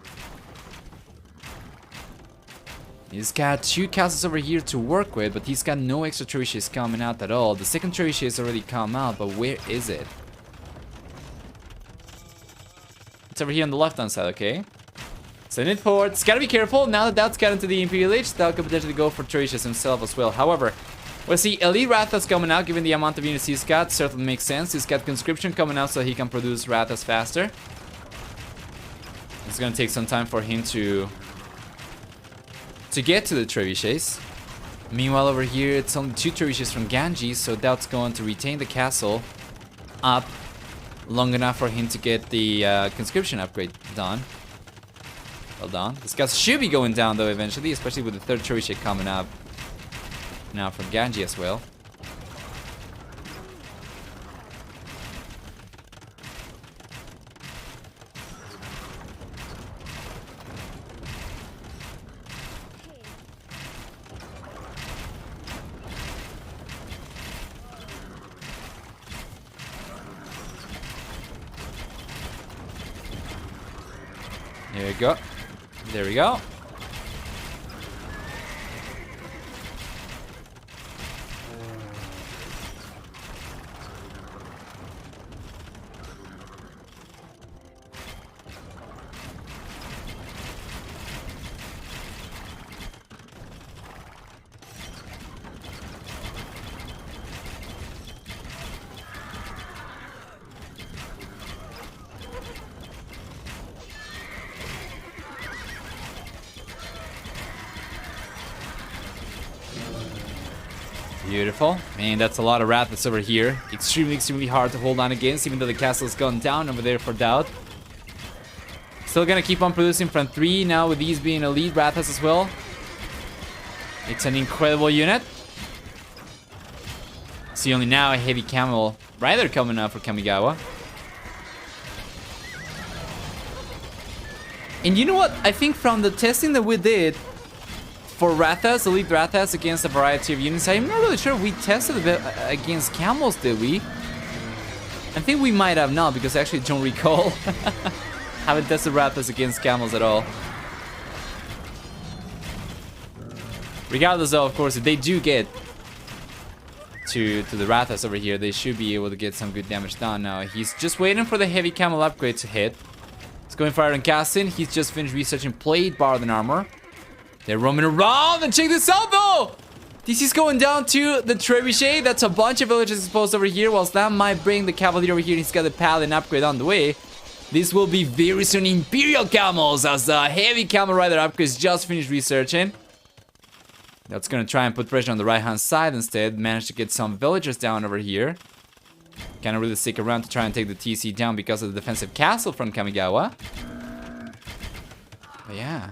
He's got two castles over here to work with, but he's got no extra trebuchets coming out at all. The second trebuchet has already come out, but where is it? It's over here on the left-hand side, okay. Send it forward. It's gotta be careful. Now that DauT's got into the Imperial Age, DauT could potentially go for trebuchets himself as well. However, we'll see Elite Rathas coming out, given the amount of units he's got. Certainly makes sense. He's got conscription coming out so he can produce Rathas faster. It's gonna take some time for him to get to the trebuchets. Meanwhile over here it's only two trebuchets from Ganji, so DauT's going to retain the castle up long enough for him to get the conscription upgrade done. Well done. This guy should be going down though eventually, especially with the third trebuchet coming up now from Ganji as well. There we go. There we go. Beautiful. Man, that's a lot of Ratha's over here. Extremely hard to hold on against, even though the castle's gone down over there for DauT. Still gonna keep on producing from 3 now with these being elite Rathas as well. It's an incredible unit. See only now a heavy camel rider coming up for Kamigawa. And you know what? I think from the testing that we did for Rathas, elite Rathas against a variety of units, I'm not really sure if we tested a bit against camels, did we? I think we might have not, because I actually don't recall. Haven't tested Rathas against camels at all. Regardless though, of course, if they do get to the Rathas over here, they should be able to get some good damage done. Now, he's just waiting for the heavy camel upgrade to hit. He's going for Iron Casting. He's just finished researching Plate, Bar, and Armor. They're roaming around, and check this out though! This is going down to the Trebuchet. That's a bunch of villages exposed over here, whilst that might bring the Cavalier over here. He's got the Paladin upgrade on the way. This will be very soon Imperial Camels, as the heavy camel rider upgrades just finished researching. That's gonna try and put pressure on the right hand side instead. Managed to get some villagers down over here. Can't really stick around to try and take the TC down because of the defensive castle from Kamigawa. But yeah.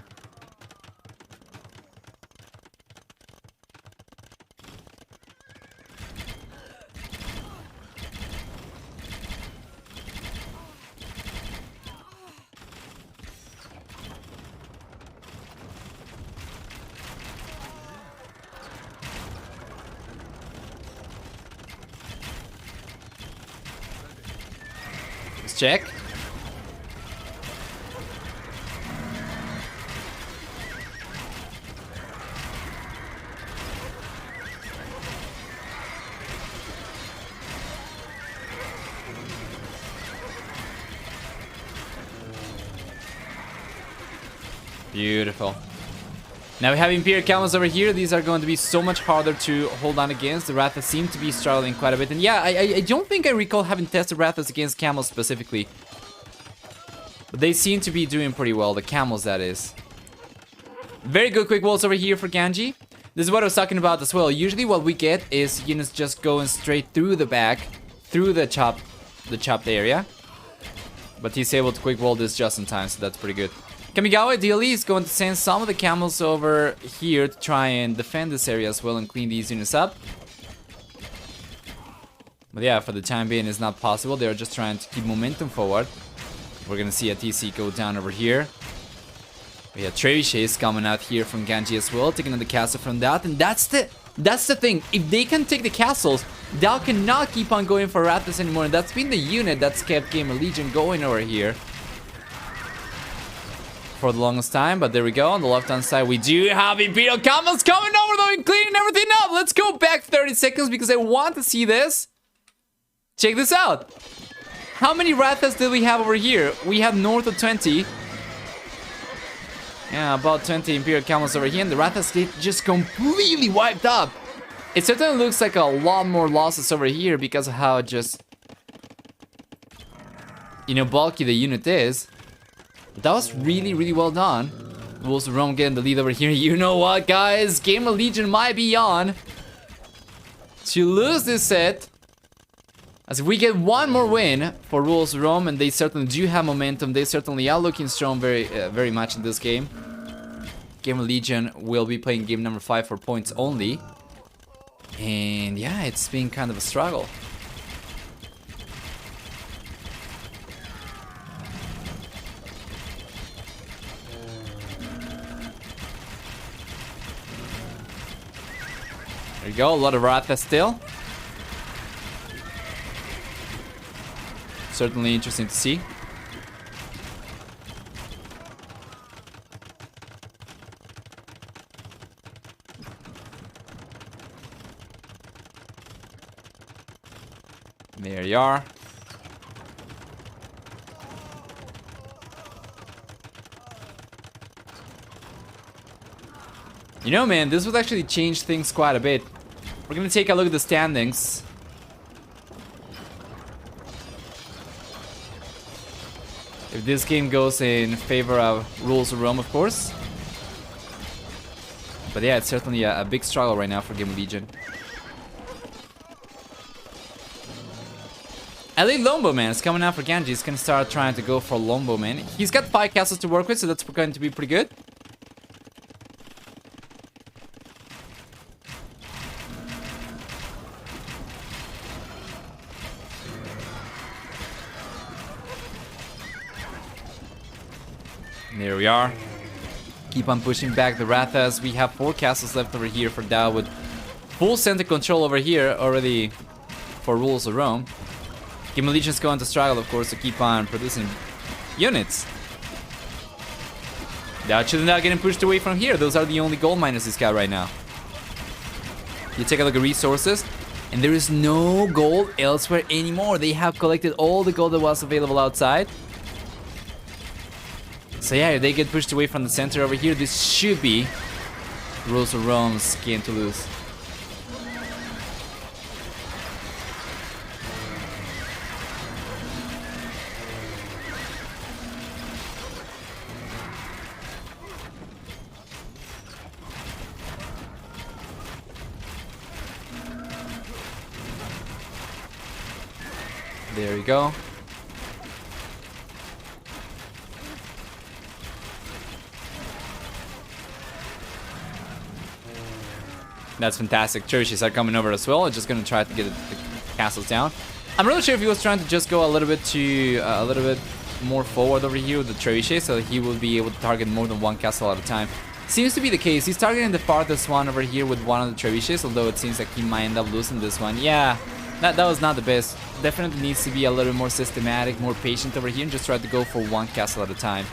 Let's check. Beautiful. Now we have Imperial Camels over here. These are going to be so much harder to hold on against. The Rathas seem to be struggling quite a bit. And yeah, I don't think I recall having tested Rathas against Camels specifically. But they seem to be doing pretty well. The Camels, that is. Very good quick walls over here for Ganji. This is what I was talking about as well. Usually what we get is units just going straight through the back, through the chopped area. But he's able to quick wall this just in time, so that's pretty good. Kamigawa ideally is going to send some of the camels over here to try and defend this area as well and clean these units up. But yeah, for the time being it's not possible. They're just trying to keep momentum forward. We're gonna see a TC go down over here. We have trebuchets coming out here from Ganji as well, taking on the castle from DauT, and that's the thing. If they can take the castles, DauT cannot keep on going for Rathas anymore, and that's been the unit that's kept Gamer Legion going over here for the longest time. But there we go. On the left hand side we do have Imperial Camels coming over though and cleaning everything up. Let's go back 30 seconds because I want to see this. Check this out. How many Rathas did we have over here? We have north of 20. Yeah, about 20 Imperial Camels over here, and the Rathas get just completely wiped up. It certainly looks like a lot more losses over here because of how just, you know, bulky the unit is. That was really well done. Rules of Rome getting the lead over here. You know what, guys? Gamer Legion might be on to lose this set. As if we get one more win for Rules of Rome, and they certainly do have momentum. They certainly are looking strong very much in this game. Gamer Legion will be playing game number 5 for points only. And yeah, it's been kind of a struggle. There you go, a lot of Ratha still. Certainly interesting to see. There you are. You know, man, this would actually change things quite a bit. We're gonna take a look at the standings. If this game goes in favor of Rules of Rome, of course. But yeah, it's certainly a big struggle right now for Gamer Legion. Elite Lombowman is coming out for Ganji. He's gonna start trying to go for Lombowman. He's got 5 castles to work with, so that's going to be pretty good. There we are. Keep on pushing back the Rathas. We have 4 castles left over here for DauT with full center control over here already for Rules of Rome. Game of Legion's going to struggle, of course, to keep on producing units. DauT should not getting pushed away from here. Those are the only gold miners he's got right now. You take a look at resources, and there is no gold elsewhere anymore. They have collected all the gold that was available outside. So yeah, if they get pushed away from the center over here, this should be Rules of Rome's game to lose. There we go. That's fantastic. Cherishes are coming over as well. I'm just gonna try to get the castles down. I'm really sure if he was trying to just go a little bit more forward over here with the trebuchet, so he will be able to target more than 1 castle at a time. Seems to be the case. He's targeting the farthest one over here with one of the trebuchets, although it seems like he might end up losing this one. Yeah, that was not the best. Definitely needs to be a little bit more systematic, more patient over here, and just try to go for 1 castle at a time.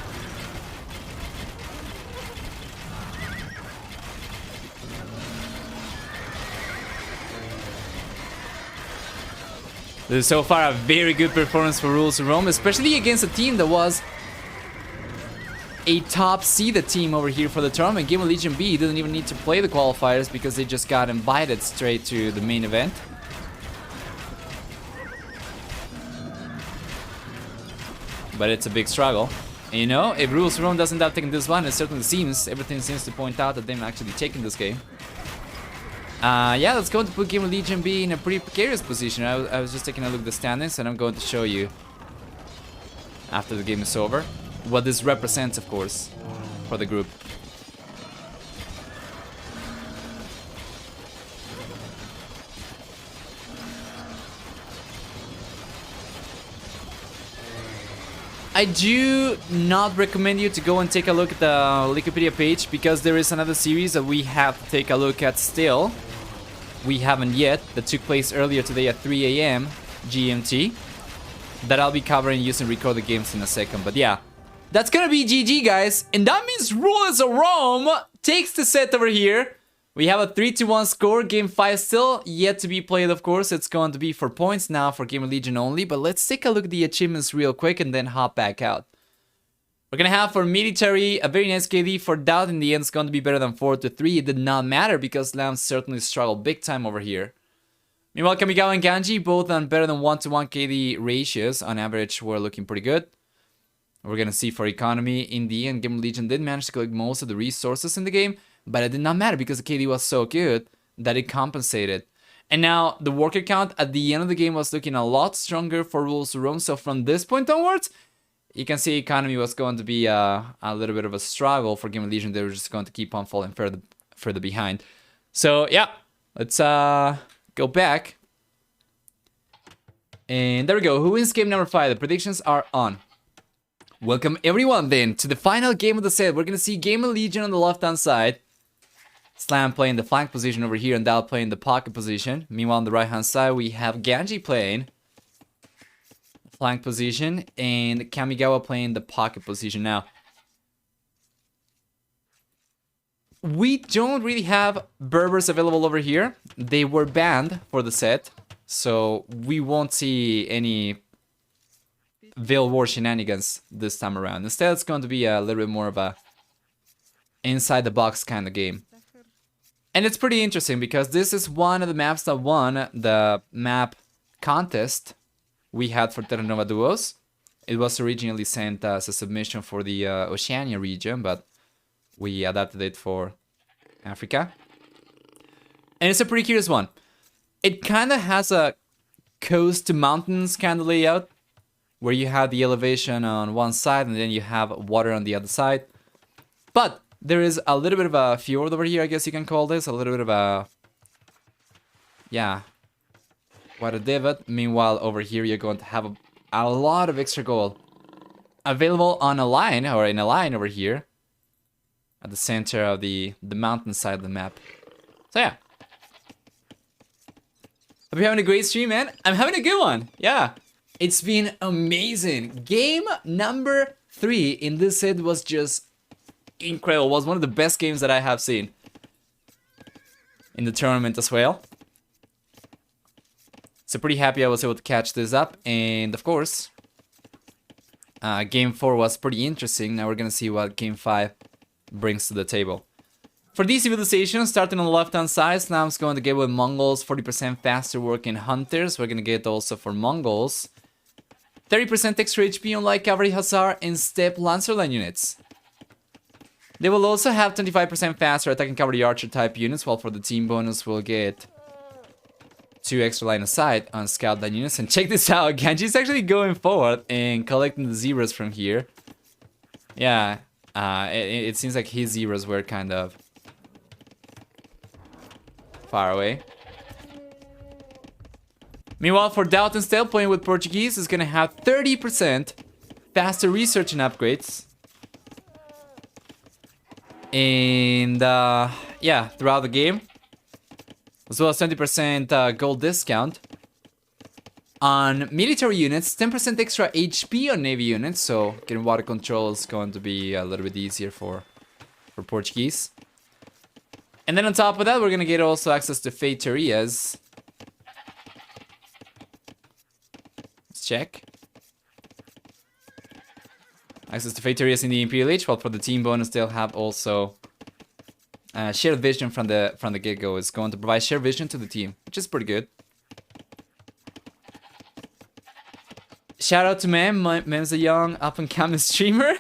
This is so far a very good performance for Rules of Rome, especially against a team that was a top seeded team over here for the tournament. Game of Legion B didn't even need to play the qualifiers because they just got invited straight to the main event. But it's a big struggle. And you know, if Rules of Rome doesn't end up taking this one, it certainly seems, everything seems to point out that they're actually taking this game. Yeah, let's go to put Game of Legion B in a pretty precarious position. I was just taking a look at the standings, and I'm going to show you, after the game is over, what this represents, of course, for the group. I do not recommend you to go and take a look at the Wikipedia page, because there is another series that we have to take a look at still. We haven't yet, that took place earlier today at 3 AM GMT, that I'll be covering using recorded games in a second. But yeah, that's gonna be GG, guys, and that means Rules of Rome takes the set over here. We have a 3-1 score. Game 5 still yet to be played, of course. It's going to be for points now for Game of Legion only, but let's take a look at the achievements real quick and then hop back out. We're gonna have for military a very nice KD. For DauT in the end, it's going to be better than 4-3. It did not matter because Lamb certainly struggled big time over here. Meanwhile, Kamigawa and Ganji both on better than 1-to-1 KD ratios. On average, we're looking pretty good. We're gonna see for economy in the end, Game of Legion did manage to collect most of the resources in the game, but it did not matter because the KD was so good that it compensated. And now the worker count at the end of the game was looking a lot stronger for Rules of Rome. So from this point onwards, you can see economy was going to be a little bit of a struggle for Game of Legion. They were just going to keep on falling further behind. So yeah, let's go back. And there we go. Who wins game number 5? The predictions are on. Welcome everyone then to the final game of the set. We're going to see Game of Legion on the left-hand side. Slam playing the flank position over here and DauT playing the pocket position. Meanwhile, on the right-hand side, we have Ganji playing flank position and Kamigawa playing the pocket position. Now, we don't really have Berbers available over here. They were banned for the set, so we won't see any Veil War shenanigans this time around. Instead, it's going to be a little bit more of a inside-the-box kind of game. And it's pretty interesting because this is one of the maps that won the map contest we had for Terra Nova Duos. It was originally sent as a submission for the Oceania region, but we adapted it for Africa. And it's a pretty curious one. It kind of has a coast to mountains kind of layout, where you have the elevation on one side and then you have water on the other side. But there is a little bit of a fjord over here, I guess you can call this. A little bit of a... yeah. Quite a divot. Meanwhile, over here you're going to have a lot of extra gold available on a line, or in a line over here. At the center of the mountain side of the map. So yeah. Hope you're having a great stream, man. I'm having a good one. Yeah. It's been amazing. Game number 3 in this set was just incredible. It was one of the best games that I have seen in the tournament as well. So pretty happy I was able to catch this up. And of course, game 4 was pretty interesting. Now we're gonna see what game 5 brings to the table. For these civilizations, starting on the left-hand side, Slam's going to get with Mongols, 40% faster working hunters. We're going to get also for Mongols 30% extra HP on light cavalry hussar and steppe lancerline units. They will also have 25% faster attacking cavalry archer type units, while for the team bonus we'll get 2 extra line of sight on scout line units. And check this out, Ganji's actually going forward and collecting the zeros from here. Yeah, it seems like his zeros were kind of far away. Meanwhile, for DauT instead, playing with Portuguese is going to have 30% faster research and upgrades. And yeah, throughout the game. As well as 20% gold discount on military units, 10% extra HP on navy units. So getting water control is going to be a little bit easier for Portuguese. And then on top of that, we're going to get also access to Feitiorias. Let's check. Access to Feitiorias in the Imperial Age, while for the team bonus, they'll have also shared vision from the get-go. It's going to provide shared vision to the team, which is pretty good. Shout out to Mem. Mem's a young up-and-coming streamer.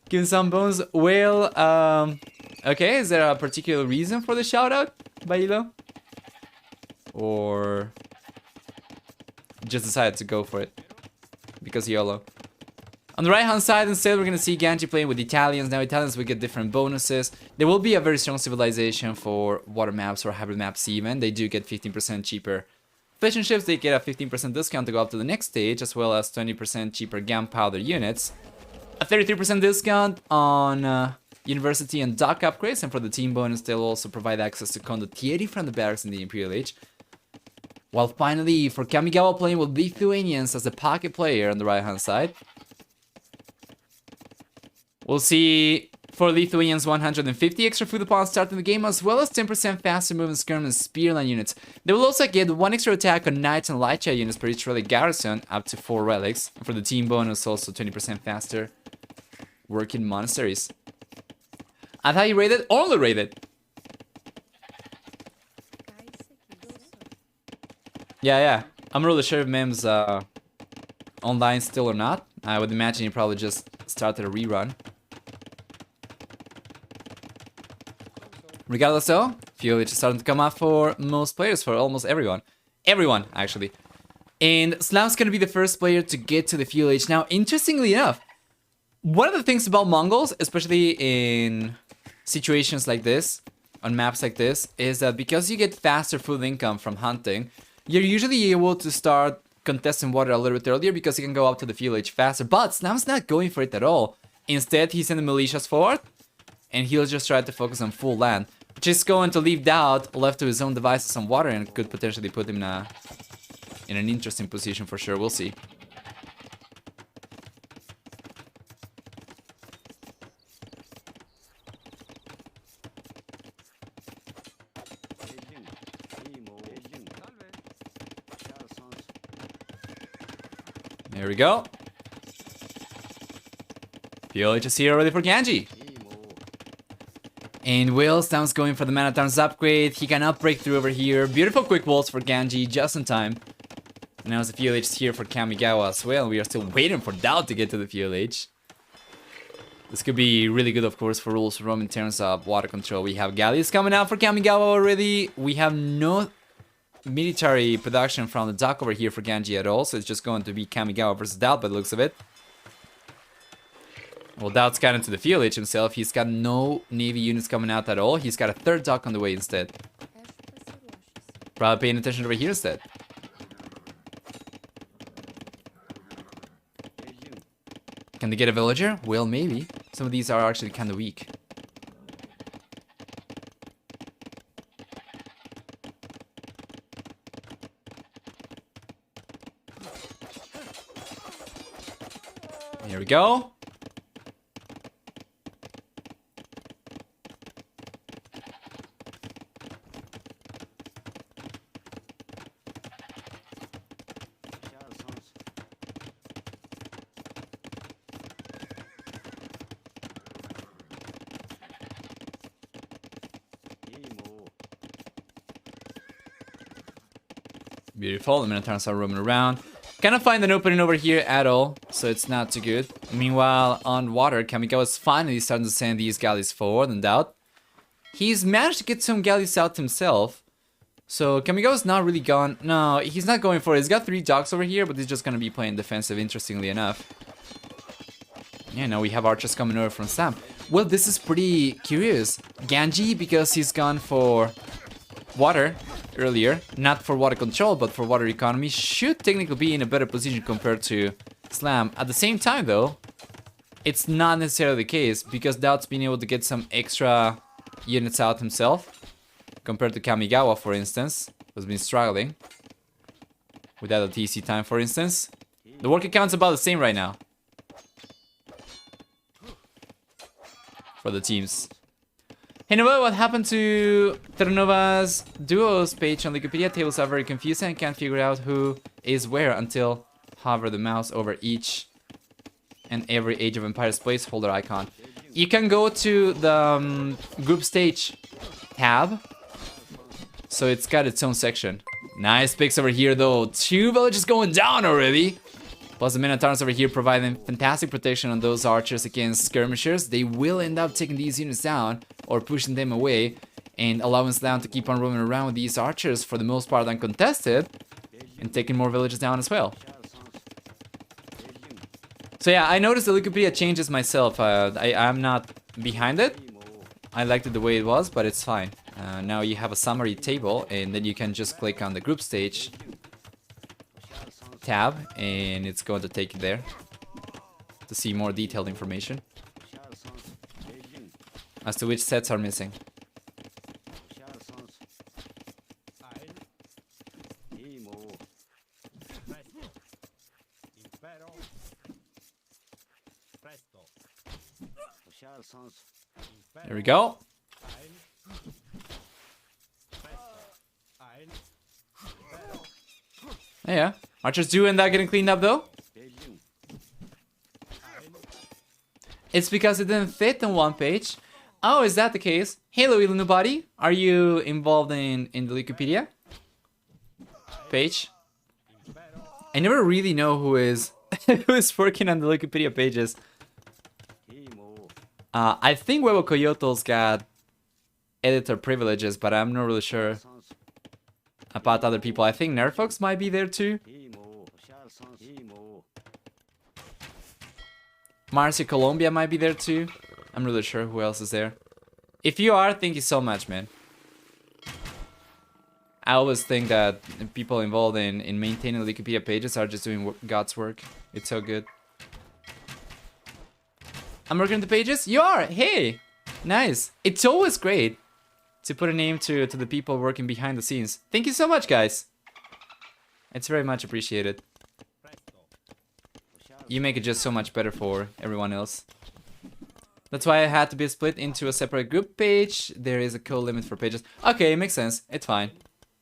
Give some bones. Well, okay, is there a particular reason for the shout-out, Bailo? Or just decided to go for it? Because YOLO. On the right-hand side, instead, we're going to see Ganji playing with Italians. Now, Italians will get different bonuses. There will be a very strong civilization for water maps or hybrid maps even. They do get 15% cheaper fishing ships. They get a 15% discount to go up to the next stage, as well as 20% cheaper gunpowder units. A 33% discount on university and dock upgrades, and for the team bonus they'll also provide access to condottieri from the barracks in the Imperial Age. While finally for Kamigawa playing with Lithuanians as a pocket player on the right hand side. We'll see for Lithuanians 150 extra food upon starting the game, as well as 10% faster moving skirm and spearline units. They will also get 1 extra attack on knights and light units per each relic garrison, up to 4 relics. And for the team bonus also 20% faster working monasteries. I've highly rated, only rated. Yeah. I'm really sure if Mem's online still or not. I would imagine he probably just started a rerun. Regardless though, FUH is starting to come up for most players, for almost everyone. Everyone, actually. And Slam's gonna be the first player to get to the FUH. Now, interestingly enough, one of the things about Mongols, especially in situations like this, on maps like this, is that because you get faster food income from hunting, you're usually able to start contesting water a little bit earlier because you can go up to the FUH faster. But Slam's not going for it at all. Instead, he's sending militias forward, and he'll just try to focus on full land, which is going to leave DauT left to his own devices on water and could potentially put him in an interesting position for sure. We'll see. There we go. FUH is here ready for Ganji. And Will Stam's going for the Man at Arms upgrade. He cannot break through over here. Beautiful quick walls for Ganji, just in time. And now the FUH is here for Kamigawa as well. We are still waiting for DauT to get to the FUH. This could be really good, of course, for rules for Rome in terms of water control. We have galleys coming out for Kamigawa already. We have no military production from the dock over here for Ganji at all, so it's just going to be Kamigawa versus DauT by the looks of it. Well, DauT's got into the field H himself. He's got no Navy units coming out at all. He's got a third dock on the way instead. Probably paying attention over here instead. Can they get a villager? Well, maybe. Some of these are actually kind of weak. Here we go. Beautiful. The Minotaurs are roaming around. Cannot find an opening over here at all, so it's not too good. Meanwhile, on water, Kamigawa is finally starting to send these galleys forward, and DauT. He's managed to get some galleys out himself. So Kamigawa's not really gone. No, he's not going for it. He's got 3 docks over here, but he's just going to be playing defensive, interestingly enough. Yeah, now we have archers coming over from Sam. Well, this is pretty curious. Ganji, because he's gone for water earlier, not for water control, but for water economy, should technically be in a better position compared to Slam. At the same time, though, it's not necessarily the case, because DauT's been able to get some extra units out himself, compared to Kamigawa, for instance, who's been struggling without a TC time, for instance. The worker count's about the same right now for the teams. Hey Nova, what happened to Terranova's duos page on Wikipedia? Tables are very confusing and can't figure out who is where until hover the mouse over each and every Age of Empires placeholder icon. You can go to the group stage tab, so it's got its own section. Nice picks over here though. 2 villages going down already. Plus the Minotaurs over here providing fantastic protection on those archers against skirmishers. They will end up taking these units down or pushing them away and allowing Slam to keep on roaming around with these archers for the most part uncontested and taking more villages down as well. So yeah, I noticed the Wikipedia changes myself. I'm not behind it. I liked it the way it was, but it's fine. Now you have a summary table and then you can just click on the group stage tab and it's going to take you there to see more detailed information as to which sets are missing. There we go. Yeah, archers do end up getting cleaned up though. It's because it didn't fit on one page. Oh, is that the case? Hello, nobody. Are you involved in the Wikipedia page? I never really know who is who is working on the Wikipedia pages. I think Huevo Coyote's got editor privileges, but I'm not really sure about other people. I think Nerfox might be there too. Marcy Colombia might be there too. I'm really sure who else is there. If you are, thank you so much, man. I always think that people involved in maintaining the Wikipedia pages are just doing God's work. It's so good. I'm working on the pages? You are! Hey! Nice. It's always great to put a name to the people working behind the scenes. Thank you so much, guys. It's very much appreciated. You make it just so much better for everyone else. That's why I had to be split into a separate group page. There is a code limit for pages. Okay, it makes sense. It's fine.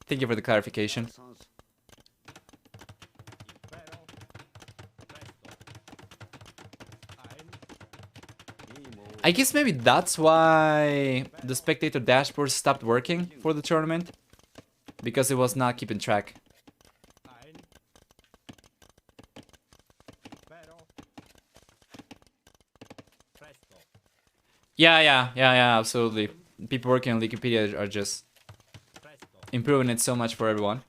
Thank you for the clarification. I guess maybe that's why the spectator dashboard stopped working for the tournament. Because it was not keeping track. Yeah, absolutely. People working on Wikipedia are just improving it so much for everyone.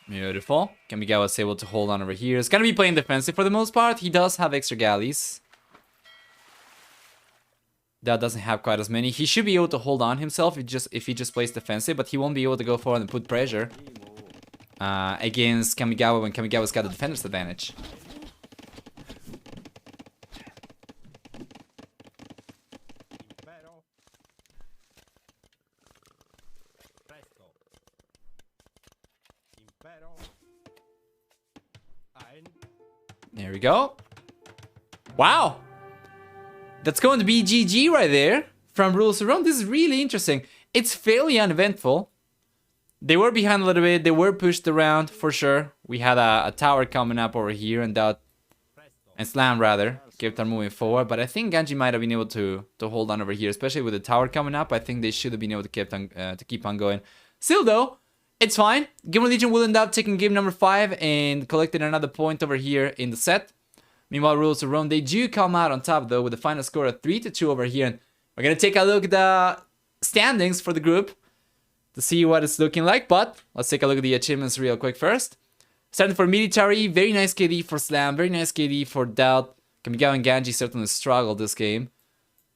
Beautiful. Kamigawa was able to hold on over here. He's gonna be playing defensive for the most part. He does have extra galleys. That doesn't have quite as many. He should be able to hold on himself if he just plays defensive, but he won't be able to go forward and put pressure against Kamigawa when Kamigawa's got the defender's advantage. There we go. Wow. That's going to be GG right there from Rules Around. This is really interesting. It's fairly uneventful. They were behind a little bit. They were pushed around for sure. We had a tower coming up over here and DauT and Slam rather kept on moving forward. But I think Ganji might have been able to hold on over here, especially with the tower coming up. I think they should have been able to keep on going. Still though, it's fine. Gamer Legion will end up taking game number 5 and collecting another point over here in the set. Meanwhile, Rules Around, they do come out on top though with the final score of 3-2 over here. And we're gonna take a look at the standings for the group to see what it's looking like. But let's take a look at the achievements real quick first. Starting for military, very nice KD for Slam, very nice KD for DauT. Kamigawa and Ganji certainly struggled this game.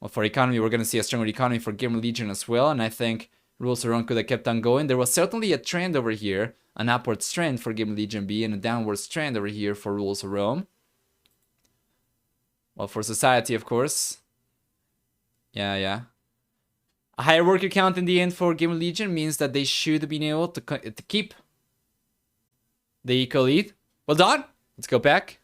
Well, for economy, we're gonna see a stronger economy for Gamer Legion as well. And I think Rules Around could have kept on going. There was certainly a trend over here, an upward trend for Gamer Legion B and a downward trend over here for Rules Around. Well, for society, of course. Yeah. A higher worker count in the end for Gamer Legion means that they should have been able to keep the eco lead. Well done. Let's go back.